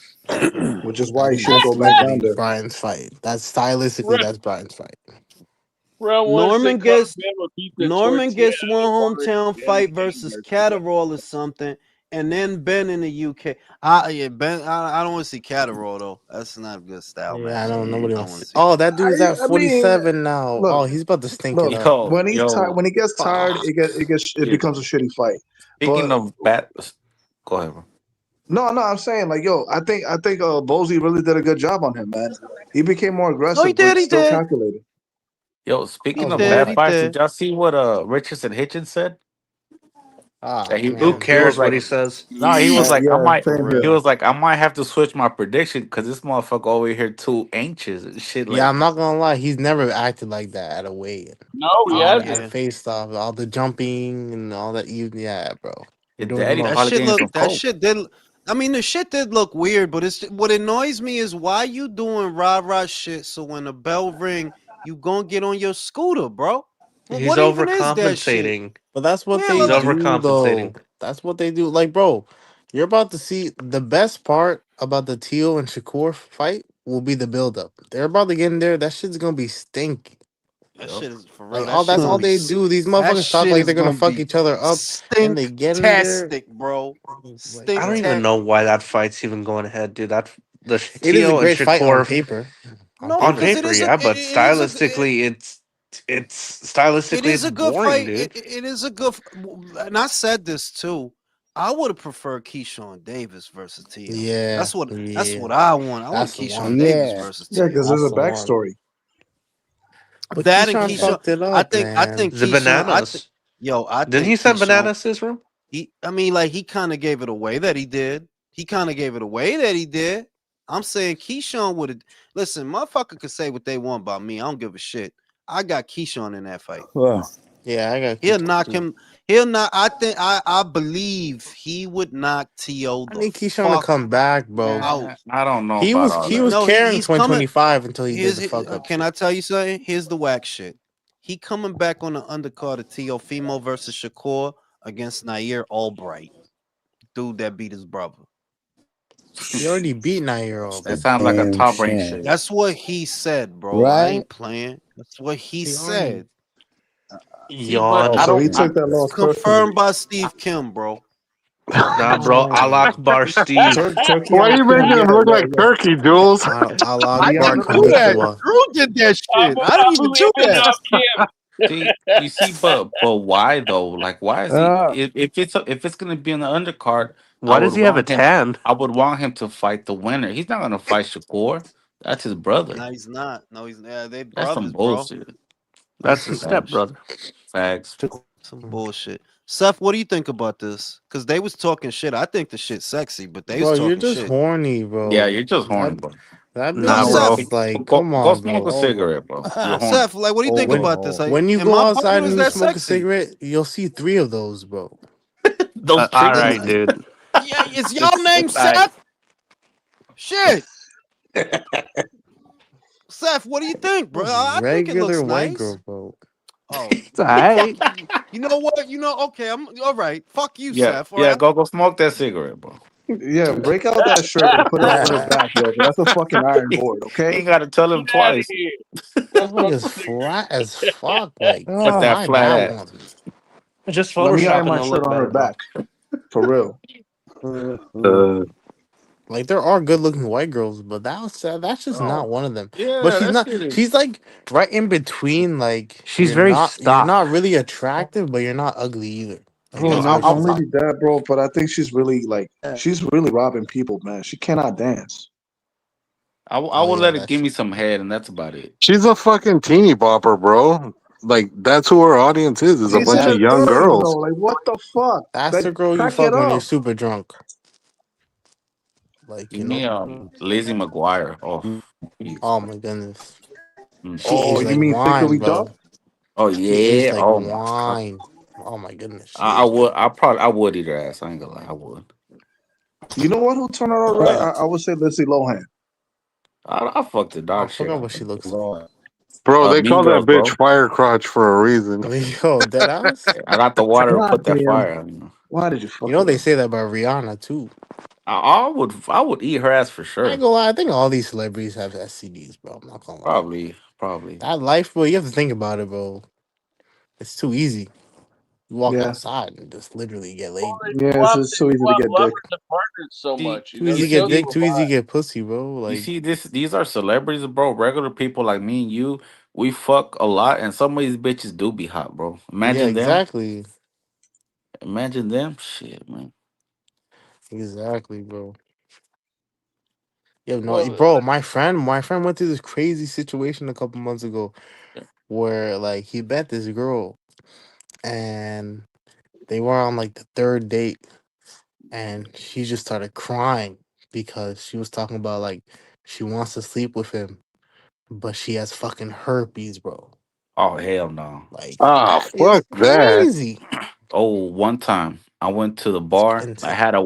Which is why he should go back down there. Brian's fight. That's stylistically, that's Brian's fight. Norman gets one hometown fight versus Catterall or something, and then Ben in the UK. Ben. I don't want to see Catterall though. That's not a good style, man. Yeah, I don't. Nobody wants. Oh, that dude's at 47 now. Look, He's about to stink it up. When he's tired, when he gets tired, it becomes a shitty fight. Speaking of bad, go ahead, bro. No, I'm saying like, I think Bozy really did a good job on him, man. He became more aggressive, he did. calculated. Yo, speaking of bad fights, did y'all see what Richardson Hitchens said? Ah, And Who man. he was cares what like, he says? no, he was like, I Yeah, might. same He here. was like, I might have to switch my prediction because this motherfucker over here too anxious and shit. Yeah, Like, I'm not gonna lie. He's never acted like that at a weigh-in. No, he At a hasn't. face off, all the jumping and all that. Yeah, bro. We're his doing the daddy That probably most. shit getting look. some That coke. shit did. I mean, the shit did look weird, but it's what annoys me is why you doing rah shit. So when the bell ring, you gonna get on your scooter, bro. Well, He's what even is that shit? overcompensating. But that's what Yeah, they He's do, though. overcompensating. That's what they do. Like, bro, you're about to see the best part about the Teal and Shakur fight will be the buildup. They're about to get in there. That shit's gonna be stinky. that Yep. shit is for real. Like, That all shit that's gonna all be. they do. These That motherfuckers talk shit like is they're gonna gonna fuck be each other up, and they get in there. stink-tastic, bro. Like, I don't bro, even know why that fight's even going ahead, dude. That the it is a Tio and great fight on Shakur paper. On No, on because paper, it paper, is a. yeah, It, but it is a. it's It stylistically is it's a good boring, fight. dude. It is a good, and I said this too. I would have preferred Keyshawn Davis versus Tio. yeah, That's yeah, what I want. I want that's the Keyshawn one. Davis Yeah, versus yeah, Tio. because there's That's a the one. backstory. But That and Keyshawn Yeah. Keyshawn. fucked it I up, think. I man. think The Keyshawn. bananas. I Didn't think he send Keyshawn. bananas to this room? I mean, like he kind of gave it away that he did. He kind of gave it away that he did. I'm saying Keyshawn would have. Listen, motherfucker could say what they want about me. I don't give a shit. I got Keyshawn in that fight. Yeah, I got He'll Keyshawn knock too. him. He'll not. I think. I believe he would knock To I the need Keyshawn to fuck come back, bro. out. I don't know He about was all he He that. was no. carrying He's coming. 2025 until he did Here's. the fuck up Can I shit. tell you something? Here's the whack shit. He coming back on the undercard of Teofimo versus Shakur against Nair Albright, dude that beat his brother. He already beat 9-year-old, That bro. sounds like a top rank shit. That's what he said, bro. I ain't playing. That's what he He already said. See, but Oh, I so don't. he I, took that It's loss personally. confirmed by Steve Kim, bro. Nah, bro. oh. Allah Akbar Steve. Turkey Why on are the you chin. making him Yeah, look yeah, like yeah. turkey, Jules? Allah I Yeah, Akbar didn't no, do no, that. Konnichiwa. Drew did that shit. I didn't even do believing that. Kim. see, you see, but why though? Like, why is he? If it's gonna be on the undercard, I Why would does he have a want him. tan? I would want him to fight the winner. He's not gonna fight Shakur. That's his brother. No, he's not. No, he's they That's some brothers, bro. bullshit. That's his Facts. stepbrother. Facts. Some bullshit. Seth, what do you think about this? Because they was talking shit. I think the shit's sexy, but they was Bro, you're talking just shit. horny, Yeah, bro. you're just horny, That bro. that No, bitch Nah, Seth. bro. is like, come Go on, smoke a bro. cigarette, bro. You're horny. Seth, like, what do you think about this? Like, When you in go my outside book, and is you that smoke a sexy? cigarette, you'll see 3 of those, bro. Those All triggers. right, dude. Yeah, is y'all It's name like, Seth? Shit, Seth, what do you think, bro? Just I think it regular looks white girl, nice. bro. Oh, It's all fuck right. you. You know what? Okay, I'm all right. Fuck you, yeah, Seth. All yeah. right. Go smoke that cigarette, bro. yeah. Break out that shirt and put it on her back, yo. That's a fucking iron You board, okay? ain't got to tell him Get out of twice. here. Go That smoke nigga's a cigarette. flat as fuck. Like, With that Ah, buy flat that ass. one. Just let me iron photoshopping my to shirt look on her better, bro. back, for real. Uh, Like, there are good looking white girls, but that's just Oh, not one of them. But yeah, she's that not. shit is. She's like right in between. Like, she's very you're not stock. really attractive, but you're not ugly either. Like, Bro, No, that's I, where not I, she's only I, at. that, bro, but I think she's really like she's really robbing people, man. She cannot dance. I Oh would yeah, let it that's give me true. some head, and that's about it. She's a fucking teeny bopper, bro. Like that's who her audience is a She's in bunch of her That young 30s girls. though. Like, what the fuck? that's Like, the girl you crack it fuck when you're up. super drunk. Like, Give me Lizzie McGuire. Oh, Jesus Oh Christ. my goodness, Mm. she Oh, aged you like mean wine, thickly duck? bro. Oh She aged yeah. like Oh my God. wine. Oh my goodness, she I aged would. good. I would eat her ass. I ain't gonna lie. I would. You know what? Who turned out all right? I would say Lindsay Lohan. I fucked the I dog shit forgot out what of she her. looks like. Bro, they Mean call that Girls, bitch bro. fire crotch for a reason. Yo, dead ass. I got the water to God put that damn. fire. You know. Why did you You fuck know it they up? say that about Rihanna too. I would eat her ass for I ain't sure. gonna lie. I think all these celebrities have STDs, bro. I'm not gonna lie. Probably. That life, bro. You have to think about it, bro. It's too easy. You walk Yeah. outside and just literally get Well, laid. Yes, it's so they easy go to out get dick. lovers and partners so See, much. You Too know, easy you to they tell get see, you dick. Too easy to why. get pussy, bro. you Like, see this. These are celebrities, bro. Regular people like me and you. We fuck a lot, and some of these bitches do be hot, bro. yeah, Imagine them. exactly, Imagine them. Shit, man. exactly, bro. Yeah, no, Well, bro. My friend went through this crazy situation a couple months ago where like he met this girl and they were on like the third date, and she just started crying because she was talking about like she wants to sleep with him, but she has fucking herpes, bro. Oh hell no. Like Ah, that is fuck that. crazy. Oh, one time I went to the It's bar. insane. I had a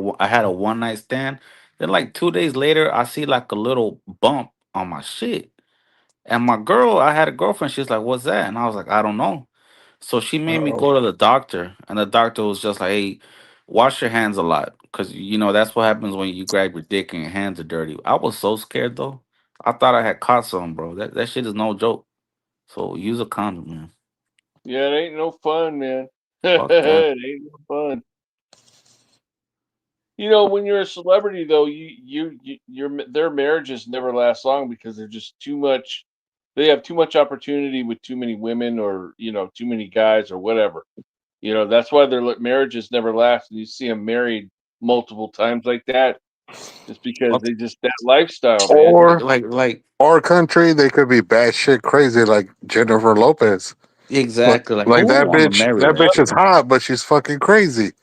one night stand. Then like 2 days later, I see like a little bump on my shit. And my girl, I had a girlfriend. She's like, "What's that?" And I was like, "I don't know." So she made me Uh-oh. go to the doctor, and the doctor was just like, "Hey, wash your hands a lot, because that's what happens when you grab your dick and your hands are dirty." I was so scared though. I thought I had caught something, bro. That shit is no joke. So use a condom, man. Yeah, it ain't no fun, man. Fuck that. It ain't no fun. When you're a celebrity, though, their marriages never last long because they're just too much. They have too much opportunity with too many women, or too many guys, or whatever. That's why their marriages never last, and you see them married multiple times like that, just because Fuck, they just that lifestyle, man. Or like our country, they could be batshit crazy like Jennifer Lopez. exactly. Like Like who would that want to bitch. marry That that? bitch is hot, but she's fucking crazy.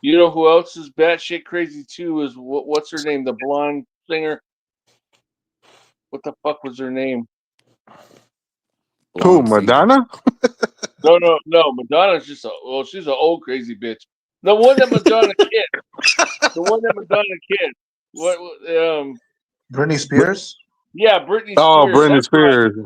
You know who else is batshit crazy too? Is what's her name? The blonde singer. What the fuck was her name? Who, Blonde singer. Madonna? No, no, no. Madonna's just she's an old crazy bitch. The one that Madonna kid. The one that Madonna kid. What Britney Spears. yeah, Britney Oh, Spears. Britney That's right. Spears.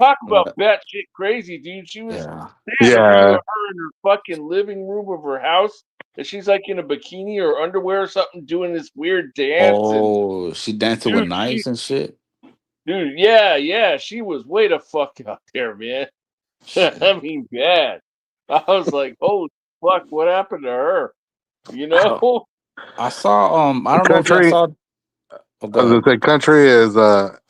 Talk about batshit crazy, dude. Yeah. They had a video Yeah. of her in her fucking living room of her house, and she's like in a bikini or underwear or something, doing this weird dance. And Oh, she dancing with dude, knives and shit. yeah, she was way the fuck out there, man. Shit. I mean, bad. I was like, holy fuck, what happened to her? You I, know? I saw I don't know if y'all Country. saw. Oh, I go was gonna ahead. say, country is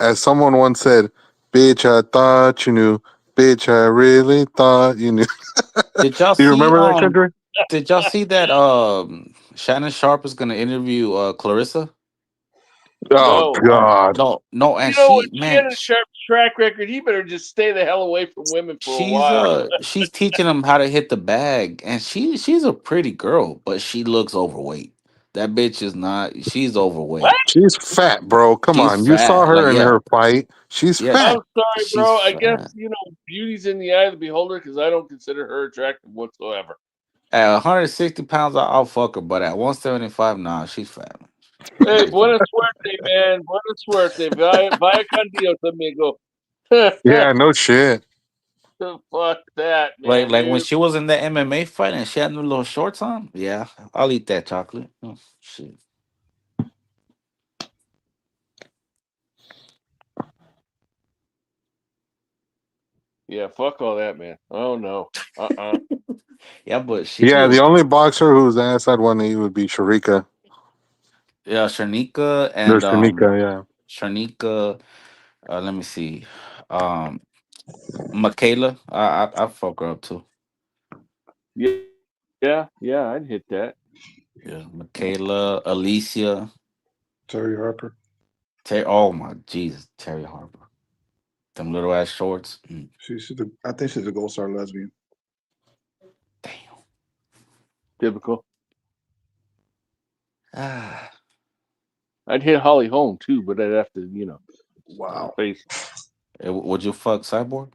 as someone once said, "Bitch, I thought you knew. Bitch, I really thought you knew." Did y'all Do you see remember that, country? did y'all see that Shannon Sharp is gonna interview Clarissa? Oh No. God. No, and You know what? she, man, Shannon Sharp track record. He better just stay the hell away from women for a she's while. she's teaching him how to hit the bag, and she's a pretty girl, but she looks overweight. That bitch is not. She's What? overweight. She's fat, bro. Come She's on. You saw fat. her Like in yeah, her fight. She's yeah, fat. I'm sorry, she's bro. I guess, fat. beauty's in the eye of the beholder because I don't consider her attractive whatsoever. At 160 pounds, I'll fuck her, but at 175, nah, she's fat. Hey, She's fat. buena suerte, man. Buena suerte. Vaya con Dios, amigo. Yeah, no shit. Fuck that, Like man, when dude. she was in the MMA fight and she had them little shorts on, yeah, I'll eat that chocolate. Oh, shit. Yeah, fuck all that, man. Oh, no. Uh-uh. Yeah, but she Yeah, the looks. only boxer whose ass I'd want to eat would be Sharika. Yeah, Shanika and There's Shanika, yeah. Shanika. Let me see. Um, Michaela. I fuck her up too. Yeah, I'd hit that. Yeah, Michaela, Alicia, Terry Harper. Oh my Jesus, Terry Harper. Them little ass shorts. Mm. I think she's a gold star lesbian. Damn. Typical. Ah. I'd hit Holly Holm, too, but I'd have to, her Wow. face. Would you fuck Cyborg?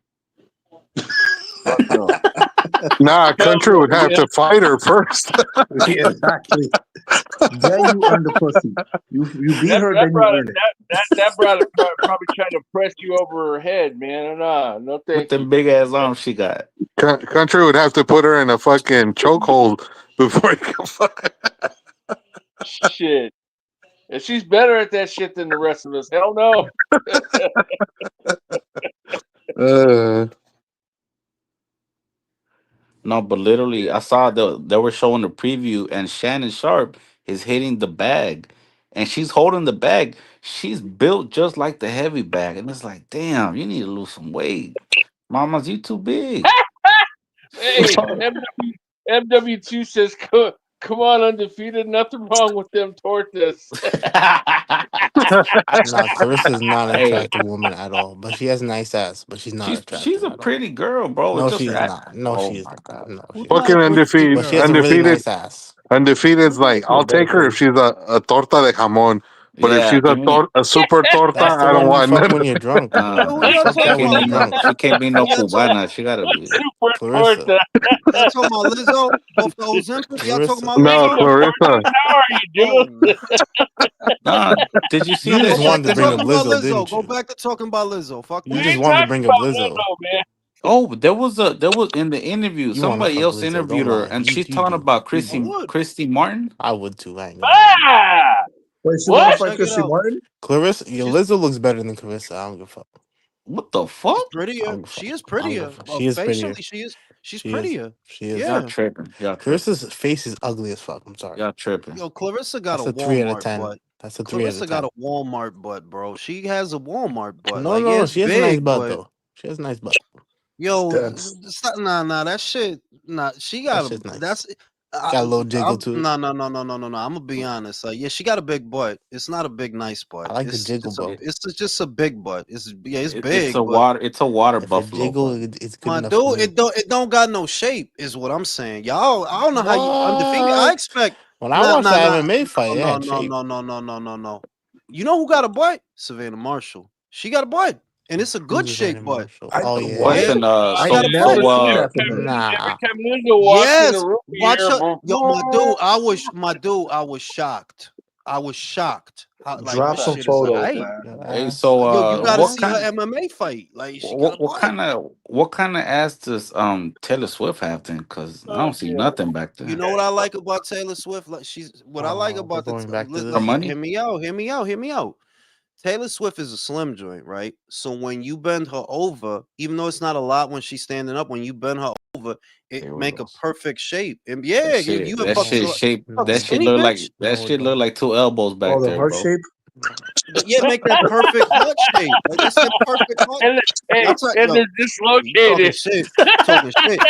Fuck no. Nah, Hell country no. would have to fight her first. Yeah, exactly. Then you earn the pussy. You beat her, then you earn it. That brother probably trying to press you over her head, man. No, With thank you. them big ass arms she got. Country would have to put her in a fucking chokehold before you can fuck her. Shit. And she's better at that shit than the rest of us. Hell no. No, but literally, I saw they were showing the preview, and Shannon Sharp is hitting the bag, and she's holding the bag. She's built just like the heavy bag, and it's like, damn, you need to lose some weight, Mamas. You too big. Hey, MW2 says Come on, undefeated. Nothing wrong with them tortas. Nah, Carissa's not an Hey, attractive woman at all, but she has nice ass, but she's not she's attractive a at all. pretty girl, bro. No, It's she just is not. No, oh she is my not. god. No, she Who's is not Fucking a not. pretty But she girl? has a really undefeated. nice ass. Undefeated's Who's not a like, I'll pretty take her girl? if she's a torta de jamon. But if Yeah, she's give me. a super torta, That's the I don't one you want fuck none. when you're drunk. Wait, who y'all Fuck talking that when about? you're drunk. She can't be no Who y'all talking? cubana. She gotta be. Super Clarissa. torta. Y'all talking about Lizzo off the Ozempic? Y'all talking Clarissa. about No, Lizzo? Clarissa. How are you Oh, doing? no. Nah, did you see You Now that go just back shit? wanted to to That bring her, up talking about Lizzo, Lizzo. didn't Go you? back to talking about Lizzo. Fuck We You that. just ain't wanted to talking bring up about Lizzo. Lizzo, man. oh, there was in the interview. You want to Somebody fuck else Lizzo. Don't interviewed her, lie. and she's You talking do. about You I do. would. Christy Martin. I would too. I ain't gonna lie to you. Ah! Wait, she want to What? fight Check it Chrissy out. Martin? Clarissa, your She's Lizzo looks better than Clarissa. I don't give a fuck. What the she's fuck? I prettier. don't give a She fuck. is I don't give a prettier. fuck. Well, She is facially, prettier. she's She is. prettier. She is. Y'all Yeah. tripping. Y'all tripping. Carissa's face is ugly as fuck. I'm sorry. Y'all tripping. Yo, Clarissa got a That's a 3 out of Walmart 10. butt. That's a 3 out of Clarissa got 10. a Walmart butt, bro. She has a Walmart butt. No, Like, yeah, no, it's she has a nice big, butt but though. She has a nice butt. yo, That's nah, that shit, nah, she That got a, shit's nice. that's, Got a little jiggle to it. no. I'm gonna be honest. Like, yeah, she got a big butt. It's not a big, nice butt. I like the It's jiggle, just a, bro. it's just a big butt. It's It's a big, but water. It's a water If it buffalo jiggle, butt. it's good my enough for dude, me. it don't got no shape, is what I'm saying. Y'all, I don't know how you undefeated. I What? expect When I watched that MMA fight, it no, had shape. no. You know who got a butt? Savannah Marshall. She got a butt, and it's a good Who's Savannah shaped butt. Marshall? I Oh what? Yeah, Question. I she got a never butt. seen Every that from her. Nah. time Lizzo walks in the Yes, room, you watch hear her. boom, Yo, boom. my dude, I was shocked. I was shocked. How, like, her Drop some shit is a photos, height. man. Your Hey, ass. so Yo, you gotta what see her kind? MMA fight. Like, she got a butt. What kind of ass does Taylor Swift have then? Because I Oh, don't see yeah. nothing back You there. know what I like about Taylor Swift? Like, what I like We're about going back to Her this. money. hear me out. Hear me out. Taylor Swift is a slim joint, right? So when you bend her over, even though it's not a lot when she's standing up, when you bend her over, it Here we make a go. perfect shape. And yeah, you have fuck No, Shape. fucking That no, it shit skinny don't. look bitch. like No, it don't. 2 elbows Oh, back the there, heart bro. shape. Yeah, make that perfect heart shape. Like, that's that perfect heart. And, hey, That's like, and yo, they're you talking dislocated. shit. Talking shit.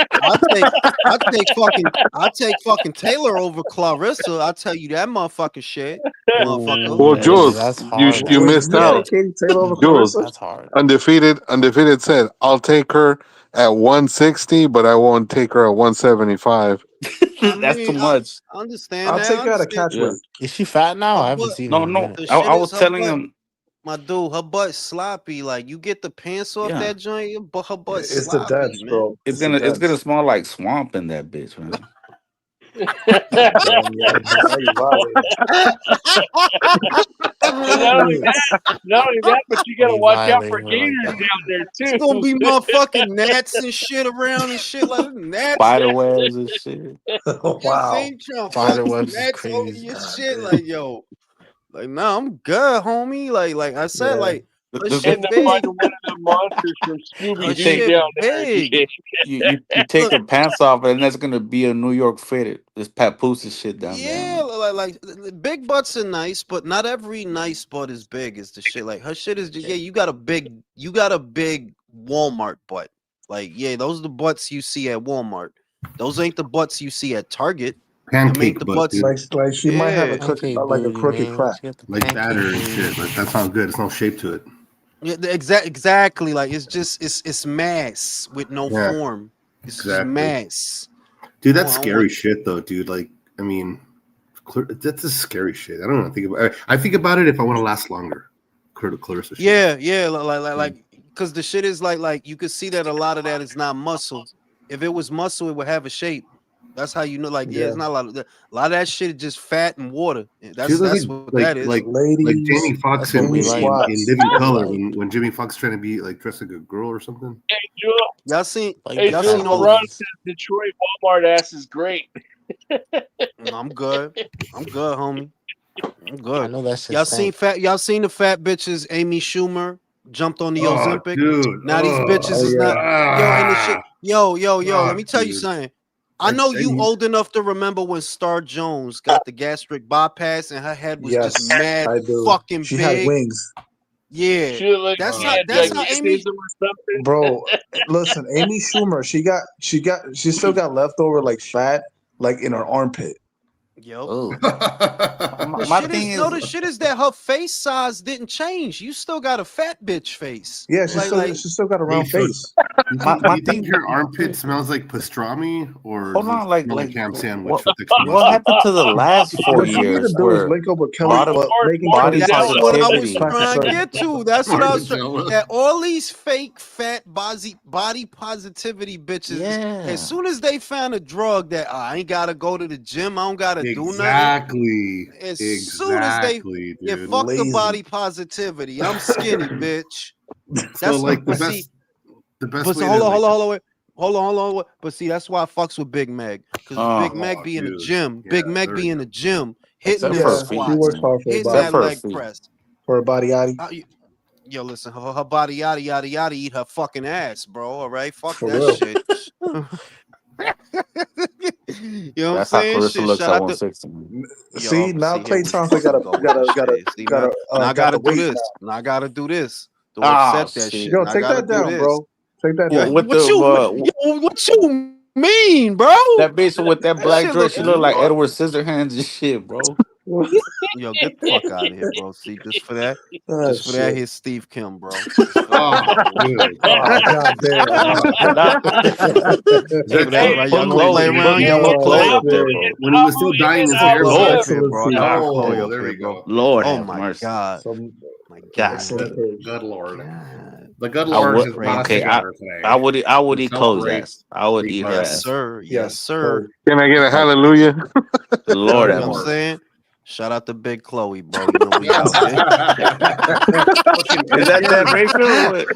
I take fucking Taylor over Clarissa. I tell you that motherfucking shit, motherfucker. Well, Ooh, That Jules, is that's hard. you Wait, missed you out. taking Taylor over Jules, Clarissa? That's hard. undefeated said, I'll take her at 160, but I won't take her at 175. I that's too mean, much. I understand I'll that. I take her at a understand. catch Yeah. weight. Is she fat now? Her I haven't butt, seen her No, in a no. minute. the I shit was is her telling butt. him. My dude, her butt sloppy. Like, you get the pants off Yeah. that joint, her butt It's the sloppy, dents, man. bro. It's It's the gonna dents. smell like swamp in that bitch, man. God damn, now you violating. And not only that, but you gotta You watch out for violating her like gators that. down there It's too. gonna be motherfucking gnats and shit around and shit like gnats. Spider webs and shit. You Wow. see, trying Spider fucking webs is gnats over crazy. your God shit. damn. Like, yo, like, nah, I'm good, homie. Like I said, Yeah. like, The, her the, End shit up the, big. finding one of the monsters from you Scooby Her Doo take shit down there big. again. you take Look, her pants off, and that's gonna be a New York fitted. This papoose shit down there, yeah, man. like the big butts are nice, but not every nice butt is big. Is the shit like her shit is? Yeah, you got a big Walmart butt. Like, yeah, those are the butts you see at Walmart. Those ain't the butts you see at Target. Them ain't Pancake the butt, butts. dude. Like she might have a Yeah, crooked, Pancake like a booty, crooked man. crack. She got the Like pancake batter and booty. shit. Like, that's not good. It's no shape to it. yeah, exactly. Like, it's just it's mass with no Yeah, form. It's just exactly. mass. Dude, I that's don't scary want. shit, though, dude. Like, I mean, that's a scary shit. I don't want to think about it. I think about it if I want to last longer. Clarissa shit. Yeah, like, because the shit is like you could see that a lot of that is not muscle. If it was muscle, it would have a shape. That's how you know. Like, yeah, Yeah. it's not a lot of that shit is just fat and water. She looks That's what that is. like Ladies, Jamie Foxx That's what we Amy like. in squats. Living What we Color like. when Jamie Foxx trying to be like dressed like a girl or something. Hey, Jewel. Y'all seen Like Hey, the y'all Jewel. seen fat all? LeBron ladies. says Detroit Walmart ass is great. I'm good. I'm good, homie. I'm I good. know that shit stank. Y'all seen the fat bitches? Amy Schumer jumped on the Oh, Ozempic. dude. Now these bitches Oh is yeah. not and the shit. Yo. Let Fuck, me tell you dude. something. I know you old enough to remember when Star Jones got the gastric bypass and her head was just Yes, mad I do. fucking She had big. wings, Yeah, She looked like that's she how had Amy. gigantism or something. bro. Listen, Amy Schumer. She still got leftover like fat, like in her armpit. Yep. Oh, The my shit thing is is, no. The shit is that her face size didn't change. You still got a fat bitch face. Yeah, Like she still got a Hey, round so face. my you think thing. your armpit smells like pastrami, or Hold does it on, like smell like ham sandwich what with what extra happened to the last What 4 you need to years do is where link up with Kelly, body making Mark Kelly body that's plastic, what I was positivity? plastic trying to surgery. get to. That's what I was trying. Marmatello? That all these fake fat body positivity bitches. As Yeah, soon as they found a drug that I ain't gotta go to the gym, I don't gotta do nothing. Exactly. As soon as they Exactly, yeah, dude. fuck the Lazy. body positivity. I'm skinny, bitch. So That's like but see, the best but way so, to like hold on, wait. Hold on. But see, that's why I fucks with Big Meg. Because Big oh, Meg oh be in the dude. gym. Yeah, Big Meg there be we in go. the gym, hitting except them for Yeah, feet, she squats, works man. hard for her hitting body, Except that for leg feet. press. for her body yaddy. Yo, listen, her body yada eat her fucking ass, bro. All right, fuck For that real. shit. You know what I'm That's how saying? Carissa Shit, looks shout at out to 160. Man. See, now see here Clay we Thompson fucking go with this shit. See, now I got gotta the do weight this. now. Now I gotta do this to Ah, offset that shit. shit. Yo, Now I take gotta that do down, this. bro. Take that Yeah, down. With the what you mean, bro? that bitch with that That black shit dress, look she look like what? Edward Scissorhands and shit, bro. Yo, get the fuck out of here, bro. See, just for that, Oh shit. here's Steve Kim, bro. Just for that, Oh, dude. Oh god damn. Oh, Nah, just for That's that, what right? put Y'all gonna play Chloe, around? Y'all gonna put oh play? Chloe up there, shit. bro. when he was still dyeing his hair Put Lord, Chloe up here, bro. I Excellency. gotta put Chloe Oh, up there here, we bro. go. Lord Oh have my mercy. god, Some my god, excellent Good, page. good lord. god. The good I Lord would just brought us okay. together today. I would We're eat so Chloe's great. ass. I would eat her Yes, ass. sir. Yes, Yes, sir. Chloe. Can I get a Like, hallelujah? Lord You know have what I'm mercy. saying? Shout out to Big Chloe, bro. You know we out here. Fucking Is that Edgar. racial or what?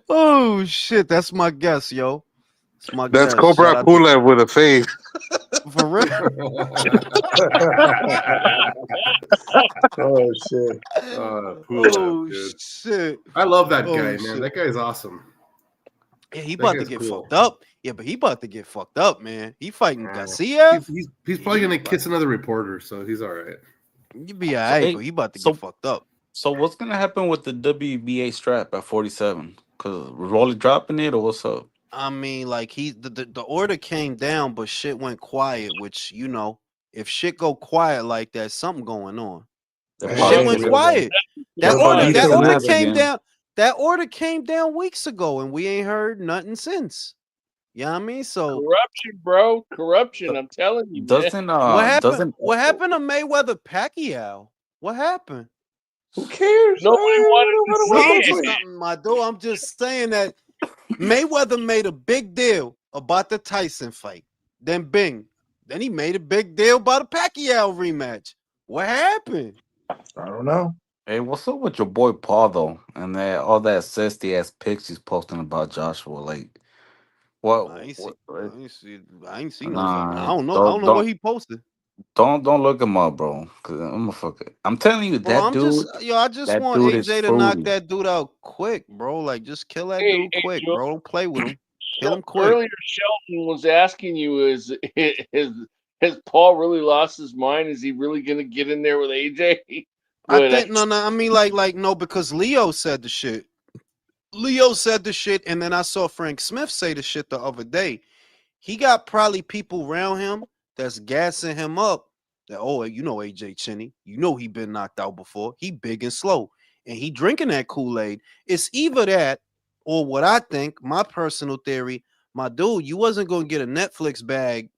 Oh shit, that's my guess, yo. It's my That's guess. Shout Cobra out to Pulev with a face. for real. Oh shit. Pulev, Oh dude. shit. I love that Oh guy, man. shit. That guy's awesome. Yeah, he That about to guy's get cool. fucked up. Yeah, but he about to get fucked up, man. He fighting Garcia. He's probably gonna kiss another reporter, so he's all right. You be So, alright, hey, but he about to get so fucked up. so what's gonna happen with the WBA strap at 47? Cause Rolly dropping it or what's up? I mean, like the order came down, but shit went quiet. Which if shit go quiet like that, something going on. They're Man, probably Shit they ain't went kissing. gonna quiet. They're probably not That kissing kissing order ass ass. came again. down. That order came down weeks ago, and we ain't heard nothing since. You know what I mean? So Corruption, bro. Corruption. I'm telling you, man. what happened? Doesn't What happened to Mayweather Pacquiao? What happened? Who cares? Nobody wanted to Nobody No, see wants I'm that it. just fight. not my dude. I'm just saying that Mayweather made a big deal about the Tyson fight. Then bing. Then he made a big deal about a Pacquiao rematch. What happened? I don't know. Hey, what's up with your boy Paul though? And that all that zesty ass pics he's posting about Joshua. Like what, I ain't see. what like, I ain't seen those. I nah, don't know. I don't know what he posted, don't look him up, bro. Cause I'm a fucker. I'm telling you, bro. I just that want dude is AJ to knock fruity. that dude out quick, bro. Like, just kill that Hey, dude quick, Joe. bro. Don't play with him. Kill him quick. Earlier, Shelton was asking you, has Paul really lost his mind? Is he really going to get in there with AJ? I But think no. I mean, like no, because Leo said the shit. Leo said the shit, and then I saw Frank Smith say the shit the other day. He got probably people around him that's gassing him up. That AJ Chinny, he been knocked out before. He big and slow, and he drinking that Kool-Aid. It's either that or what I think. My personal theory, my dude, you wasn't gonna get a Netflix bag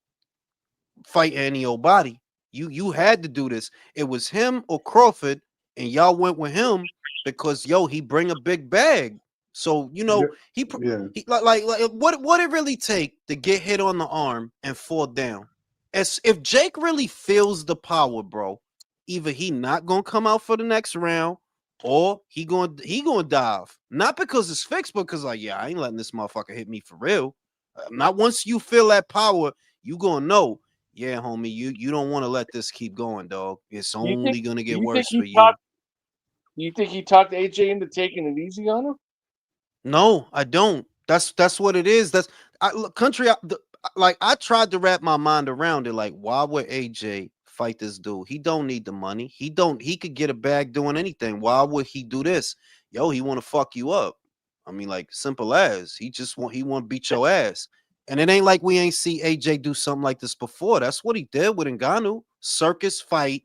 fight any old body. You had to do this. It was him or Crawford, and y'all went with him because he bring a big bag. So Yeah. he Yeah. he like what it really take to get hit on the arm and fall down. As if Jake really feels the power, bro, either he not gonna come out for the next round or he gonna dive. Not because it's fixed, but because I ain't letting this motherfucker hit me for real. Not once you feel that power, you gonna know. Yeah, homie, you don't want to let this keep going, dog. It's only gonna get worse for you. You think he talked AJ into taking it easy on him? No, I don't. That's what it is. Country. I tried to wrap my mind around it. Like, why would AJ fight this dude? He don't need the money. He don't. He could get a bag doing anything. Why would he do this? He want to fuck you up. I mean, like, simple as he want to beat your ass. And it ain't like we ain't see AJ do something like this before. That's what he did with Ngannou. Circus fight.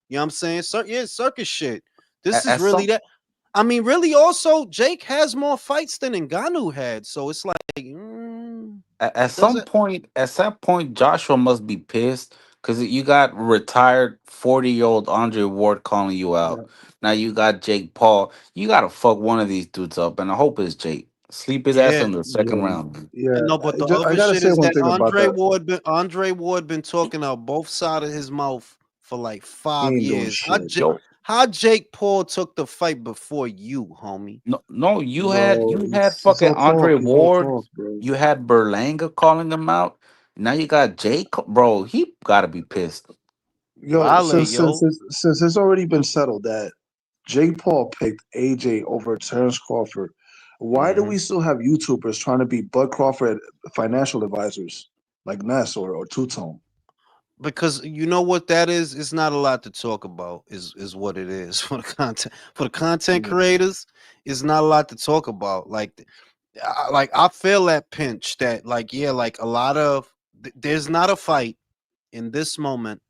You know what I'm saying? Circus shit. This is At really some that. I mean, really, also, Jake has more fights than Ngannou had. So it's like, at does it? some point, Joshua must be pissed because you got retired 40-year-old Andre Ward calling you Yeah, out. Now you got Jake Paul. You gotta fuck one of these dudes up, and I hope it's Jake. Sleep his ass Yeah. in the second yeah, round, man. yeah. No, but the I other gotta shit say is one that thing about that. Andre Ward been talking out both sides of his mouth for like He 5 ain't doing years. shit. Yo, How Jake Paul took the fight before you, homie? no, Bro, you had it's fucking all Andre talk. It's all Ward. talk, bro. You had Berlanga calling him out. Now you got Jake, bro. He gotta be pissed. Yo, Violate, yo. since it's already been settled that Jake Paul picked AJ over Terrence Crawford, why do Hmm. we still have YouTubers trying to be Bud Crawford financial advisors like Ness or Two Tone? Because you know what that is? It's not a lot to talk about, is what it is. For the content Yeah. creators, it's not a lot to talk about. Like I feel that pinch that like, yeah, like a lot of there's not a fight in this moment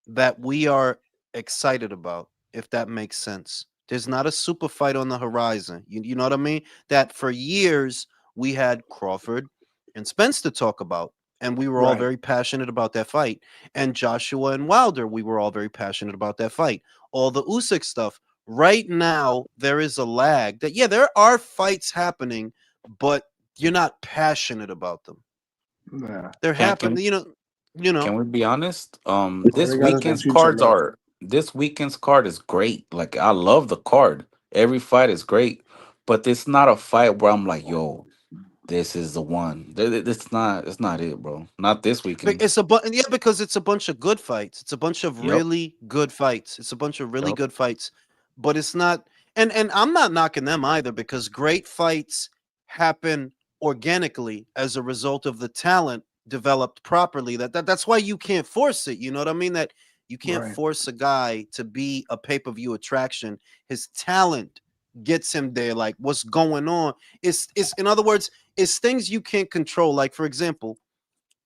that we are excited about, if that makes sense. There's not a super fight on the horizon. You know what I mean? That for years we had Crawford and Spence to talk about, and we were all Right. very passionate about that fight. And Joshua and Wilder, we were all very passionate about that fight. All the Usyk stuff. Right now, there is a lag that, yeah, there are fights happening, but you're not passionate about them. Yeah. They're Can happening, you can know. we be honest? All they got is their future left. This weekend's card is great. Like I love the card. Every fight is great, but it's not a fight where I'm like, yo, this is the one. It's not it, bro. Not this weekend. Yeah, because it's a bunch of good fights. It's a bunch of Yep. really good fights. It's a bunch of really Yep. good fights, but it's not. And I'm not knocking them either because great fights happen organically as a result of the talent developed properly. That's why you can't force it. You know what I mean? That you can't Right. force a guy to be a pay-per-view attraction. His talent gets him there. Like what's going on? It's in other words, it's things you can't control. Like for example.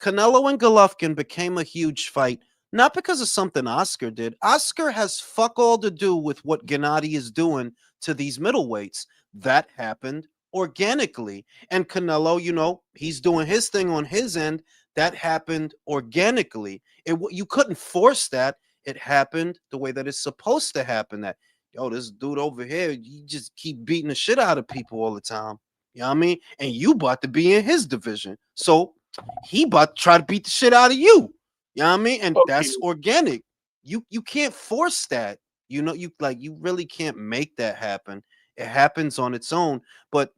Canelo and Golovkin became a huge fight, not because of something Oscar did. Oscar has fuck all to do with what Gennady is doing to these middleweights. That happened organically. And Canelo, he's doing his thing on his end. That happened organically. You couldn't force that. It happened the way that it's supposed to happen. That, yo, this dude over here, you just keep beating the shit out of people all the time. You know what I mean? And you about to be in his division. So he about to try to beat the shit out of you. You know what I mean? And Okay. that's organic. You can't force that. You really can't make that happen. It happens on its own. But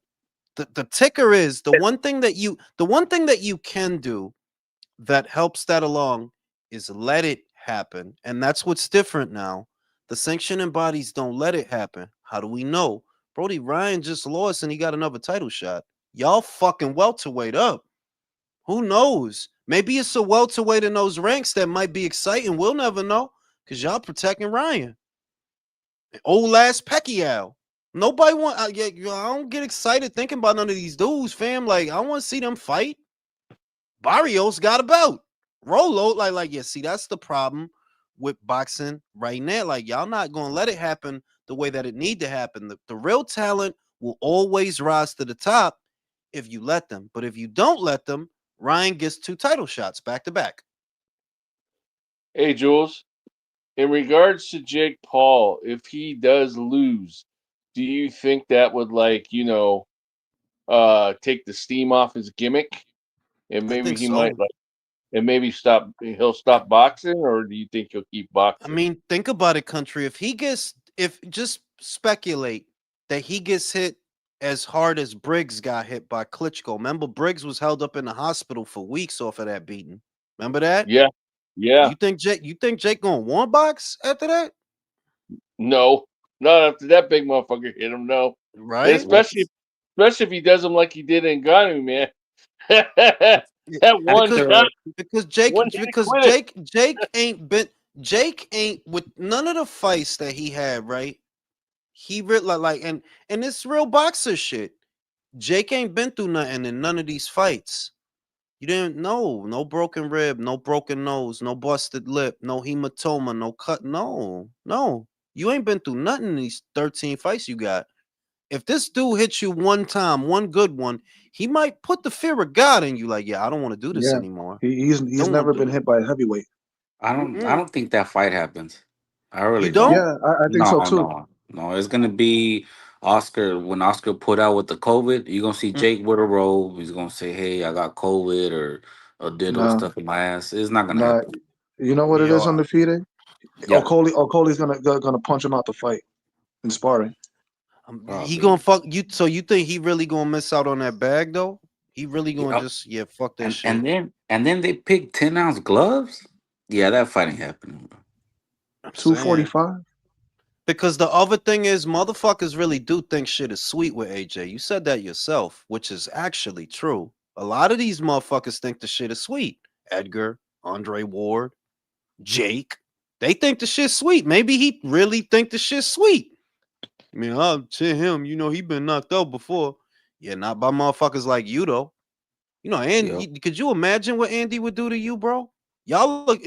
the ticker is the one thing that you can do that helps that along is let it happen. And that's what's different now. The sanctioning bodies don't let it happen. How do we know? Brody Ryan just lost and he got another title shot. Y'all fucking welterweight up. Who knows? Maybe it's a welterweight in those ranks that might be exciting. We'll never know because y'all protecting Ryan. Old ass Pacquiao. Nobody want. I don't get excited thinking about none of these dudes, fam. Like I want to see them fight. Barrios got a belt. Rolo, yeah. See, that's the problem with boxing right now. Like y'all not gonna let it happen the way that it need to happen. The real talent will always rise to the top if you let them. But if you don't let them, Ryan gets 2 title shots back to back. Hey, Jules. In regards to Jake Paul, if he does lose, do you think that would take the steam off his gimmick, and I maybe think he might so. he'll stop boxing, or do you think he'll keep I boxing? mean, think about it, country. If just speculate that he gets hit as hard as Briggs got hit by Klitschko. Remember, Briggs was held up in the hospital for weeks off of that beating. Remember that? Yeah, yeah. You think Jake gonna want box after that? No, not after that big motherfucker hit him. No, and Right? especially if he does him like he did in Ngannou, man. That one Because shot, because Jake one hit, because quit it. Jake ain't with none of the fights that he had, right? He really and it's real boxer shit. Jake ain't been through nothing in none of these fights. You didn't know. No broken rib, no broken nose, no busted lip, no hematoma, no cut. No. You ain't been through nothing in these 13 fights you got. If this dude hits you one time, one good one, he might put the fear of God in you. Like, yeah, I don't want to do this Yeah, anymore. he's Don't never want to been do hit by a heavyweight. I it. don't think that fight happens. I You really don't? don't. Yeah, I think so too. No. It's gonna be Oscar when Oscar put out with the COVID. You're gonna see Mm, Jake with a robe. He's gonna say, "Hey, I got COVID," or ditto Nah, stuff in my ass. It's not gonna nah. happen. You know what it is Yo, undefeated? Yeah, Okole's gonna punch him out the fight in sparring. he probably. gonna fuck you. So you think he really gonna miss out on that bag though? He really gonna Yeah, just fuck that and shit. they pick 10-ounce gloves. Yeah, that fight ain't happening, bro. I'm saying 245. because the other thing is motherfuckers really do think shit is sweet with AJ. You said that yourself, which is actually true. A lot of these motherfuckers think the shit is sweet. Edgar, Andre Ward, Jake, they think the shit's sweet. Maybe he really think the shit's sweet. I mean, I'll to him, he been knocked out before. Yeah, not by motherfuckers like you though. And Yep, could you imagine what Andy would do to you, bro? Y'all look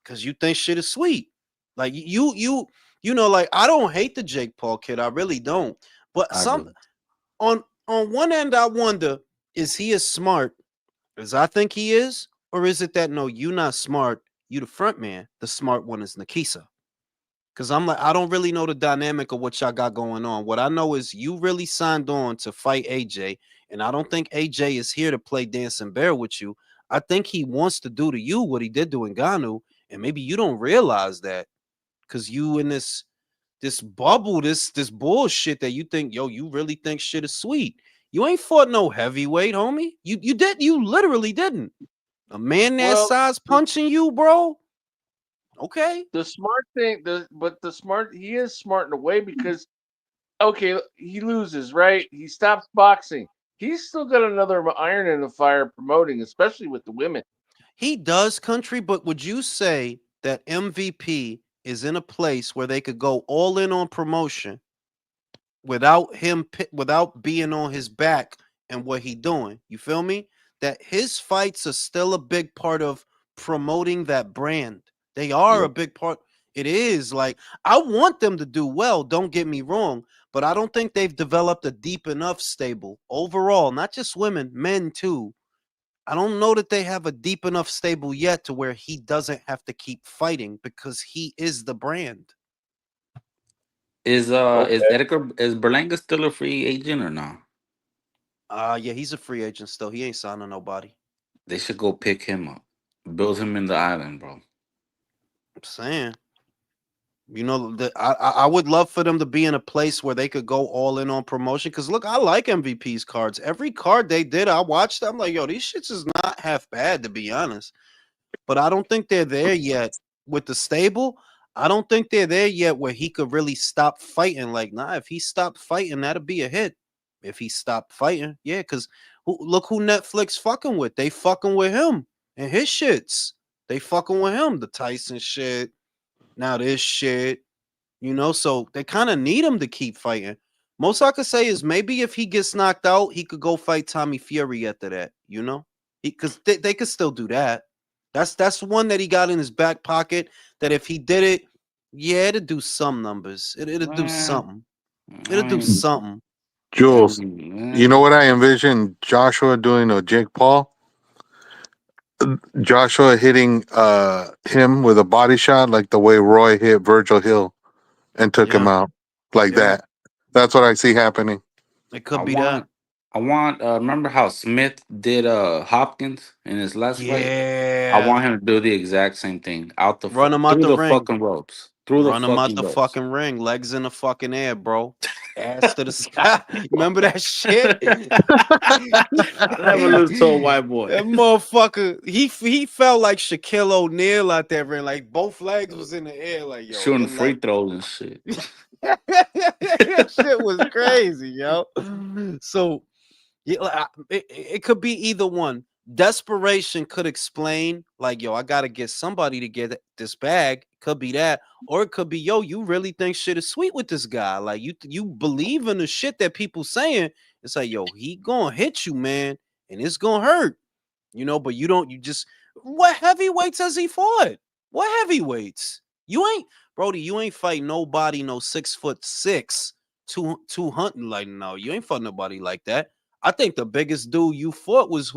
because you think shit is sweet. Like like I don't hate the Jake Paul kid, I really don't. But I do. on one end, I wonder, is he as smart as I think he is, or is it that no, you not smart, you the front man, the smart one is Nikisa? Cause I'm like, I don't really know the dynamic of what y'all got going on. What I know is you really signed on to fight AJ, and I don't think AJ is here to play dancing bear with you. I think he wants to do to you what he did to Ngannou, and maybe you don't realize that because you in this bubble, this bullshit that you think, yo, you really think shit is sweet. You ain't fought no heavyweight, homie. You literally didn't. A man that Well, size punching you, bro. Okay. the smart thing, he is smart in a way because okay, he loses, right? He stops boxing. He's still got another iron in the fire promoting, especially with the women. He does country, but would you say that MVP is in a place where they could go all in on promotion without being on his back and what he doing? You feel me? That his fights are still a big part of promoting that brand. They are a Yep, big part. It is like I want them to do well, don't get me wrong, but I don't think they've developed a deep enough stable overall, not just women, men too. I don't know that they have a deep enough stable yet to where he doesn't have to keep fighting because he is the brand. is Okay. Berlanga still a free agent or no? Yeah, he's a free agent still. He ain't signing nobody. They should go pick him up, build him in the island, bro. I'm saying. I would love for them to be in a place where they could go all in on promotion. Cause look, I like MVP's cards. Every card they did, I watched. I'm like, yo, these shits is not half bad to be honest. But I don't think they're there yet with the stable. I don't think they're there yet where he could really stop fighting. Like, nah, if he stopped fighting, that'd be a hit. If he stopped fighting, yeah, because look who Netflix fucking with. They fucking with him and his shits. They fucking with him. The Tyson shit. Now this shit. So they kind of need him to keep fighting. Most I could say is maybe if he gets knocked out, he could go fight Tommy Fury after that. Because they could still do that. That's one that he got in his back pocket. That if he did it, yeah, it'd do some numbers. It'll do Eh, something. It'll I do mean, something. Jules, you know eh, what I envision Joshua doing to Jake Paul? Joshua hitting him with a body shot like the way Roy hit Virgil Hill and took him Yeah, out like yeah. that. That's what I see happening. It I could be that. want, I want. Remember how Smith did Hopkins in his last fight? I Yeah. want him to do the exact same thing Run him out through the the ring. fucking ropes, through the Run him out fucking the ropes. fucking ring. Legs in the fucking air, bro. Ass to the sky. Remember that shit? Never lose to a white boy. That motherfucker, he felt like Shaquille O'Neal out there, ring. Like both legs was in the air. Like, yo, Shooting your free leg. throws and shit. That shit was crazy, yo. So yeah, it could be either one. Desperation could explain, like, yo, I gotta get somebody to get this bag. Could be that, or it could be, yo, you really think shit is sweet with this guy. Like, you believe in the shit that people saying. It's like, yo, he gonna hit you, man, and it's gonna hurt. But you don't. You just what heavyweights has he fought? What heavyweights? You ain't, Brody. You ain't fight nobody. No 6'6", two hunting like no. You ain't fought nobody like that. I think the biggest dude you fought was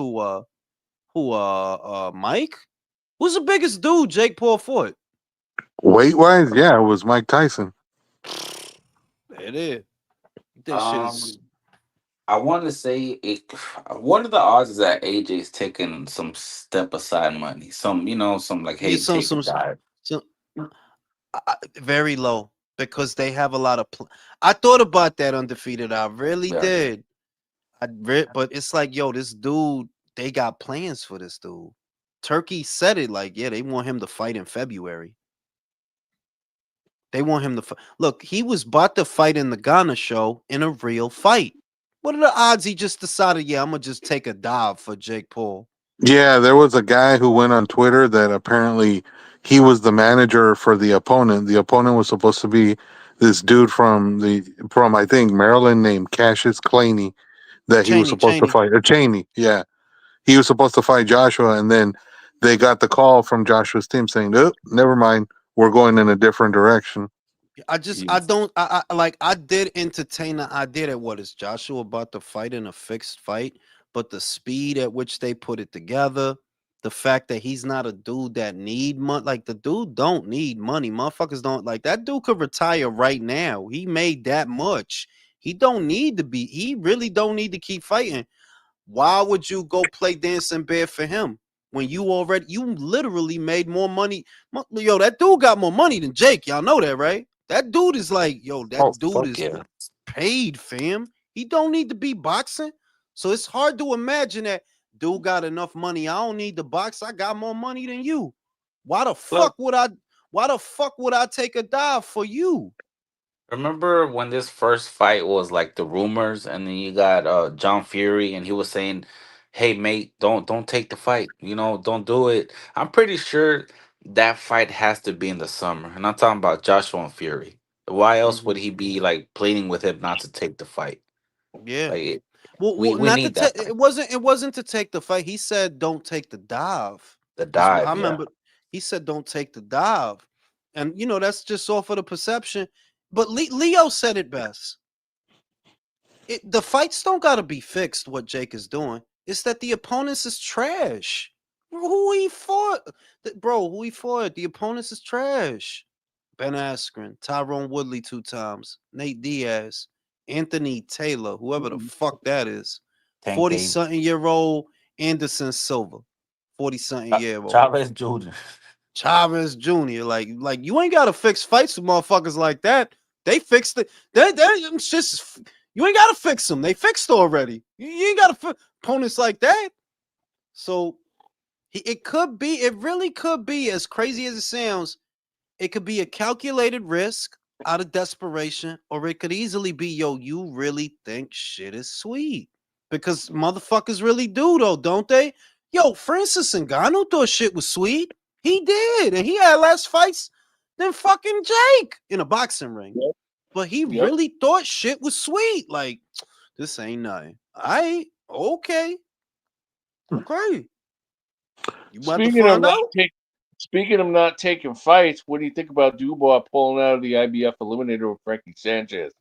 Mike. Who's the biggest dude Jake Paul fought? Weight wise, yeah, it was Mike Tyson. It is. That shit is. I want to say it. What are the odds that AJ's taking some step aside money? Some like, hey, take a dive. Very low because they have a lot of. I thought about that undefeated. I really did. But it's like, yo, this dude. They got plans for this dude. Turkey said it like, yeah, they want him to fight in February. They want him to fight. Look, he was about to fight in the Ghana show in a real fight. What are the odds he just decided, yeah, I'm going to just take a dive for Jake Paul? Yeah, there was a guy who went on Twitter that apparently he was the manager for the opponent. The opponent was supposed to be this dude from I think Maryland named Cassius Claney that he was supposed to fight. Cheney, yeah. He was supposed to fight Joshua, and then they got the call from Joshua's team saying, "Oh, never mind, we're going in a different direction." I did entertain the idea that what is Joshua about to fight in a fixed fight, but the speed at which they put it together, the fact that he's not a dude that need money, like the dude don't need money. Motherfuckers don't like that dude could retire right now. He made that much. He really don't need to keep fighting. Why would you go play dancing bear for him when you literally made more money? Yo, that dude got more money than Jake. Y'all know that, right? That dude is like, yo, dude is paid, fam. He don't need to be boxing. So it's hard to imagine that dude got enough money. I don't need to box. I got more money than you. Why the fuck would I take a dive for you? Remember when this first fight was like the rumors, and then you got John Fury, and he was saying, "Hey mate, don't take the fight. Don't do it." I'm pretty sure that fight has to be in the summer, and I'm talking about Joshua and Fury. Why else would he be like pleading with him not to take the fight? Yeah. Like, we we not need to that. it wasn't to take the fight. He said don't take the dive. The dive. I remember he said don't take the dive. And that's just off of the perception. But Leo said it best. The fights don't gotta be fixed, what Jake is doing. It's that the opponents is trash. Who he fought? Who he fought? The opponents is trash. Ben Askren, Tyrone Woodley 2 times, Nate Diaz, Anthony Taylor, whoever the fuck that is. 40-something-year-old Anderson Silva. 40-something-year-old. Chavez Jr. Chavez Jr. Like you ain't gotta fix fights with motherfuckers like that. They fixed it. It's just you ain't gotta fix them. They fixed already. You ain't gotta fix opponents like that. So it really could be, as crazy as it sounds, it could be a calculated risk out of desperation, or it could easily be, yo, you really think shit is sweet. Because motherfuckers really do, though, don't they? Yo, Francis Ngannou thought shit was sweet. He did. And he had less fights than fucking Jake in a boxing ring. Yep. But he really thought shit was sweet. Like, this ain't nothing. Okay. You about to find out? Speaking of not taking fights, what do you think about Dubois pulling out of the IBF Eliminator with Frankie Sanchez?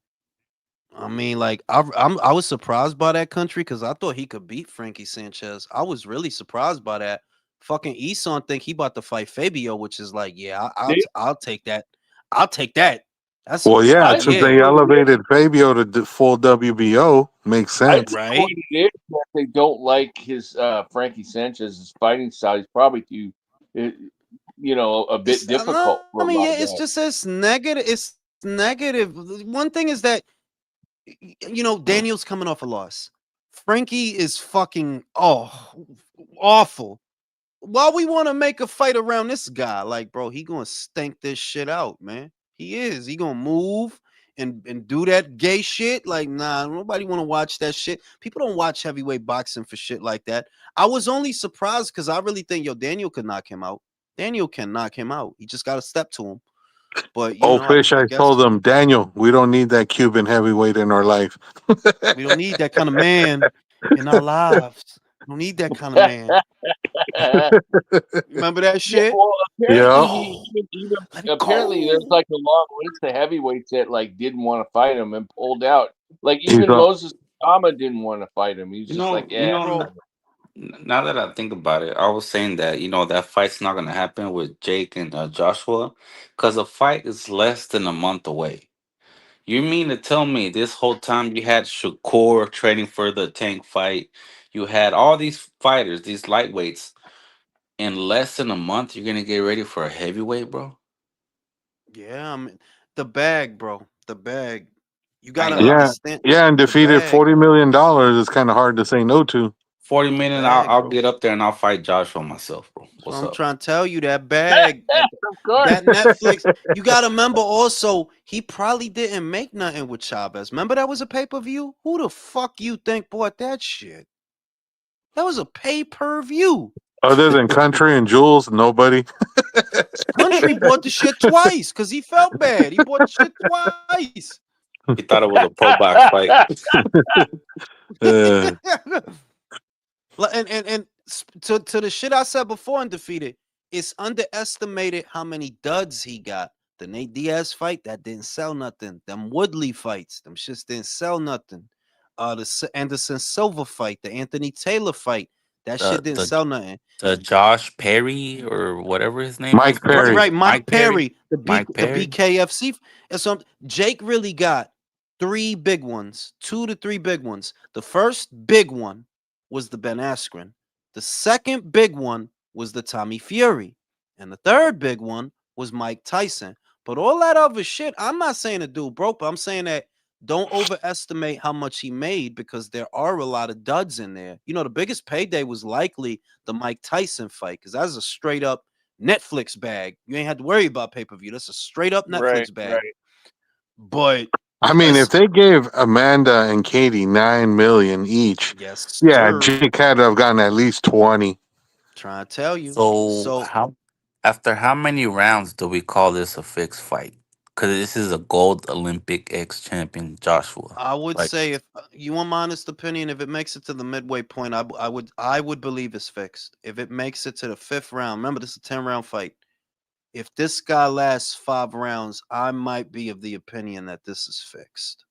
I mean, like, I was surprised by that country because I thought he could beat Frankie Sanchez. I was really surprised by that. Fucking Eson think he about to fight Fabio, which is like, yeah, I'll take that. I'll take that. That's since they elevated Fabio to full WBO, makes sense, right? They don't like his Frankie Sanchez's fighting style. He's probably too, a bit difficult. It's just as negative. It's negative. One thing is that Daniel's coming off a loss. Frankie is fucking awful. Why we want to make a fight around this guy? Like, bro, he gonna stink this shit out, man. He is. He gonna move and do that gay shit. Like, nah, nobody want to watch that shit. People don't watch heavyweight boxing for shit like that. I was only surprised because I really think Daniel could knock him out. Daniel can knock him out. He just got to step to him. But Fish, I told him, Daniel, we don't need that Cuban heavyweight in our life. We don't need that kind of man in our lives. We don't need that kind of man. Remember that shit? Well, Yeah. apparently there's like a long list of heavyweights that like didn't want to fight him and pulled out. Like He's even up. Moses Kama didn't want to fight him. He's just like, yeah. Now that I think about it, I was saying that that fight's not gonna happen with Jake and Joshua, because the fight is less than a month away. You mean to tell me this whole time you had Shakur training for the Tank fight, you had all these fighters, these lightweights, in less than a month, you're gonna get ready for a heavyweight, bro? Yeah, I mean, the bag, bro. The bag. You I gotta ain't gonna lie. understand Yeah, and the defeated bag. $40 million is kind of hard to say no to. 40 The minutes, bag, I'll bro. get up there and I'll fight Joshua myself, bro. So What's I'm up? trying to tell you that bag, Of course. that Netflix. You gotta remember also, he probably didn't make nothing with Chavez. Remember that was a pay-per-view? Who the fuck you think bought that shit? That was a pay-per-view. Other than Country and Jules, nobody. Country bought the shit twice because he felt bad. He bought the shit twice. He thought it was a pro box fight. And to the shit I said before, Undefeated, it's underestimated how many duds he got. The Nate Diaz fight, that didn't sell nothing. Them Woodley fights, them shits didn't sell nothing. The Anderson Silva fight, the Anthony Taylor fight, that shit didn't sell nothing. The Josh Perry or whatever his name Mike is. Perry. Right, Mike Perry, the Perry. BKFC. And so Jake really got 3 big ones, 2 to 3 big ones. The first big one was the Ben Askren. The second big one was the Tommy Fury. And the third big one was Mike Tyson. But all that other shit, I'm not saying the dude broke, but I'm saying that don't overestimate how much he made because there are a lot of duds in there. You know, the biggest payday was likely the Mike Tyson fight because that's a straight up Netflix bag. You ain't had to worry about pay-per-view. That's a straight up Netflix bag. Right. But I mean, if they gave Amanda and Katie $9 million each, yes, yeah, sir. Jake had to have gotten at least 20. Trying to tell you. So after how many rounds do we call this a fixed fight? Because this is a gold Olympic ex-champion Joshua. I would say, if you want my honest opinion, if it makes it to the midway point, I would believe it's fixed. If it makes it to the 5th round, remember this is a 10-round fight. If this guy lasts 5 rounds, I might be of the opinion that this is fixed.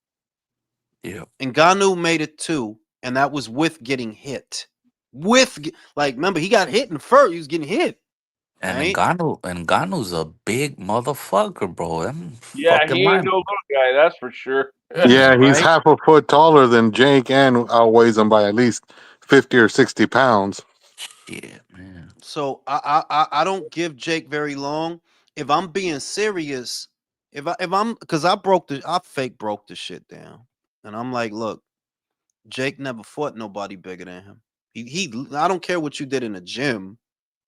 Yeah. And Ngannou made it 2, and that was with getting hit. Remember, he got hit in the first. He was getting hit. And right? Ngannou's a big motherfucker, bro. Yeah, fucking he ain't line. no little guy, that's for sure. Yeah, he's Right? half a foot taller than Jake and outweighs him by at least 50 or 60 pounds. Yeah, man. So I don't give Jake very long. If I'm being serious, if I'm because I fake broke the shit down, and I'm like, look, Jake never fought nobody bigger than him. He I don't care what you did in the gym,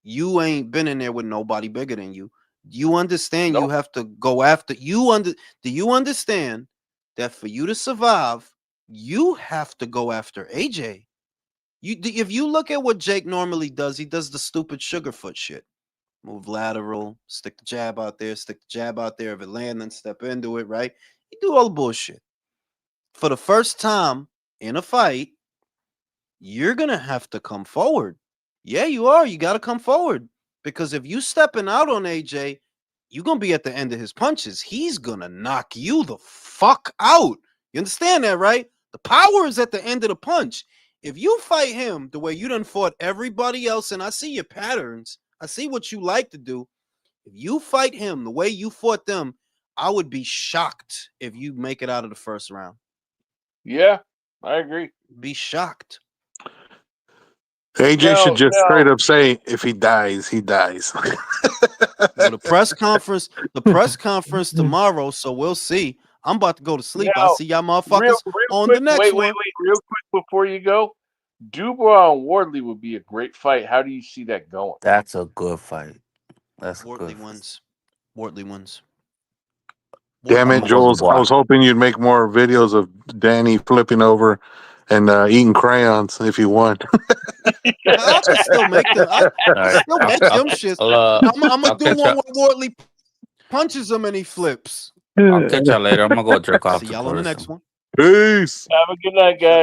you ain't been in there with nobody bigger than you. You understand? You have to go after do you understand that for you to survive, you have to go after AJ? If you look at what Jake normally does, he does the stupid Sugarfoot shit. Move lateral, stick the jab out there, stick the jab out there. If it land, then step into it, right? He do all the bullshit. For the first time in a fight, you're going to have to come forward. Yeah, you are. You got to come forward. Because if you stepping out on AJ, you're going to be at the end of his punches. He's going to knock you the fuck out. You understand that, right? The power is at the end of the punch. If you fight him the way you done fought everybody else, and I see your patterns, I see what you like to do. If you fight him the way you fought them, I would be shocked if you make it out of the first round. Yeah, I agree. Be shocked. AJ should just straight up say, if he dies, he dies. Well, the press conference tomorrow, so we'll see. I'm about to go to sleep. Now, I'll see y'all motherfuckers real on quick, the next one. Wait, real quick before you go. Dubois and Wardley would be a great fight. How do you see that going? That's a good fight. That's Wardley wins. Wardley wins. Damn it, Jules. I was hoping you'd make more videos of Danny flipping over and eating crayons if you won. I can still make them. I can still make them shits. I'm going to do one where Wardley punches him and he flips. I'll catch y'all later. I'm going to go jerk off. See y'all on the next one. Peace. Have a good night, guys.